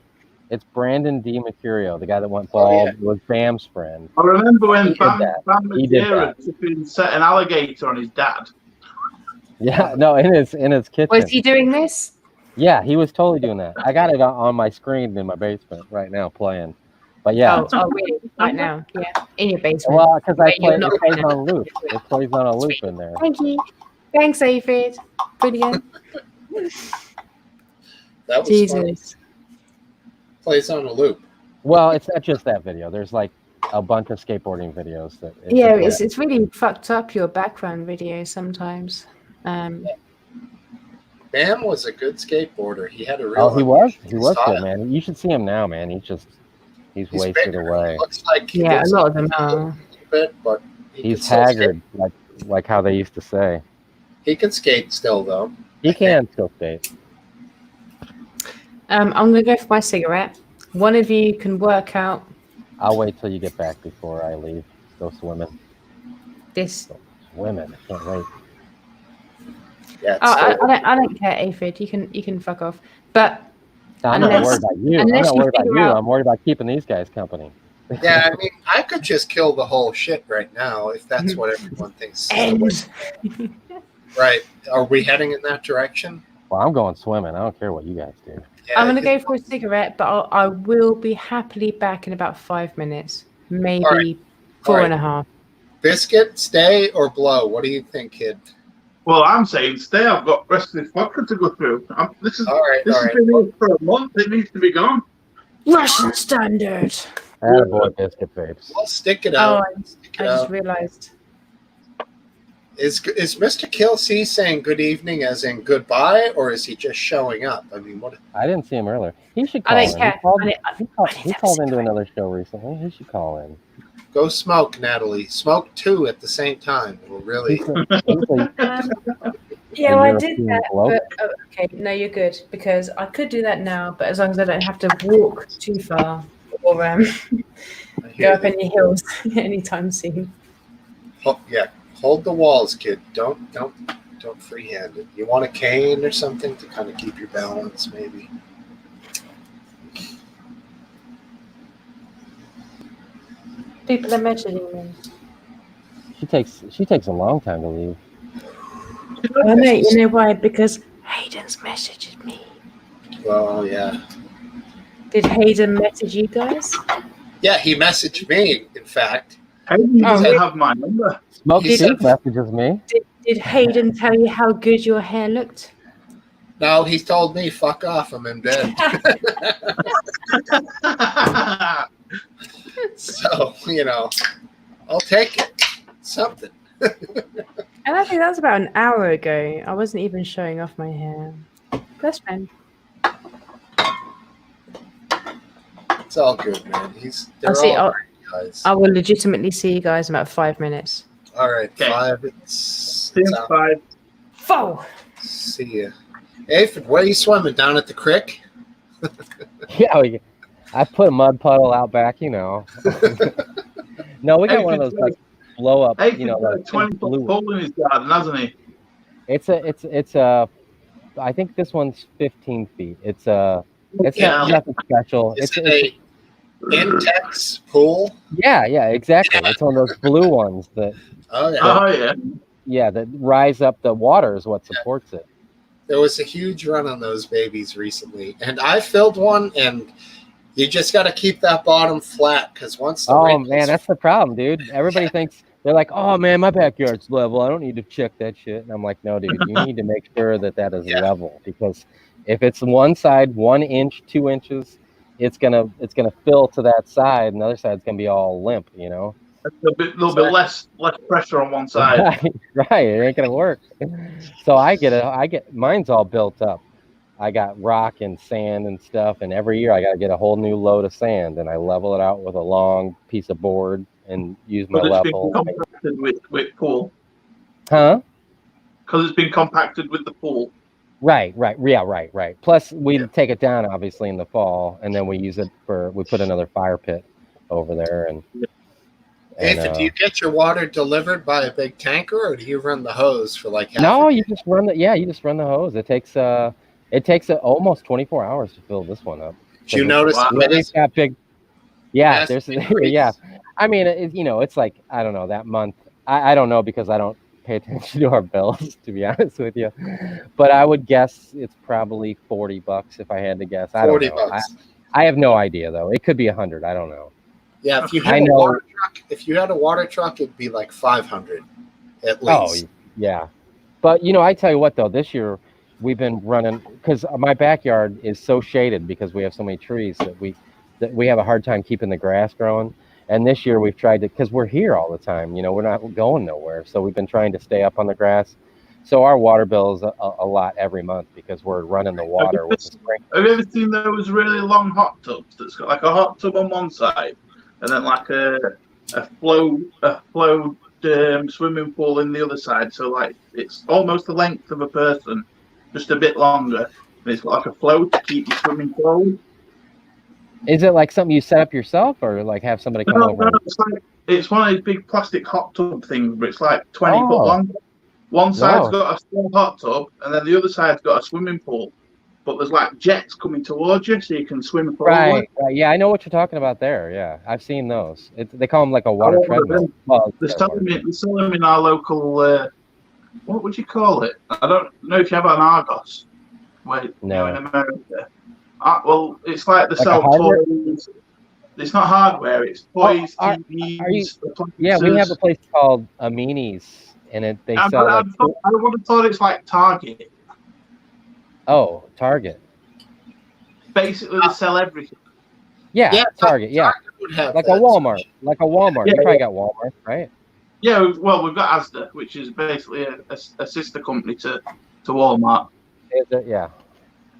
It's Brandon D. Mercurio, the guy that went bald. It was Bam's friend. I remember when Bam He did Margera set an alligator on his dad. Yeah, no, in his kitchen. Was he doing this? Yeah, he was totally doing that. I got it on my screen in my basement right now playing. But yeah. Oh, really? Right now? Yeah, in your basement. Well, because it plays right on loop. It plays on a loop in there. Thank you. Thanks, Aphid. Brilliant. That was Jesus. funny. Plays on a loop. Well, it's not just that video. There's like a bunch of skateboarding videos that. It's really fucked up your background video sometimes. Bam was a good skateboarder. He had a real. Oh, he was style. good, man. You should see him now, man. He's wasted bigger. away. He looks like A lot of them are. Bit, but He's haggard, like how they used to say. He can skate still, though. He can still skate. I'm gonna go for my cigarette. One of you can work out I'll wait till you get back before I leave. Go swimming. this. Swimming. I can't wait. Yeah. I don't care, Aphid. You can fuck off. But I'm not worried about you. I'm not worried about you. I'm worried about keeping these guys company. Yeah, I mean, I could just kill the whole shit right now if that's what everyone thinks. Right. Are we heading in that direction? Well, I'm going swimming. I don't care what you guys do. Yeah, I'm going to go for a cigarette, but I will be happily back in about 5 minutes. Maybe All right. 4.5. Biscuit, stay, or blow? What do you think, kid? Well, I'm saying stay. I've got the rest of this vodka to go through. This has been here for a month. It needs to be gone. Russian standard. Attaboy, biscuit babes. Well, stick it out. I just realized. Is Mr. Kill C saying good evening as in goodbye, or is he just showing up? I mean, what? I didn't see him earlier. He should call I in. don't care. He called into another show recently. He should call in. Go smoke, Natalie. Smoke 2 at the same time. We'll really. Yeah, a I did European that. bloke. But, okay, no, you're good because I could do that now, but as long as I don't have to walk too far or go up any hills anytime soon. Yeah, hold the walls, kid. Don't freehand it. You want a cane or something to kind of keep your balance, maybe. People are messaging me. She takes a long time to leave. Oh no, you know why? Because Hayden's messaged me. Well, yeah. Did Hayden message you guys? Yeah, he messaged me, in fact. Hayden doesn't really? have my number. Smoke He Steve said- messages me. Did Hayden tell you how good your hair looked? No, he told me, fuck off, I'm in bed. So, I'll take it. Something. And I think that was about an hour ago. I wasn't even showing off my hair. That's fine. It's all good, man. They're all great guys. I will legitimately see you guys in about 5 minutes. All right, Okay. 5. See you in 5. 4. See ya. Aphid, where are you swimming? Down at the creek? Yeah, I put a mud puddle out back, No, we got one of those like blow up, Hayden's got like a 20-foot blue. pool in his garden, hasn't he? It's I think this one's 15 feet. It's Yeah. nothing special. Is it a Intex pool? Yeah, exactly. Yeah. It's one of those blue ones that Oh, yeah. Oh, yeah. that rise up. The water is what supports it. There was a huge run on those babies recently, and I filled one, and you just got to keep that bottom flat because once the Oh man, that's the problem, dude. Everybody thinks they're like, "Oh man, my backyard's level. I don't need to check that shit." And I'm like, "No, dude. You need to make sure that is level because if it's one side 1 inch, 2 inches, it's gonna fill to that side, and the other side's gonna be all limp, A little bit less pressure on one side. Right. It ain't gonna work. So I get mine's all built up. I got rock and sand and stuff, and every year I gotta get a whole new load of sand, and I level it out with a long piece of board and use my Because it's level. been compacted with pool. Huh? Because it's been compacted with the pool. Right. Yeah, right. Plus we take it down obviously in the fall, and then we put another fire pit over there and Aphid, do you get your water delivered by a big tanker, or do you run the hose for like half No, a day? you just run the hose. It takes almost 24 hours to fill this one up. Did you notice We've got big. Yeah, Massive there's increase. yeah. I mean, it's like I don't know that month. I don't know because I don't pay attention to our bills, to be honest with you. But I would guess it's probably $40 if I had to guess. I don't know. $40. I have no idea though. It could be 100. I don't know. Yeah, if you had a water truck, it'd be like 500 at least. Oh, yeah. But I tell you what though, this year we've been running because my backyard is so shaded because we have so many trees that we have a hard time keeping the grass growing. And this year we've tried to, because we're here all the time, we're not going nowhere. So we've been trying to stay up on the grass. So our water bill is a lot every month because we're running the water with the sprinkler. Have you ever seen those really long hot tubs that's got like a hot tub on one side and then like a flowed swimming pool in the other side? So like it's almost the length of a person, just a bit longer. And it's got like a float to keep you swimming cold. Is it like something you set up yourself or like have somebody come over? No, it's one of these big plastic hot tub things, but it's like 20 foot long. One side's got a small hot tub, and then the other side's got a swimming pool. But there's like jets coming towards you, so you can swim forward. Right. Yeah, I know what you're talking about there. Yeah, I've seen those. They call them like a water treadmill. Well, they're selling them in our local. What would you call it? I don't know if you have an Argos. In America. Well, it's like the sell toys. It's not hardware. It's toys, TVs. Yeah, we have a place called Amini's, and they sell. I would have thought it's like Target. Oh, Target. Basically, they sell everything. Yeah, Target. Yeah, would have like a Walmart. Like a Walmart. Yeah, you probably got Walmart, right? Yeah, well, we've got Asda, which is basically a sister company to Walmart. Yeah.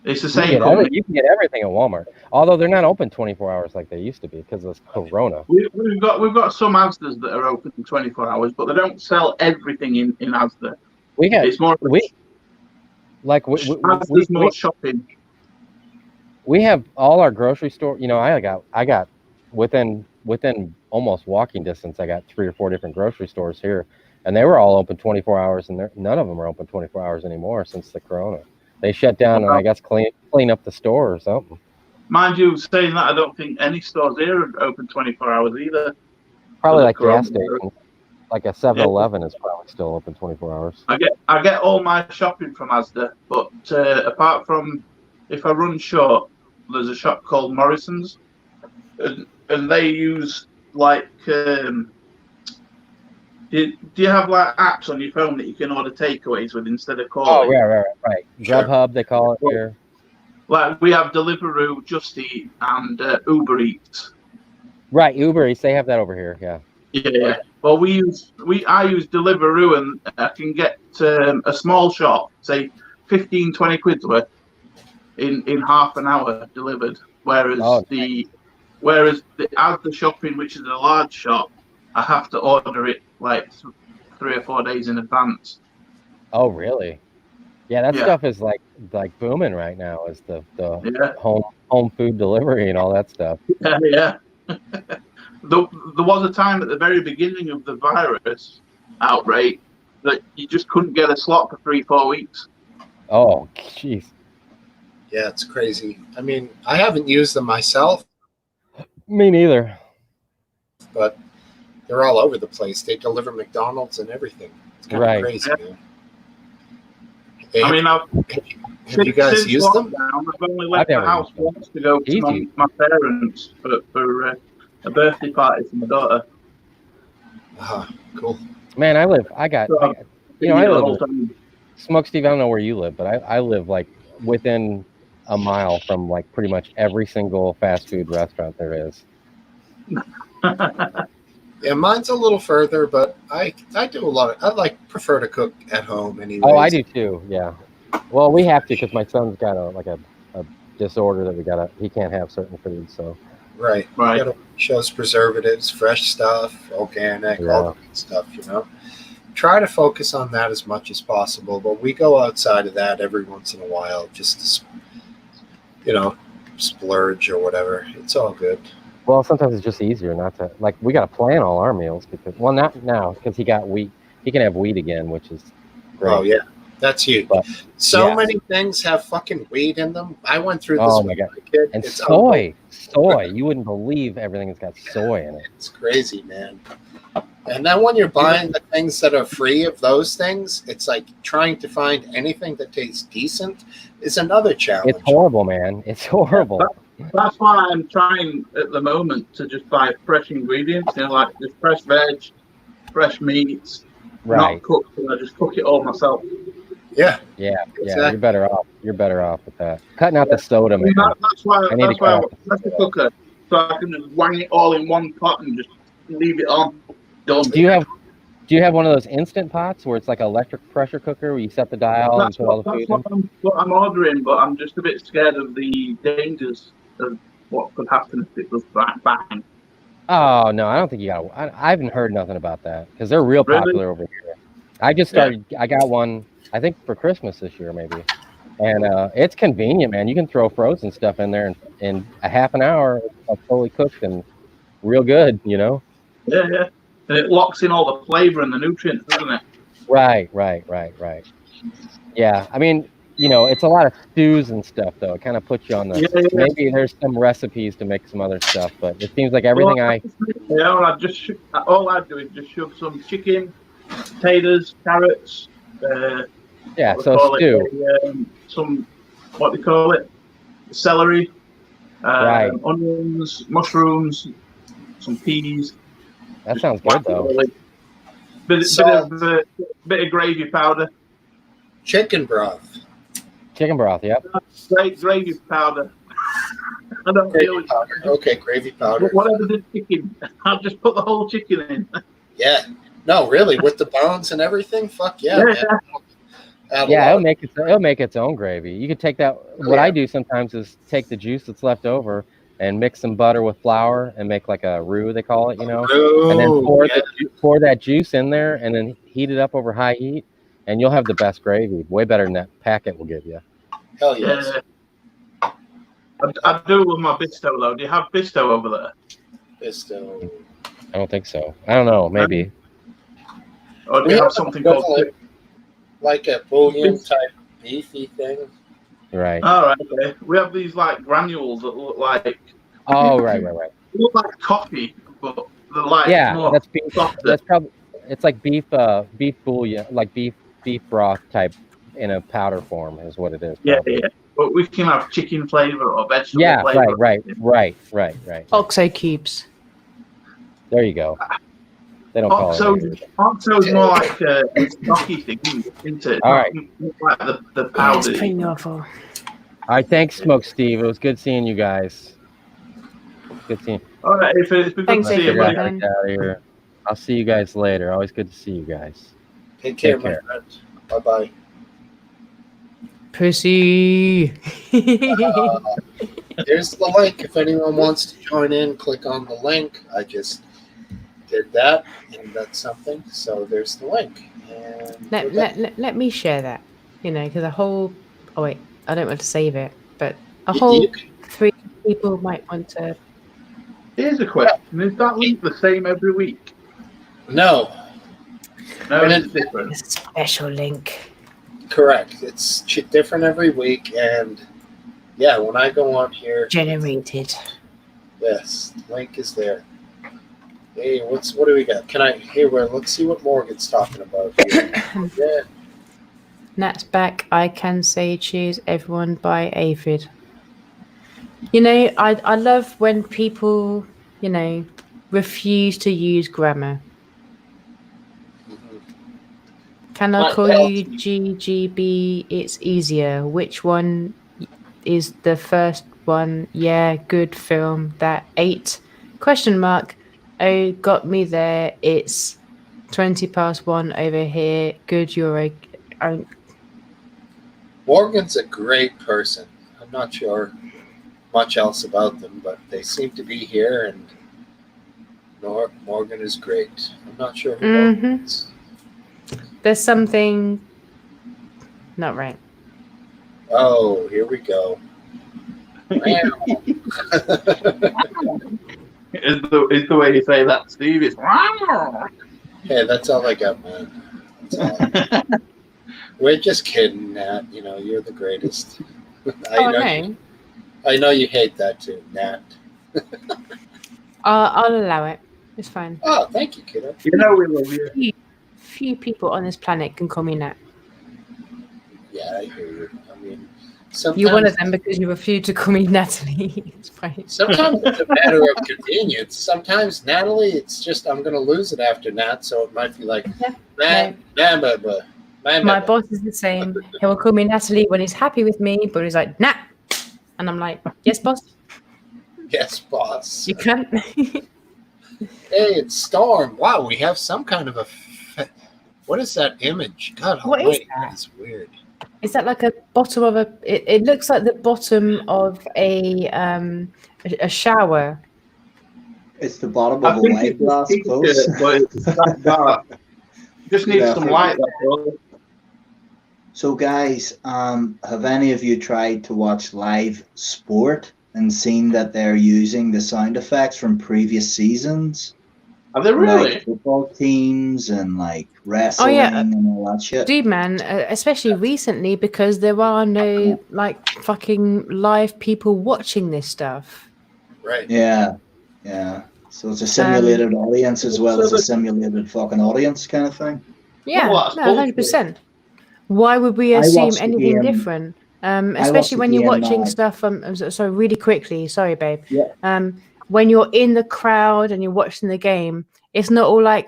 It's the same company. You can get everything at Walmart, although they're not open 24 hours like they used to be because of Corona. We've got some Asdas that are open 24 hours, but they don't sell everything in Asda. It's more more shopping. We have all our grocery store. I got within almost walking distance, I got 3 or 4 different grocery stores here, and they were all open 24 hours, and none of them are open 24 hours anymore since the corona. They shut down and I guess clean up the store or something. Mind you, saying that, I don't think any stores here are open 24 hours either. Probably like gas stations, like a 7-Eleven is probably still open 24 hours. I get all my shopping from Asda, but apart from if I run short, there's a shop called Morrison's, and they use like. Do you have like apps on your phone that you can order takeaways with instead of calling? Oh, right. Grubhub, they call it here. Like we have Deliveroo, Just Eat, and Uber Eats. Right, Uber Eats, they have that over here. Yeah. Yeah. Well, I use Deliveroo, and I can get a small shop, say 15, 20 quid worth, in half an hour delivered. Whereas the Asda shopping, which is a large shop, I have to order it like 3 or 4 days in advance. Oh, really? Yeah, that stuff is like booming right now. Is the home food delivery and all that stuff. Yeah. There was a time at the very beginning of the virus outbreak that you just couldn't get a slot for 3-4 weeks. Oh, jeez. Yeah, it's crazy. I mean, I haven't used them myself. Me neither. But they're all over the place. They deliver McDonald's and everything. It's kind of crazy, man. Hey, I mean, have you guys used them? I've only left the house once to go to my parents for a birthday party for my daughter. Cool. Man, I live Smoke Steve, I don't know where you live, but I live like within a mile from like pretty much every single fast food restaurant there is. Yeah, mine's a little further, but I do a lot of, prefer to cook at home anyway. Oh, I do too. Yeah. Well, we have to because my son's got a disorder that he can't have certain foods. So. Right. Gotta shows preservatives, fresh stuff, organic, all the good stuff. Try to focus on that as much as possible, but we go outside of that every once in a while, just to, splurge or whatever. It's all good. Well, sometimes it's just easier not to, we got to plan all our meals not now because he got wheat. He can have wheat again, which is great. Oh, yeah. That's huge. But, many things have fucking wheat in them. I went through this. Oh, my God. Kid. And it's soy. You wouldn't believe everything that's got soy in it. It's crazy, man. And then when you're buying the things that are free of those things, it's like trying to find anything that tastes decent is another challenge. It's horrible, man. It's horrible. That's why I'm trying at the moment to just buy fresh ingredients, like just fresh veg, fresh meats, not cooked, and I just cook it all myself. Yeah. Yeah. Exactly. You're better off. You're better off with that. Cutting out the soda, man. That's why I want a pressure cooker, so I can just wang it all in one pot and just leave it on. Done. Do you have one of those instant pots where it's like an electric pressure cooker where you set the dial and put all the food in? That's what I'm ordering, but I'm just a bit scared of the dangers of what could happen if it was bang. Oh, no, I don't think you got one. I haven't heard nothing about that because they're real popular over here. I just started, I got one, I think for Christmas this year maybe. And it's convenient, man. You can throw frozen stuff in there in a half an hour, it's fully cooked and real good, Yeah. And it locks in all the flavor and the nutrients, doesn't it? Right. Yeah, I mean, it's a lot of stews and stuff, though. It kind of puts you on the... Maybe there's some recipes to make some other stuff, but it seems like everything all I do is just shove some chicken, potatoes, carrots... so stew. Some, what do you call it? Celery, onions, mushrooms, some peas... That sounds good, though. Bit of gravy powder. Chicken broth. Yep. Great gravy powder. I don't feel it. Okay, gravy powder. Whatever the chicken, I'll just put the whole chicken in. Yeah. No, really, with the bones and everything? Fuck yeah. It'll make its own gravy. You could take that. What I do sometimes is take the juice that's left over and mix some butter with flour and make like a roux, they call it, and then pour that juice in there and then heat it up over high heat, and you'll have the best gravy. Way better than that packet will give you. Hell yes. I do with my Bisto, though. Do you have Bisto over there? Pisto. I don't think so. I don't know. Maybe. Or do We you have have something an called? equivalent, like a bouillon type beefy thing. Right. All right, okay. We have these like granules that look like Oh, right. look like coffee, but they're like Yeah, more that's beef. softer. That's probably. It's like beef bouillon, like beef broth type in a powder form is what it is. Yeah, Probably. yeah. But we can have chicken flavor or vegetable Yeah. flavor. Right. Oxo cubes. There you go. They don't call it. Oxo's more like a stocky thing, isn't it? All right. Not like the Yeah, powder. it's pretty awful. All right. Thanks, Smoke Steve. It was good seeing you guys. Good seeing. All right, it's been good Thanks, to see you, David. buddy. Man. Get out of here. I'll see you guys later. Always good to see you guys. Take care, Take care. my friend. Bye bye. Pussy. There's the link. If anyone wants to join in, click on the link. I just did that, and that's something. So there's the link. And let me share that. Because a whole. Oh wait, I don't want to save it, but a You- whole you 3 people might want to. Here's a question: is that link the same every week? no, No, And it's different. A special link. correct. It's different every week, and yeah, when I go on here, Generated. yes, link is there. Hey, what do we got? Let's see what Morgan's talking about here. Yeah. Nat's back. I can say cheers, everyone, by Aphid. I love when people, refuse to use grammar. Mhm. Can I Right, call well- you GGB? It's easier. Which one is the first one? Yeah, good film. That 8? Question mark. Oh, got me there. It's 1:20 over here. Good, you're Morgan's a great person. I'm not sure much else about them, but they seem to be here, and Morgan is great. I'm not sure who Morgan is. There's something not right. Oh, here we go. Is the way you say that, Steve? It's Hey, that's all I got, man. That's all. We're just kidding, Nat. You're the greatest. I know you hate that too, Nat. I'll allow it. It's fine. Oh, thank you, kiddo. we love you. Few people on this planet can call me Nat. Yeah, I hear you. I mean, sometimes You're one of them because you refuse to call me Natalie. It's fine. Sometimes it's a matter of convenience. Sometimes Natalie, it's just I'm gonna lose it after Nat, so it might be like My my boss is the same. He will call me Natalie when he's happy with me, but he's like, Nat. And I'm like, yes, boss. yes, boss. You can't. Hey, it's Storm. Wow, we have some kind of a. What is that image? God What is almighty, that? that's weird. Is that like a bottom of a? It looks like the bottom of a shower. It's the bottom I of a think wine it's glass a close. t-shirt, but it's that dark. Just need Yeah. some light. That's all. So, guys, have any of you tried to watch live sport and seen that they're using the sound effects from previous seasons? Are they really? Like football teams and like wrestling and all that shit. Dude, man, especially recently because there are no like fucking live people watching this stuff. Right. Yeah. So it's a simulated audience as well as a simulated fucking audience kind of thing. Yeah, Well, that's no, 100%. Why would we I assume watched the anything game- different? watched Especially the when you're game, watching stuff. So really quickly, sorry, babe. Yeah. When you're in the crowd and you're watching the game, it's not all like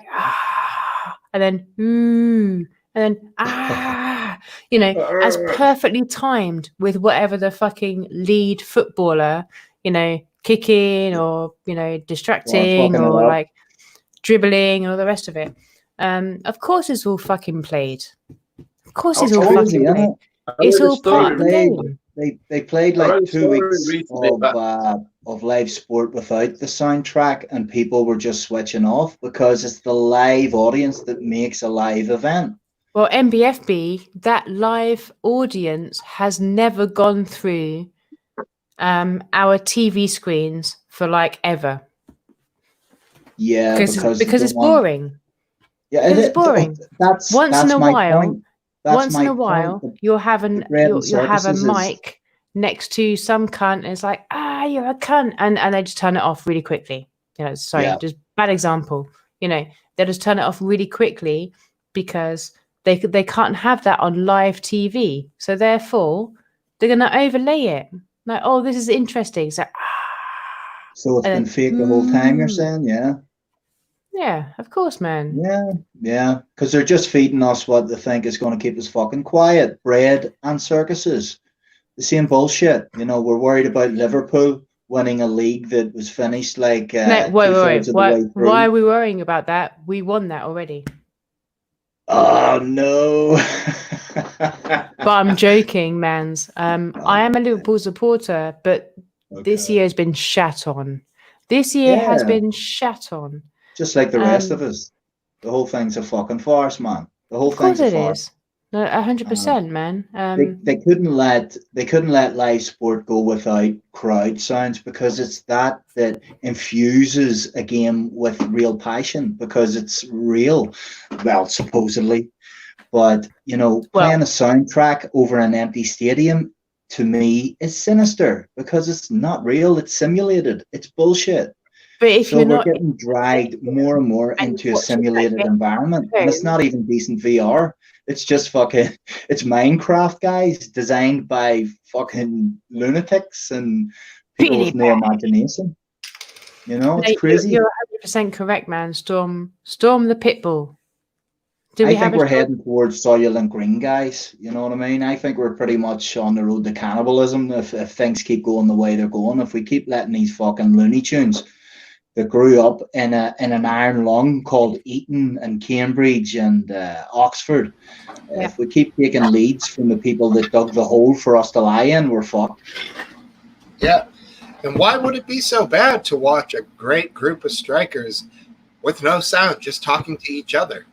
and then ooh and then as perfectly timed with whatever the fucking lead footballer, kicking or distracting fucking it or up. like dribbling or the rest of it. Of course, it's all fucking played. Of course, it's all crazy, fucking isn't played. It's all part of the They- game. They played I heard like a 2 story weeks recently of live sport without the soundtrack, and people were just switching off because it's the live audience that makes a live event. Well, MBFB, that live audience has never gone through our TV screens for like ever. Yeah, because it's boring. Yeah, Because it's boring. That's Once in a my while, point. That's once in my a while, point. you'll have an bread and you'll have a circuses is- mic next to some cunt, and it's like, you're a cunt, and they just turn it off really quickly. Sorry, Yeah. just bad example. They'll just turn it off really quickly because they can't have that on live TV. So therefore, they're gonna overlay it. Like, oh, this is interesting. So, So it's been fake the whole time, you're saying? Yeah. Yeah, of course, man. Yeah. Because they're just feeding us what they think is going to keep us fucking quiet. Bread and circuses. The same bullshit. We're worried about Liverpool winning a league that was finished like No, wait. two-thirds of the way through. Why are we worrying about that? We won that already. Oh, no. But I'm joking, mans. I am a Liverpool supporter, but this year has been shat on. This year has been shat on. Just like the rest of us. The whole thing's a fucking farce, man. The whole thing's a farce. No, 100%, man. They couldn't let live sport go without crowd sounds, because it's that infuses a game with real passion, because it's real. Well, supposedly. But playing a soundtrack over an empty stadium, to me, is sinister, because it's not real. It's simulated. It's bullshit. But if we're getting dragged more and more into a simulated environment, and it's not even decent VR. It's just it's Minecraft, guys, designed by fucking lunatics and people with no imagination. It's crazy. You're 100% correct, man. Storm the Pitbull. I think we're heading towards Soylent Green, guys. You know what I mean? I think we're pretty much on the road to cannibalism if things keep going the way they're going. If we keep letting these fucking Looney Tunes that grew up in an iron lung called Eton and Cambridge and Oxford, if we keep taking leads from the people that dug the hole for us to lie in, we're fucked. Yeah. And why would it be so bad to watch a great group of strikers with no sound, just talking to each other?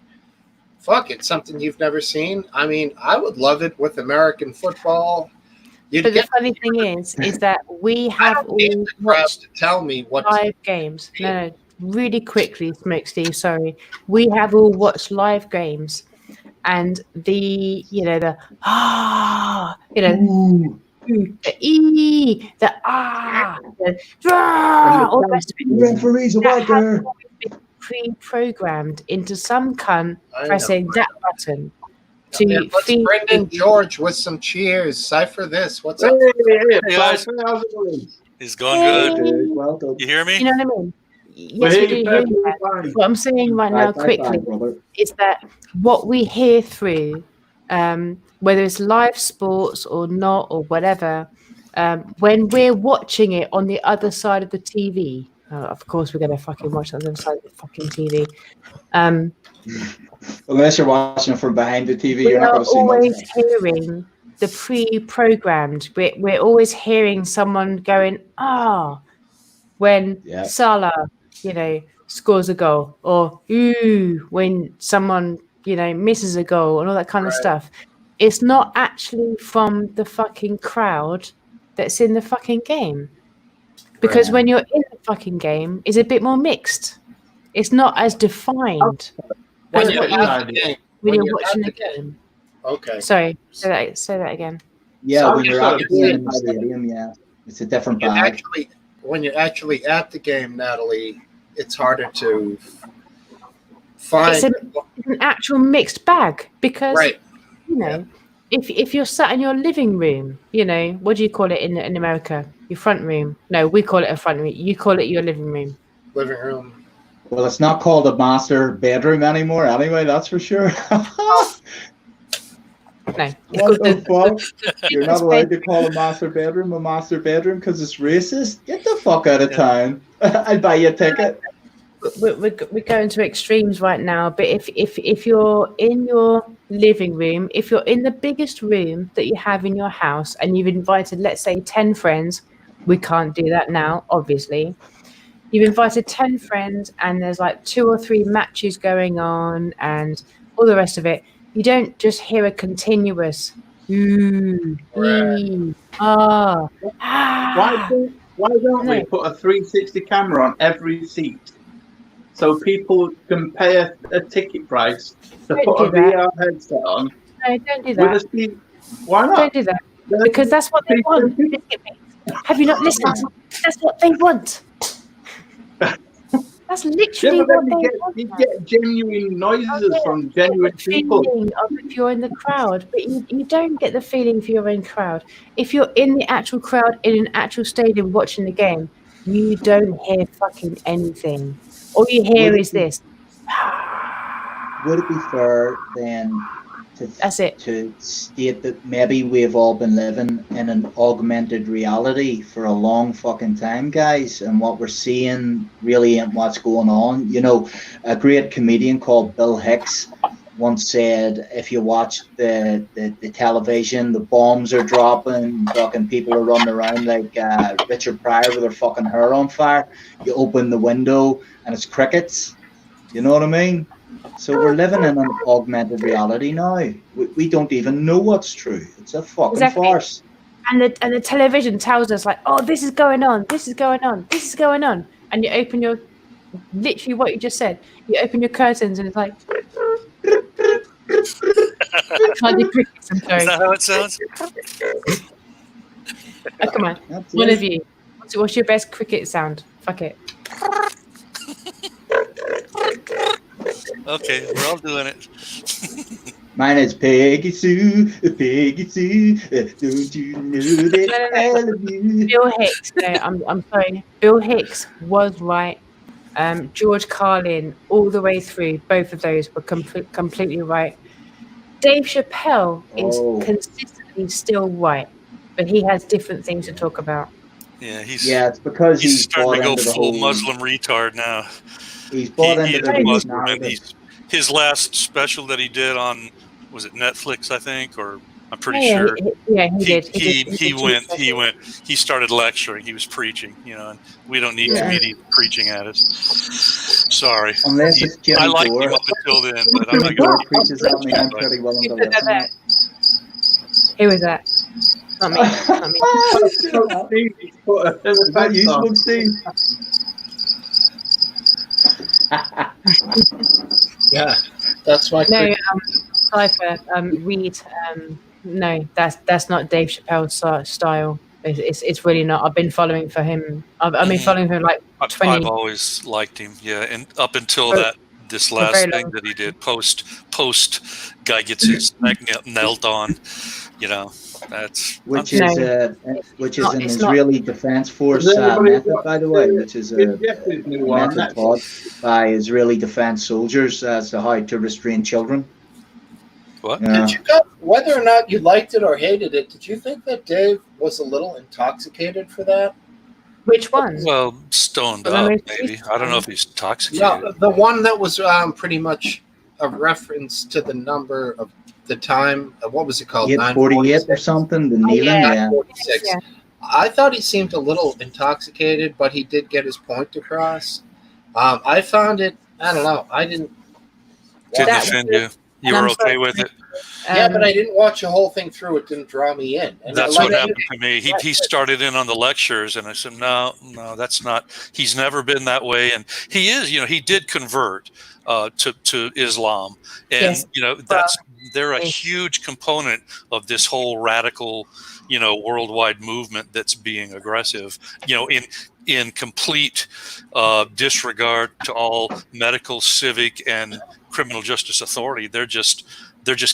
Fuck, it's something you've never seen. I mean, I would love it with American football. But the funny thing is that we have all watched to tell me what live games. No, really quickly, Smoke Steve. Sorry, we have all watched live games, and the the all the rest of it. Referees are right there. Pre-programmed into some cunt pressing that button. Let's bring in George with some cheers. Cypher this. What's up? Hey, guys. It's going good. Welcome. You hear me? You know what I mean? Yes, we do hear you. What I'm saying right now quickly is that what we hear through, whether it's live sports or not or whatever, when we're watching it on the other side of the TV, of course we're going to fucking watch it on the other side of the fucking TV. Unless you're watching it from behind the TV, we you're not going to see always much. hearing the pre-programmed. We're always hearing someone going, when Salah, scores a goal, or ooh, when someone, misses a goal, and all that kind of stuff. It's not actually from the fucking crowd that's in the fucking game. Because when you're in the fucking game, it's a bit more mixed. It's not as defined. When you're watching the game. Okay. Sorry, say that again. Yeah, when you're at the stadium, it's a different bag. When you're actually at the game, Natalie, it's harder to find. It's an actual mixed bag because if you're sat in your living room, what do you call it in America? Your front room. No, we call it a front room. You call it your living room. Living room. Well, it's not called a master bedroom anymore anyway, that's for sure. No. What the fuck? You're not allowed to call a master bedroom because it's racist? Get the fuck out of town. I'll buy you a ticket. We're going to extremes right now, but if you're in your living room, if you're in the biggest room that you have in your house and you've invited, let's say, 10 friends, we can't do that now, obviously. You've invited 10 friends and there's like 2 or 3 matches going on and all the rest of it. You don't just hear a continuous Why don't we put a 360 camera on every seat so people can pay a ticket price to Don't put a do that. VR headset on No, don't do with a that. speed. Why not? Don't do that. Because that's what they want. Have you not listened? That's what they want. That's Yeah, literally but what then they you want. get genuine noises from genuine The people. feeling of if you're in the crowd, but you don't get the feeling if you're in crowd. If you're in the actual crowd in an actual stadium watching the game, you don't hear fucking anything. All you hear is this. Would it be fair then That's it. to state that maybe we've all been living in an augmented reality for a long fucking time, guys, and what we're seeing really ain't what's going on? You know, a great comedian called Bill Hicks once said, if you watch the television, the bombs are dropping, fucking people are running around like Richard Pryor with their fucking hair on fire. You open the window and it's crickets. You know what I mean? So we're living in an augmented reality now. We don't even know what's true. It's a fucking farce. And the television tells us like, oh, this is going on, this is going on, this is going on. And you open your, literally what you just said, you open your curtains and it's like, I can't do crickets, I'm sorry. Is that how it sounds? Oh, come on. That's One it. of you. What's your best cricket sound? Fuck it. Okay, we're all doing it. Mine is Peggy Sue, Peggy Sue. Don't you know that I love you? Bill Hicks. No, I'm sorry. Bill Hicks was right. George Carlin, all the way through, both of those were completely right. Dave Chappelle is consistently still right, but he has different things to talk about. Yeah, it's because he's starting to go into the full whole Muslim retard now. He's bought into the Muslim, and his last special that he did on, was it Netflix, I think, or I'm pretty sure. He went. He started lecturing. He was preaching, and we don't need comedians preaching at us. Sorry, unless it's Jimmy I liked Dore. him up until then, but I'm not going to preaches at me. I'm pretty willing to listen. Who was that? Not me. Not me. Is that you, Smoke Steve? Yeah, that's my. No, Cypher, Reed. No, that's not Dave Chappelle's style. It's really not. I've been following for him. I've been following him like 20. I've always liked him. Yeah, and up until this last thing that he did, post guy gets his neck knelt on. That's which is an Israeli Defense Force method, by the way, which is a method taught by Israeli defense soldiers as to how to restrain children. What? Did you guys, whether or not you liked it or hated it, did you think that Dave was a little intoxicated for that? Which one? Well, stoned up, maybe. I don't know if he's intoxicated. No, the one that was pretty much a reference to the number of the time. What was it called? 8:48 or something. The kneeling. Yeah. 9:46. Yeah. I thought he seemed a little intoxicated, but he did get his point across. I found it. I don't know. I didn't. Didn't offend you. You were okay with it. Yeah, but I didn't watch the whole thing through. It didn't draw me in. And that's what happened to me. He started in on the lectures, and I said, no, that's not. He's never been that way, and he is. He did convert to Islam, and they're a huge component of this whole radical, worldwide movement that's being aggressive. In complete disregard to all medical, civic, and criminal justice authority. They're just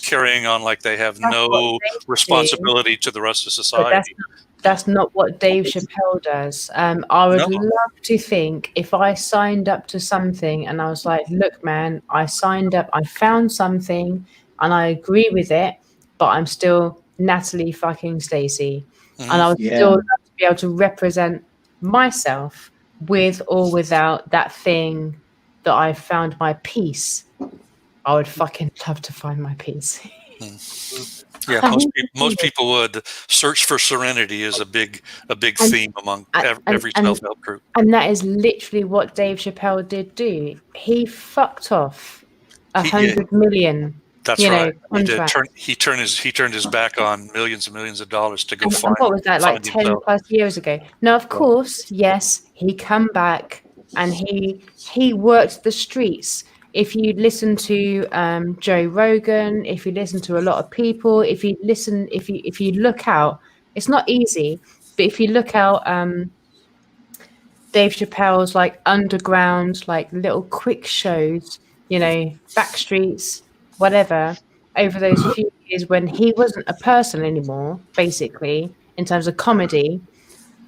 carrying on like they have no responsibility to the rest of society. That's not what Dave Chappelle does. I would love to think if I signed up to something and I was like, look, man, I signed up, I found something and I agree with it, but I'm still Natalie fucking Stacey. Mm-hmm. And I would still love to be able to represent myself with or without that thing that I found my peace. I would fucking love to find my peace. Yeah, most people would. Search for serenity is a big theme among every self-help group. And that is literally what Dave Chappelle did do. He fucked off 100 million. That's right. He turned his back on millions and millions of dollars to go find. What was that, like 10 plus years ago? Now, of course, yes, he come back and he worked the streets. If you listen to Joe Rogan, if you listen to a lot of people, if you look out, it's not easy, but if you look out, Dave Chappelle's like underground, like little quick shows, back streets, whatever, over those few years when he wasn't a person anymore, basically, in terms of comedy.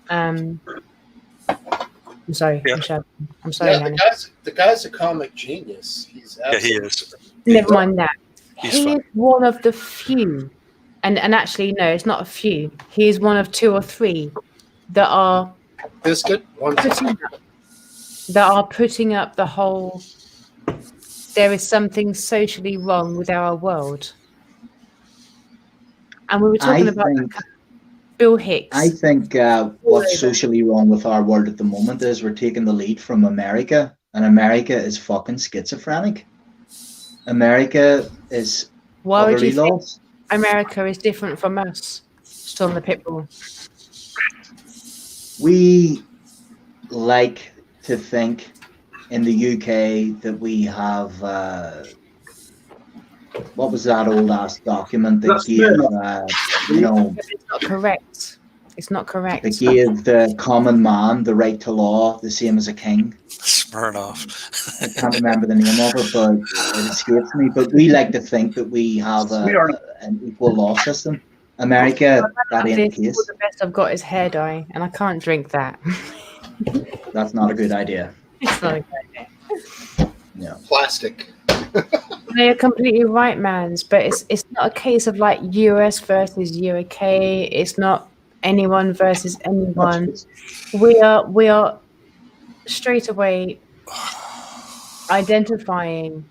I'm sorry, Yeah. Michelle. I'm sorry, Yeah, honey. the guy's a comic genius. He's he is. Never mind that. He's He fun. is one of the few, and actually, no, it's not a few. He is one of 2 or 3 that are Biscuit. putting up the whole. There is something socially wrong with our world, and we were talking about Bill Hicks. I think what's socially wrong with our world at the moment is we're taking the lead from America, and America is fucking schizophrenic. America is Why would you think lost. America is different from us? Storm the Pitbull. We like to think in the UK that we have what was that old ass document that gave It's not correct. It's not correct. That gave the common man the right to law, the same as a king. Smirnoff. I can't remember the name of it, but it escapes me. But we like to think that we have an equal law system. America, that ain't the case. The best I've got is hair dye, and I can't drink that. That's not a good idea. It's not a good idea. Yeah. Plastic. No, you're completely right, mans. But it's not a case of like US versus UK. It's not anyone versus anyone. We are straight away identifying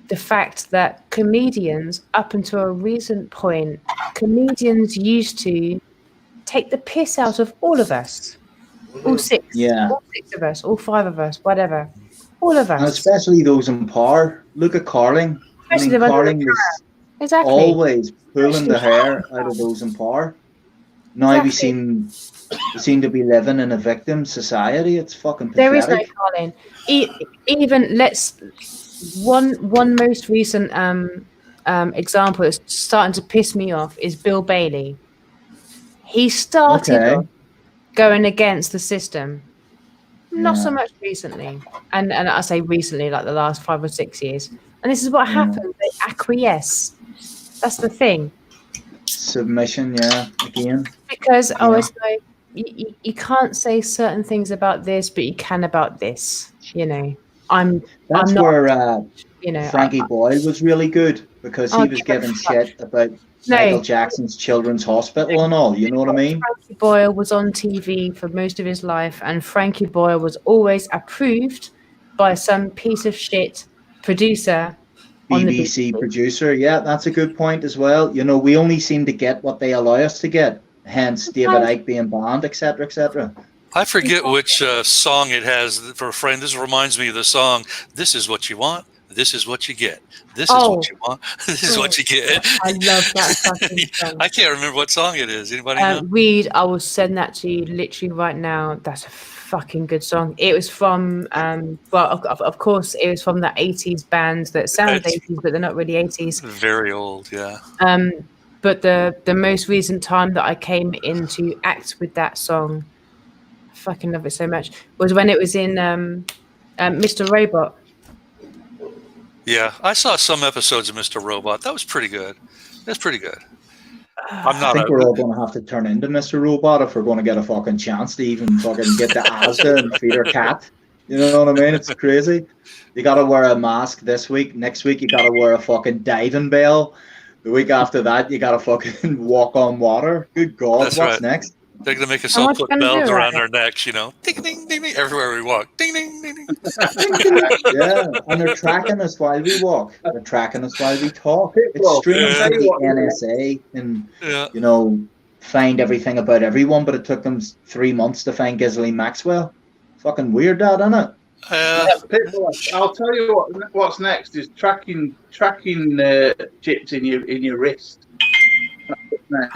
the fact that comedians, up until a recent point, comedians used to take the piss out of all of us. All 6. Yeah. All 6 of us, all 5 of us, whatever. All of us. And especially those in power. Look at Carling. Carling was always pulling the hair out of those in power. Now we seem to be living in a victim society. It's fucking pathetic. There is no Carling. Even one most recent example that's starting to piss me off is Bill Bailey. He started off going against the system. Not so much recently. And I say recently, like the last 5 or 6 years. And this is what happens. They acquiesce. That's the thing. Submission, again. Because, it's like, you can't say certain things about this, but you can about this. That's where Frankie Boyle was really good, because he was giving shit about Michael Jackson's Children's Hospital and all, you know what I mean? Frankie Boyle was on TV for most of his life, and Frankie Boyle was always approved by some piece of shit producer. BBC producer, that's a good point as well. We only seem to get what they allow us to get, hence David Icke being banned, etc., etc. I forget which song it has for a friend. This reminds me of the song, "This is what you want, this is what you get. This is what you want, this is what you get." I love that fucking song. I can't remember what song it is. Anybody know? Reed, I will send that to you literally right now. That's a fucking good song. It was from, of course, it was from the 80s band that sounds 80s, but they're not really 80s. Very old, yeah. But the most recent time that I came into act with that song, I fucking love it so much, was when it was in Mr. Robot. Yeah, I saw some episodes of Mr. Robot. That was pretty good. That's pretty good. I think we're all going to have to turn into Mr. Robot if we're going to get a fucking chance to even fucking get the Asda and feed our cat. You know what I mean? It's crazy. You got to wear a mask this week. Next week, you got to wear a fucking diving bell. The week after that, you got to fucking walk on water. Good God, what's next? They're going to make us all put bells around our necks, Ding, ding, ding, ding, everywhere we walk. Ding, ding, ding, ding. Yeah, and they're tracking us while we walk. They're tracking us while we talk. It's strange that the NSA and, find everything about everyone, but it took them 3 months to find Ghislaine Maxwell. Fucking weird, that, isn't it? I'll tell you what's next is tracking chips in your wrist.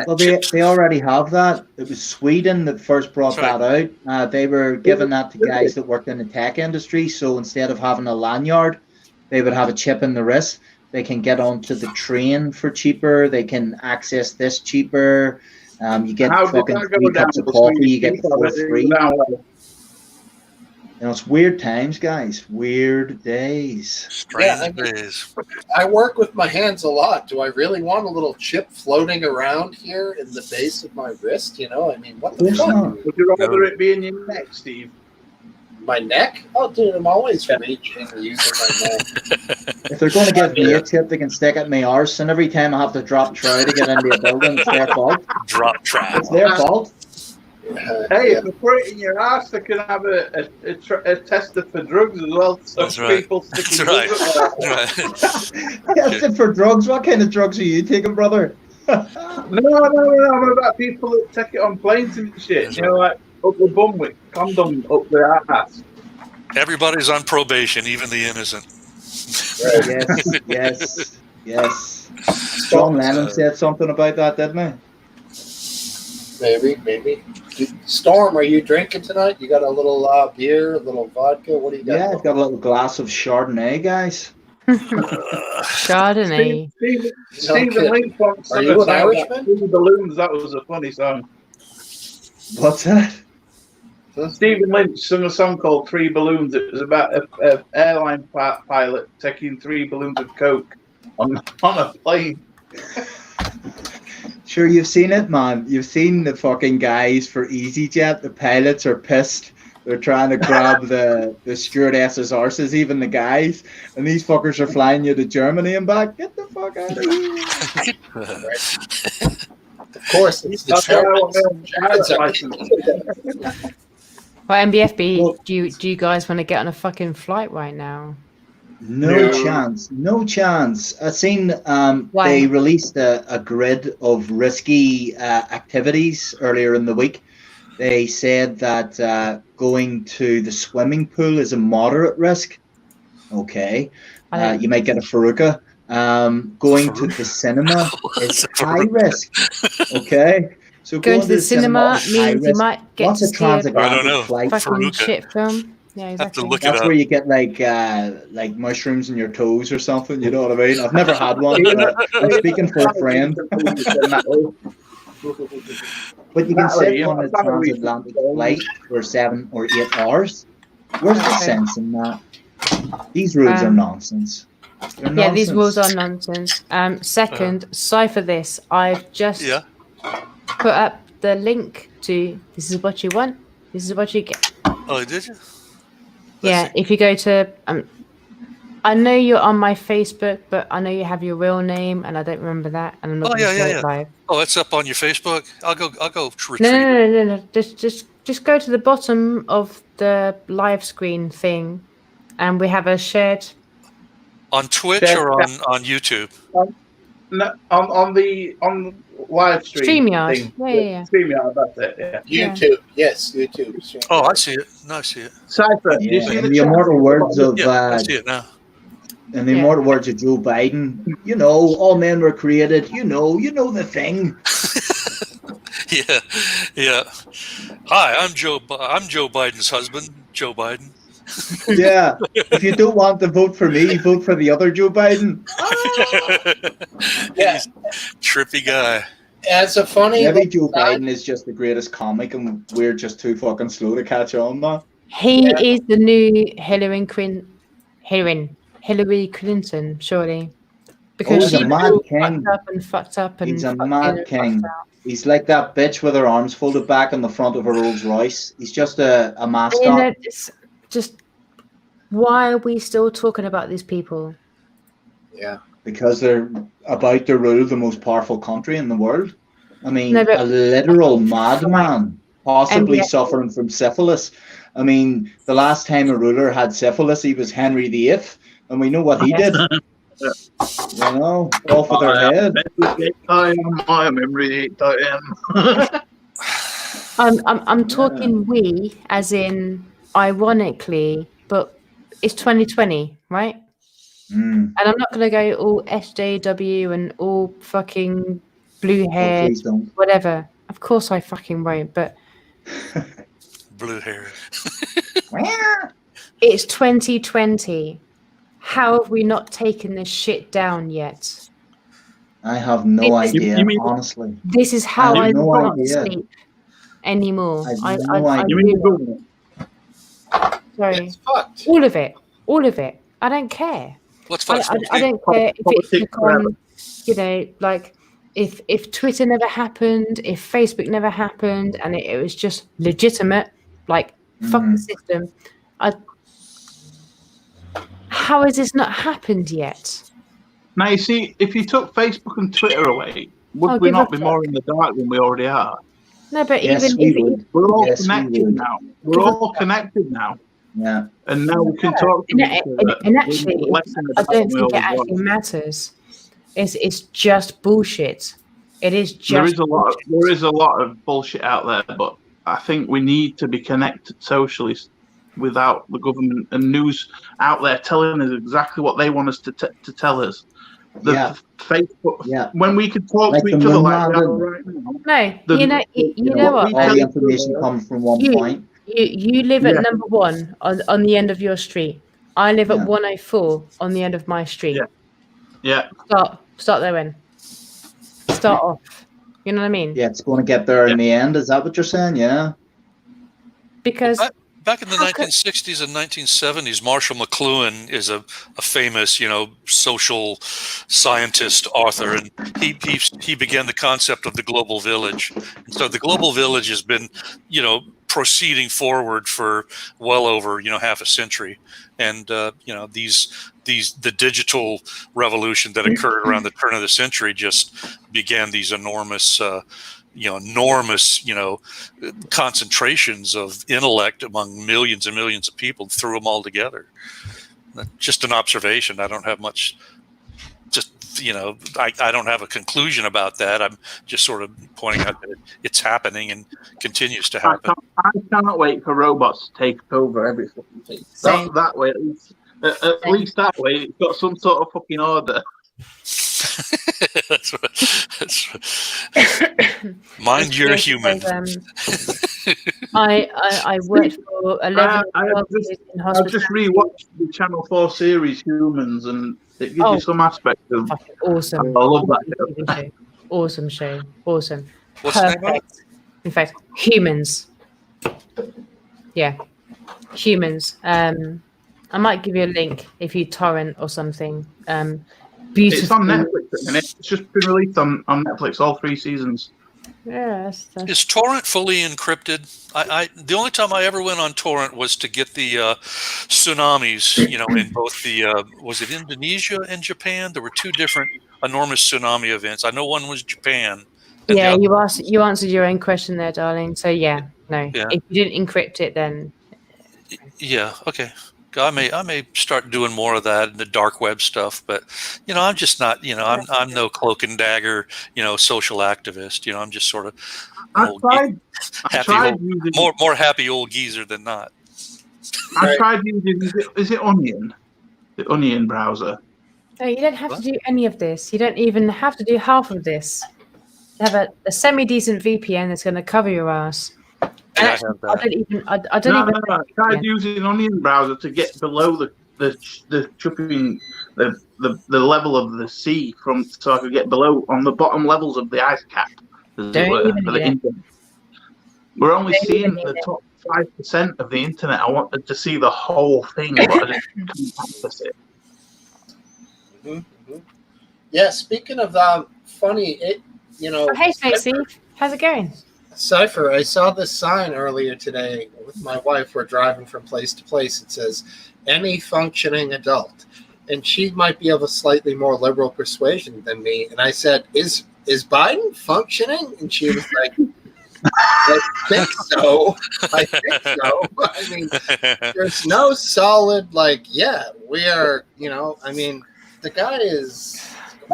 Well, they already have that. It was Sweden that first brought that out. They were giving that to guys that worked in the tech industry. So instead of having a lanyard, they would have a chip in the wrist. They can get onto the train for cheaper. They can access this cheaper. You get fucking 3 cups of coffee. You get the 4 free. You know, it's weird times, guys. Weird days. Strange days. I work with my hands a lot. Do I really want a little chip floating around here in the base of my wrist? You know, I mean, what the fuck? Would you rather it be in your neck, Steve? My neck? Oh, dude, I'm always reaching and using my neck. If they're going to give me a tip, they can stick at my arse, and every time I have to drop trow to get into a building, it's their fault. Drop trow. It's their fault. Hey, if they put it in your ass, they can have a tester for drugs as well. That's right. People That's right. Tested for drugs? What kind of drugs are you taking, brother? No. I'm about people that take it on planes and shit. That's you know, like up the bum with condom up their ass. Everybody's on probation, even the innocent. Yes. John Lennon said something about that, didn't he? Maybe. Storm, are you drinking tonight? You got a little beer, a little vodka? What do you got? Yeah, I've got a little glass of Chardonnay, guys. Chardonnay. Stephen Lynch once Are you an Irishman? Three Balloons, that was a funny song. What's that? Stephen Lynch sung a song called 3 Balloons. It was about an airline pilot taking 3 balloons of coke on a plane. Sure, you've seen it, man. You've seen the fucking guys for EasyJet. The pilots are pissed. They're trying to grab the stewardesses' arses, even the guys. And these fuckers are flying you to Germany and back. Get the fuck out of here. Of course, it's the Germans. Well, MBFB, do you guys want to get on a fucking flight right now? No chance. I seen they released a grid of risky activities earlier in the week. They said that going to the swimming pool is a moderate risk. Okay. You might get a Faruka. Going to the cinema is high risk. Okay. So going to the cinema means you might get to see a fucking shit film. Yeah, exactly. Have to look That's it up. where you get like mushrooms in your toes or something. You know what I mean? I've never had one. I'm speaking for a friend. But you can sit on a transatlantic flight for 7 or 8 hours. Where's the sense in that? These rules are nonsense. Yeah, these rules are nonsense. Second, cipher this. I've just put up the link to this is what you want, this is what you get. Oh, did you? Yeah, if you go to I know you're on my Facebook, but I know you have your real name, and I don't remember that, and I'm not going to say it live. Oh, it's up on your Facebook. I'll go retrieve No. Just go to the bottom of the live screen thing, and we have a shared on Twitch or on YouTube. On the live stream. StreamYard. Thing. Yeah. StreamYard, that's it. Yeah. YouTube. Yes, YouTube. Oh, I see it. No, I see it. Cypher. In the immortal words of I see it now. In the immortal words of Joe Biden, you know, all men were created. You know the thing. Yeah. Hi, I'm Joe Biden's husband, Joe Biden. Yeah. If you don't want to vote for me, vote for the other Joe Biden. Yeah. Trippy guy. As a funny. Maybe Joe Biden is just the greatest comic, and we're just too fucking slow to catch on, man. He is the new Hillary Clinton, surely. Because he's a mad king. Fucked up and he's a mad king. He's like that bitch with her arms folded back on the front of her Rolls Royce. He's just a mascot. Just why are we still talking about these people? Yeah. Because they're about to rule the most powerful country in the world. I mean, a literal madman, possibly suffering from syphilis. I mean, the last time a ruler had syphilis, he was Henry VIII, and we know what he did. You know, off with their head. I am Henry VIII. I'm talking we, as in ironically, but it's 2020, right? And I'm not going to go all SJW and all fucking blue hair, please don't. whatever. Of course I fucking won't, but Blue hair. it's 2020. How have we not taken this shit down yet? I have no idea, You mean- honestly. This is how I I have no not idea. sleep anymore. I have no idea. You mean Google? Sorry. It's fucked. All of it. All of it. I don't care. What's I fucked? don't care if it's Politics like on, you know, like if Twitter never happened, if Facebook never happened, and it was just legitimate, like fuck the system. How has this not happened yet? Now you see, if you took Facebook and Twitter away, would Oh, we give not a be fuck. more in the dark than we already are? No, but Yes, even we if would. We're all Yes, we connected would. now. We're all connected now, Yeah. and now we can talk to each other. and actually, We're less in the I dark don't than we think it always actually was. matters. It's just bullshit. It is just. There is a lot of bullshit out there, but I think we need to be connected socially without the government and news out there telling us exactly what they want us to tell us. Yeah. Facebook. Yeah. When we can talk Like to the each other moon like we are landing. right now. No, The- you know what? All the information comes from one point. You live at Yeah. number 1 on the end of your street. I live at Yeah. 104 on the end of my street. Yeah. Start there in. Start off. You know what I mean? Yeah, it's going to get there in the end. Is that what you're saying? Yeah. Because Back in the How could- 1960s and 1970s, Marshall McLuhan is a famous, social scientist, author, and he began the concept of the global village. And so the global village has been, proceeding forward for well over, half a century. And the digital revolution that occurred around the turn of the century just began these enormous concentrations of intellect among millions and millions of people, threw them all together. Just an observation. I don't have much, I don't have a conclusion about that. I'm just sort of pointing out that it's happening and continues to happen. I cannot wait for robots to take over every fucking thing. That way, at least that way, it's got some sort of fucking order. Mind you're human. I worked for 11 years in I've hospital. just rewatched the Channel 4 series Humans, and it gives you some aspect of. Fucking awesome. I love that show. Awesome show. Awesome. What's the name of it? Perfect. In fact, Humans. Yeah, Humans. I might give you a link if you torrent or something. Beautiful. It's on Netflix, and it's just been released on Netflix, all 3 seasons. Yeah, Is torrent fully encrypted? The only time I ever went on torrent was to get the tsunamis. In both the was it Indonesia and Japan? There were 2 different enormous tsunami events. I know one was Japan. and yeah. the other- You answered your own question there, darling. So yeah, no. Yeah. If you didn't encrypt it, then Yeah. Okay. I may start doing more of that in the dark web stuff, but I'm just not. I'm no cloak and dagger. Social activist. I'm just sort of more happy old geezer than not. I tried using is it Onion, the Onion browser. no, you don't have to do any of this. You don't even have to do half of this. You have a semi-decent VPN that's going to cover your ass. Yeah, I Actually, have that. I don't even. I tried using Onion browser to get below the chupping the level of the sea so I could get below on the bottom levels of the ice cap. We're only seeing the top 5% of the internet. I wanted to see the whole thing, but I just couldn't access it. Mm-hmm. Yeah, speaking of funny, Oh, hey, Stacey. How's it going? Cypher, I saw this sign earlier today with my wife. We're driving from place to place. It says, any functioning adult. And she might be of a slightly more liberal persuasion than me. And I said, is Biden functioning? And she was like, I think so. I mean, there's no solid, we are, the guy is...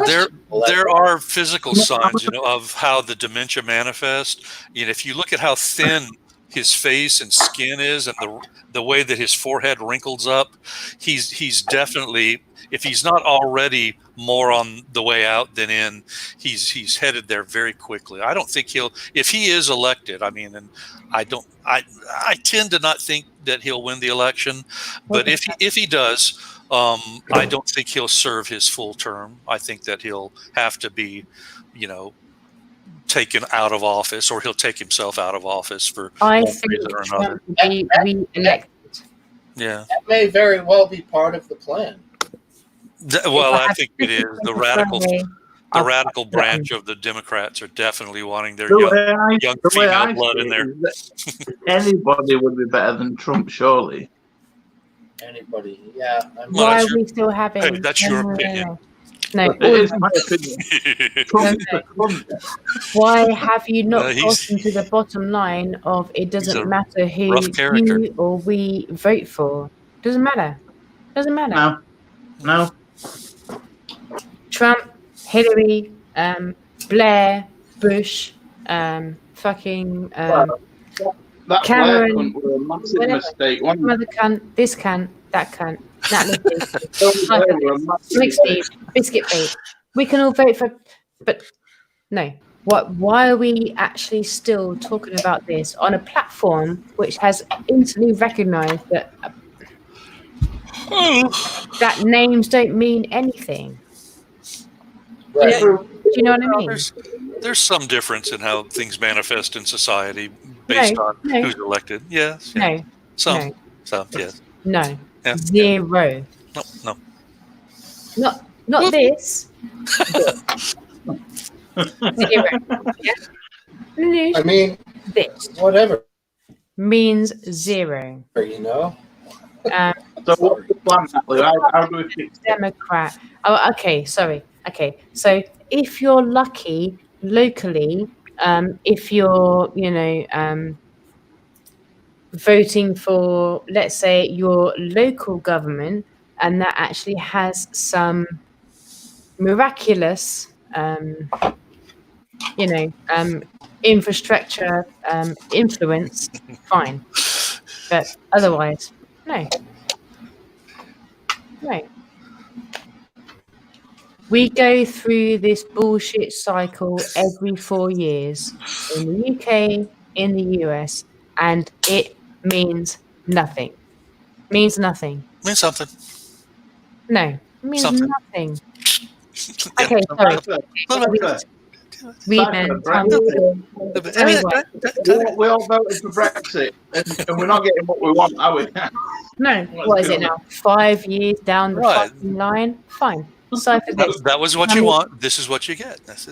There are physical signs, of how the dementia manifests. If you look at how thin his face and skin is, and the way that his forehead wrinkles up, he's definitely if he's not already more on the way out than in, he's headed there very quickly. I don't think he'll, if he is elected, I mean, and I tend to not think that he'll win the election, but if he does, I don't think he'll serve his full term. I think that he'll have to be, taken out of office, or he'll take himself out of office for one reason or another. Be re-elected. Yeah, that may very well be part of the plan. Well, I think it is. The radical branch of the Democrats are definitely wanting their young female blood in there. Anybody would be better than Trump, surely. Anybody, yeah. Why are we still having? Hey, that's your opinion. No, it is my opinion. Why have you not gotten to the bottom line of it doesn't matter who you or we vote for? Doesn't matter. Doesn't matter. No. Trump, Hillary, Blair, Bush, fucking that Cameron. Blair was a massive mistake. Mother cunt, this cunt, that cunt. Slick Steve, Biscuit Babe. We can all vote for, but no. Why are we actually still talking about this on a platform which has instantly recognised that that names don't mean anything? Right. Do you know what I mean? There's some difference in how things manifest in society based on who's elected. Yes. Yeah. No. Some. Yes. No. Yeah. Zero. No. Not this. Zero. Yeah? I mean, this whatever means zero. So what's the plan? How do we fix it? Democrat. Oh, okay. Sorry. Okay. So if you're lucky locally, if you're, voting for, let's say, your local government, and that actually has some miraculous, infrastructure influence, fine. But otherwise, no. We go through this bullshit cycle every 4 years in the UK, in the US, and it means nothing. Means nothing. Means something. No, means Something. nothing. Okay, sorry. We all voted for Brexit, and we're not getting what we want, are we? No, what is it now? 5 years down the fucking line? Fine. So for this, that was what you want. This is what you get. This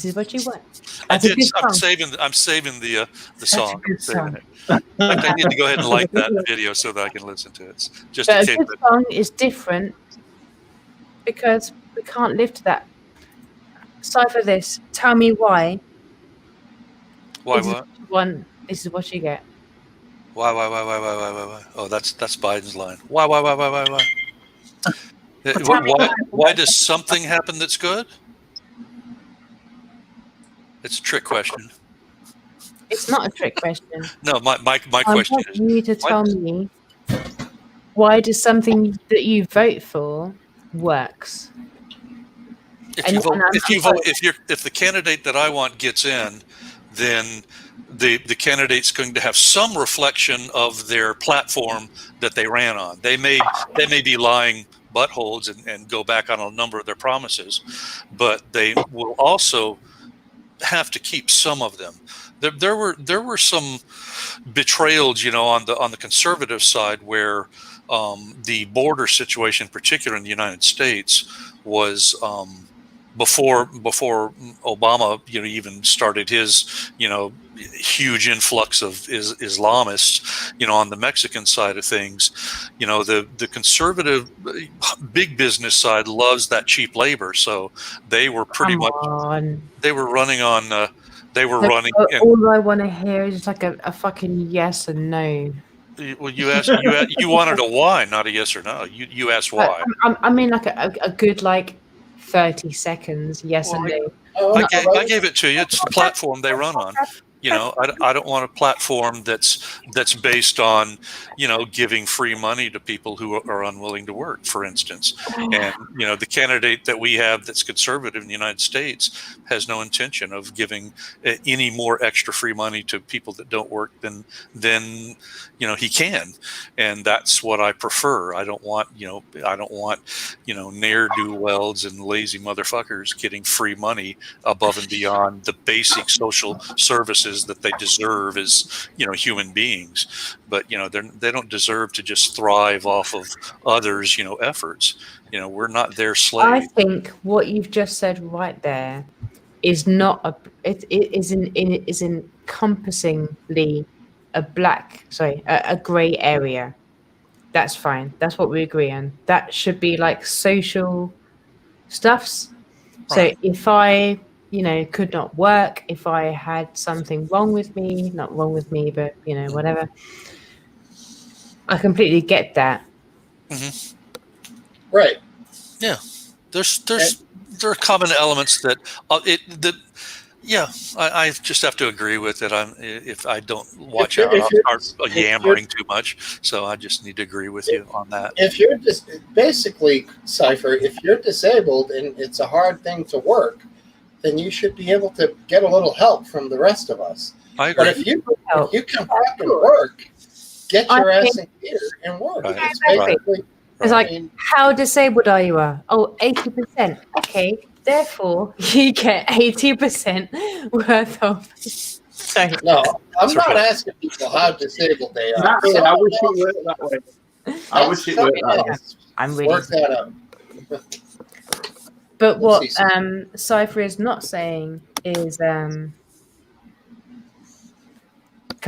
is what you want. I'm saving the song. I'm saving it. In fact, I need to go ahead and like that video so that I can listen to it. Just but a good song is different because we can't live to that. Cipher this. Tell me why. Why what? This is what you get. Why? Oh, that's Biden's line. Why? Why does something happen that's good? It's a trick question. It's not a trick question. No, my question is. I want you to tell me why does something that you vote for works? If the candidate that I want gets in, then the candidate's going to have some reflection of their platform that they ran on. They may be lying buttholes and go back on a number of their promises, but they will also have to keep some of them. There were some betrayals, on the conservative side, where the border situation, in particular in the United States, was before Obama, even started his, huge influx of Islamists, on the Mexican side of things. The conservative big business side loves that cheap labor, so they were pretty much they were running on. All I want to hear is like a fucking yes and no. Well, you wanted a why, not a yes or no. You asked why. I mean, like a good 30 seconds, yes and no. I gave it to you. It's the platform they run on. I don't want a platform that's based on, giving free money to people who are unwilling to work, for instance. And, the candidate that we have that's conservative in the United States has no intention of giving any more extra free money to people that don't work than he can. And that's what I prefer. I don't want ne'er-do-wells and lazy motherfuckers getting free money above and beyond the basic social services that they deserve as human beings. But they don't deserve to just thrive off of others efforts. We're not their slave. I think what you've just said right there is not it is encompassingly a gray area. That's fine. That's what we agree on. That should be like social stuffs. So if I, could not work, if I had something wrong with me, not wrong with me, but, whatever, I completely get that. Mm-hmm. Right. Yeah. There are common elements that I just have to agree with it. If I don't watch out, I'll start yammering too much. So I just need to agree with you on that. If you're just basically, Cypher, if you're disabled and it's a hard thing to work, then you should be able to get a little help from the rest of us. I agree. But if you come back and work, get your ass in here and work. Right. It's basically. It's like, how disabled are you? 80%. Okay. Therefore, you get 80% worth of. Sorry. No, I'm not asking people how disabled they are. I wish it worked that way. I wish it worked that way. I'm really work that out. But what Cypher is not saying is, come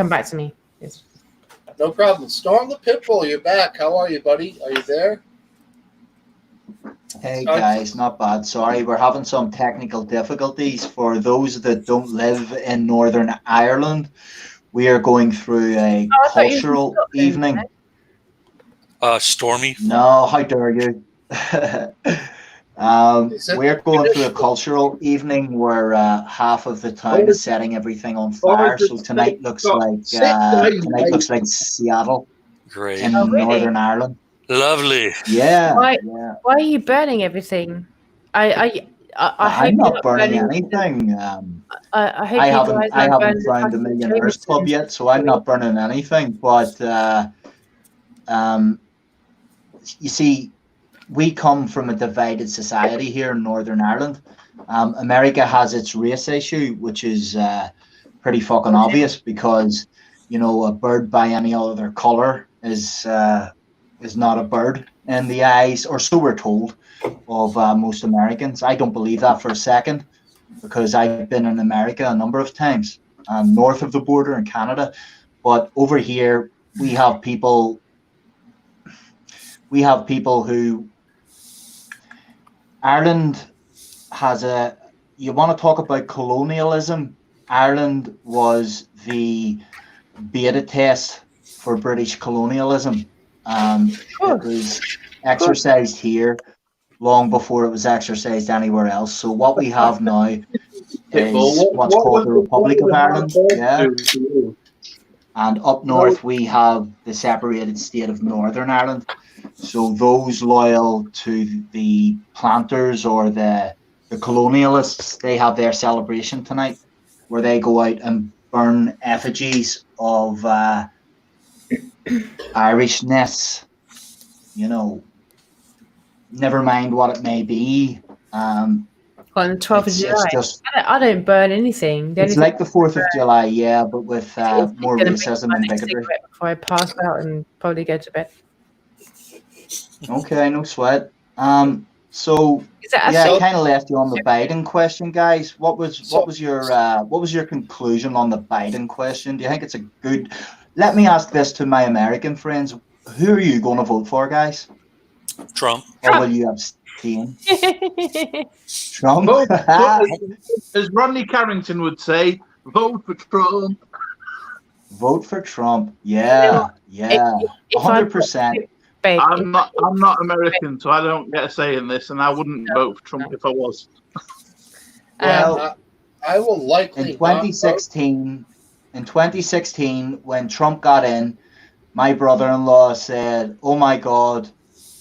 back to me. Yes. No problem. Storm the Pitbull, you're back. How are you, buddy? Are you there? Hey guys, not bad. Sorry, we're having some technical difficulties. For those that don't live in Northern Ireland, we are going through a cultural evening. Stormy? No, how dare you? We're going through a cultural evening where half of the town is setting everything on fire. So tonight looks like Seattle. Great. In Northern Ireland. Lovely. Yeah. Why are you burning everything? I'm not burning anything. I haven't found the Millionaires Club yet, so I'm not burning anything. But you see, we come from a divided society here in Northern Ireland. America has its race issue, which is pretty fucking obvious because a bird by any other color is not a bird in the eyes, or so we're told, of most Americans. I don't believe that for a second because I've been in America a number of times, north of the border in Canada. But over here, we have people who Ireland has you want to talk about colonialism? Ireland was the beta test for British colonialism. It was exercised here long before it was exercised anywhere else. So what we have now is what's called the Republic of Ireland. Yeah. And up north we have the separated state of Northern Ireland. So those loyal to the planters or the colonialists, they have their celebration tonight where they go out and burn effigies of Irishness, never mind what it may be. On the 12th of July, I don't burn anything. It's like the 4th of July, yeah, but with more racism and bigotry. Before I pass out and probably go to bed. Okay, no sweat. So I kind of left you on the Biden question, guys. What was your conclusion on the Biden question? Do you think it's a good? Let me ask this to my American friends: who are you going to vote for, guys? Trump. Or will you abstain? Trump. As Rodney Carrington would say, vote for Trump. Vote for Trump. Yeah, 100%. I'm not American, so I don't get a say in this, and I wouldn't vote for Trump if I was. Well, I will likely in 2016, in 2016, when Trump got in, my brother-in-law said, "Oh my God,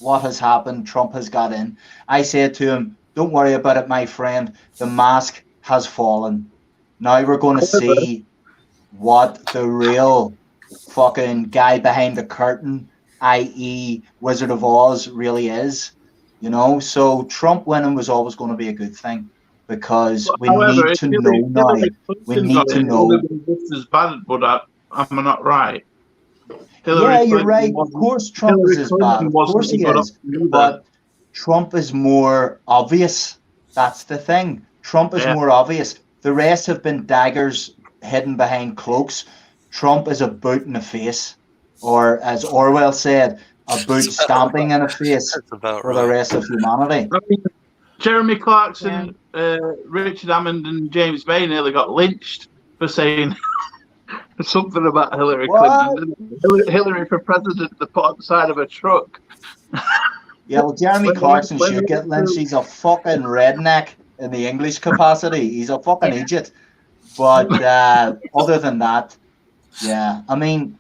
what has happened? Trump has got in." I said to him, "Don't worry about it, my friend. The mask has fallen. Now we're going to see what the real fucking guy behind the curtain, i.e. Wizard of Oz, really is." You know, so Trump winning was always going to be a good thing, because we However, need if to know now. Hillary We Clinton need got to it, it would know. have been just as bad, but am I not right? Yeah, you're right. Of wasn't- course, Trump is Hillary as bad. Clinton Of wasn't course a he good is. option either. But Trump is more obvious. That's the thing. Trump is Yeah. more obvious. The rest have been daggers hidden behind cloaks. Trump is a boot in the face, or as Orwell said, a boot stamping in the face That's about for the right. rest of humanity. I mean, Jeremy Clarkson, Richard Hammond, and James May nearly got lynched for saying something about Hillary What? Clinton. Didn't they? Hillary for president, they put on the side of a truck. Yeah, well, Jeremy When- Clarkson when- should get lynched. He's a fucking redneck in the English capacity. He's a fucking idiot. But other than that, yeah, I mean,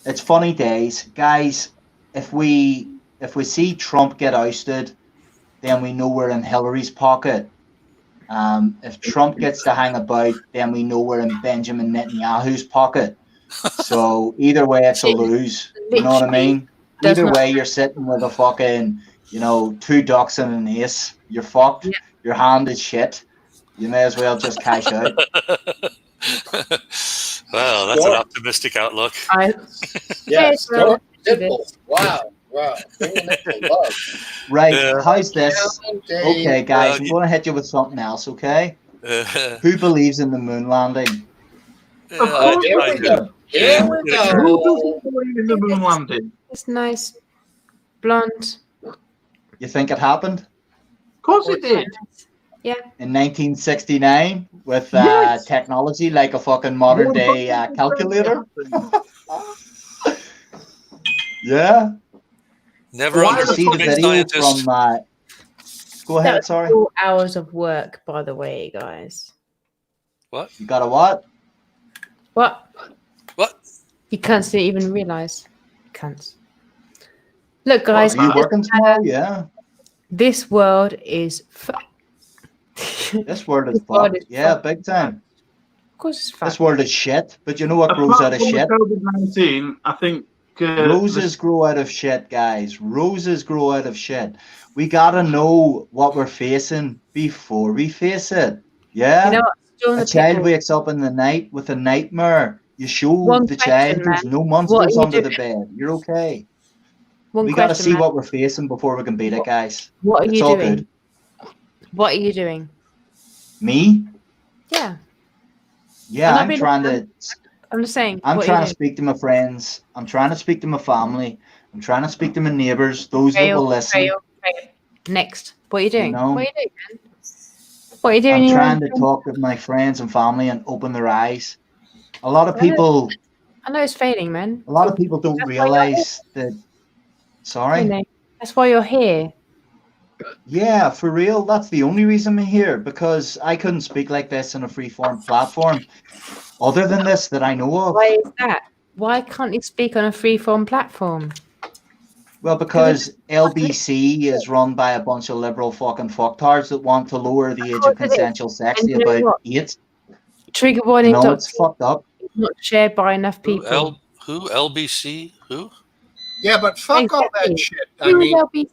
it's funny days, guys. If we see Trump get ousted, then we know we're in Hillary's pocket. If Trump gets to hang about, then we know we're in Benjamin Netanyahu's pocket. So either way, it's a lose. You know what I mean? Either way, you're sitting with a fucking, 2 ducks and an ace. You're fucked. Yeah. Your hand is shit. You may as well just cash out. Well, that's an optimistic outlook. Storm nipples. Wow. Bringing it to love. Right. Yeah. How's this? Okay, guys, I'm going to hit you with something else, okay? Who believes in the moon landing? Of course, Here we go. Here we Who go. doesn't believe in the moon landing? It's nice, blonde. You think it happened? Of course it did. Yeah. In 1969 with Yes. technology like a fucking modern day calculator? Yeah. Never Why You see the underestimate video scientists. from... Go That ahead, was sorry. 4 hours of work, by the way, guys. You got a what? What? What? You can't even realize. Can't. Look, guys. Are you working tomorrow? Yeah. This world is. This world is This world fucked. is Yeah, fucked. big time. Of course, it's fun. This world is shit. But you know what grows out Apart of from shit? COVID-19, I think Roses grow out of shit, guys. Roses grow out of shit. We gotta know what we're facing before we face it. Yeah? You know what? Still in A the child pitbull. wakes up in the night with a nightmare. You show One the question, child there's man. no What monsters are you under the doing? bed. You're okay. One We gotta question, see man. what we're facing before we can beat it, guys. What are It's you all doing? good. What are you doing? Me? Yeah. Yeah, I'm not I'm being- trying to I'm just saying. I'm what are trying you to speak to my friends. I'm trying to speak to my family. I'm trying to speak to my neighbors, those that will listen. Fail. Next. What are you doing? know? What are you doing, man? What are you doing? I'm here? trying to talk with my friends and family and open their eyes. A lot of people I know it's failing, man. don't That's why you're realize that. You Sorry? know, that's why you're here. Yeah, for real. That's the only reason I'm here, because I couldn't speak like this on a free-form platform. Other than this that I know of. Why is that? Why can't you speak on a free-form platform? Well, because LBC is run by a bunch of liberal fucking fucktards that want to lower the age course of it is. consensual sex And to you know about what? 8. Trigger You warning. know, it's fucked up. Not shared by enough people. Who? LBC? Who? Yeah, but fuck all that Exactly. shit. I Who is mean, LBC?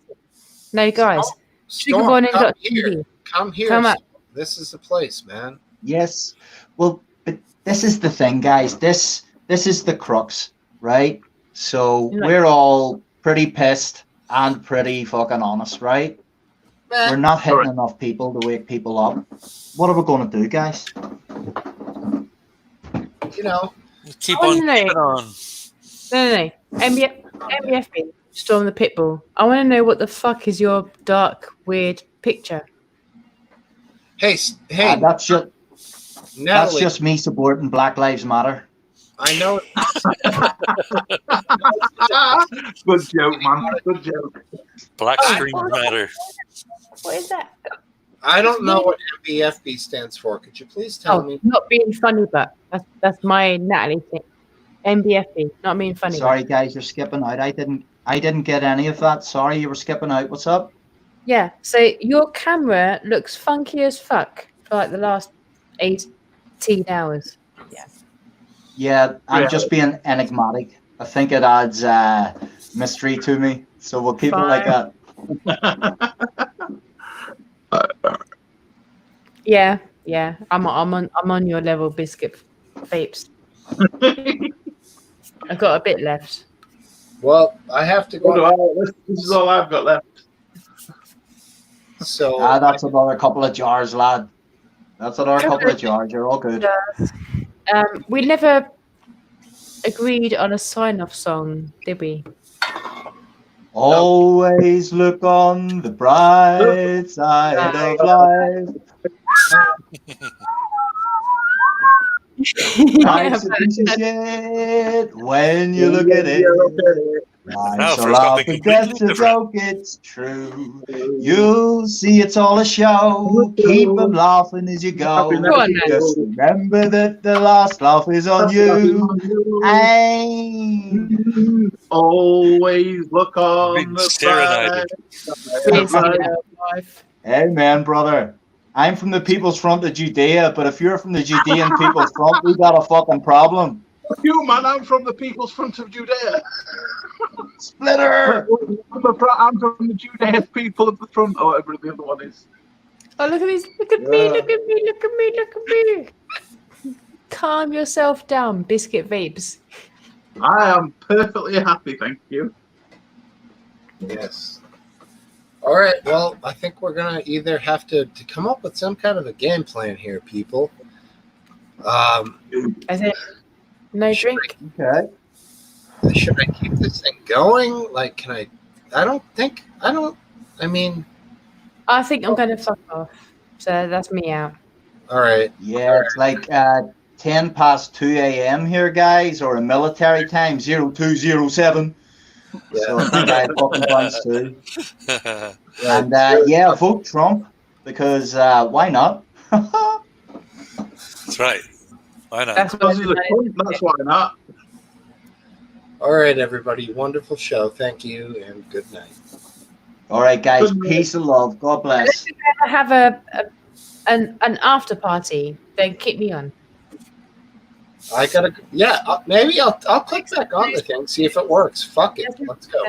No, guys. Storm, come here. Come here. Come up. This is the place, man. Yes. Well, but this is the thing, guys. This is the crux, right? So You're like- we're all pretty pissed and pretty fucking honest, right? We're not hitting enough people to wake people up. What are we going to do, guys? You know, Keep I on wanna know. keeping on. No. MBFB, Storm the Pitbull. I want to know what the fuck is your dark, weird picture. hey, That's Natalie. just me supporting Black Lives Matter. I know. Good joke, man. Good joke. Black screens matter. What is that? I don't know what MBFB stands for. Could you please tell me? Not being funny, but that's my Natalie thing. MBFB, not being funny. Sorry, guys, you're skipping out. I didn't get any of that. Sorry, you were skipping out. What's up? Yeah. So your camera looks funky as fuck for like the last 18 hours. Yeah. Yeah, I'm just being enigmatic. I think it adds mystery to me, so we'll keep it like that. Yeah. I'm on your level, Biscuit Vapes. I've got a bit left. Well, I have to go. This is all I've got left. So that's another couple of jars, lad. That's another couple of jars. You're all good. We never agreed on a sign-off song, did we? Always look on the bright side of life. Life's a piece of shit when you look at it. Life's a laugh and death's a joke, it's true. You'll see it's all a show. Keep them laughing as you go. Just remember that the last laugh is on you. Always look on the bright side of life. Amen, brother. I'm from the People's Front of Judea, but if you're from the Judean People's Front, we got a fucking problem. You, man, I'm from the People's Front of Judea. Splitter! I'm from the Judean people of the front, or whatever the other one is. Oh, look at these. Look at me, look at me, look at me, look at me. Calm yourself down, Biscuit Vapes. I am perfectly happy, thank you. Yes. All right, well, I think we're going to either have to come up with some kind of a game plan here, people. I think no drink. Okay. Should I keep this thing going? Like, can I? I mean. I think I'm going to fuck off. So that's me out. All right. Yeah, it's like 10 past 2 a.m. here, guys, or a military time, 0207. Yeah. So I think I fucking points too. And yeah, vote Trump because why not? That's right. Why not? That's That's why not. All right, everybody. Wonderful show. Thank you and good night. All right, guys. Peace and love. God bless. If you have an after party, then keep me on. I gotta. Yeah, maybe I'll click back on the thing, see if it works. Fuck it. Let's go.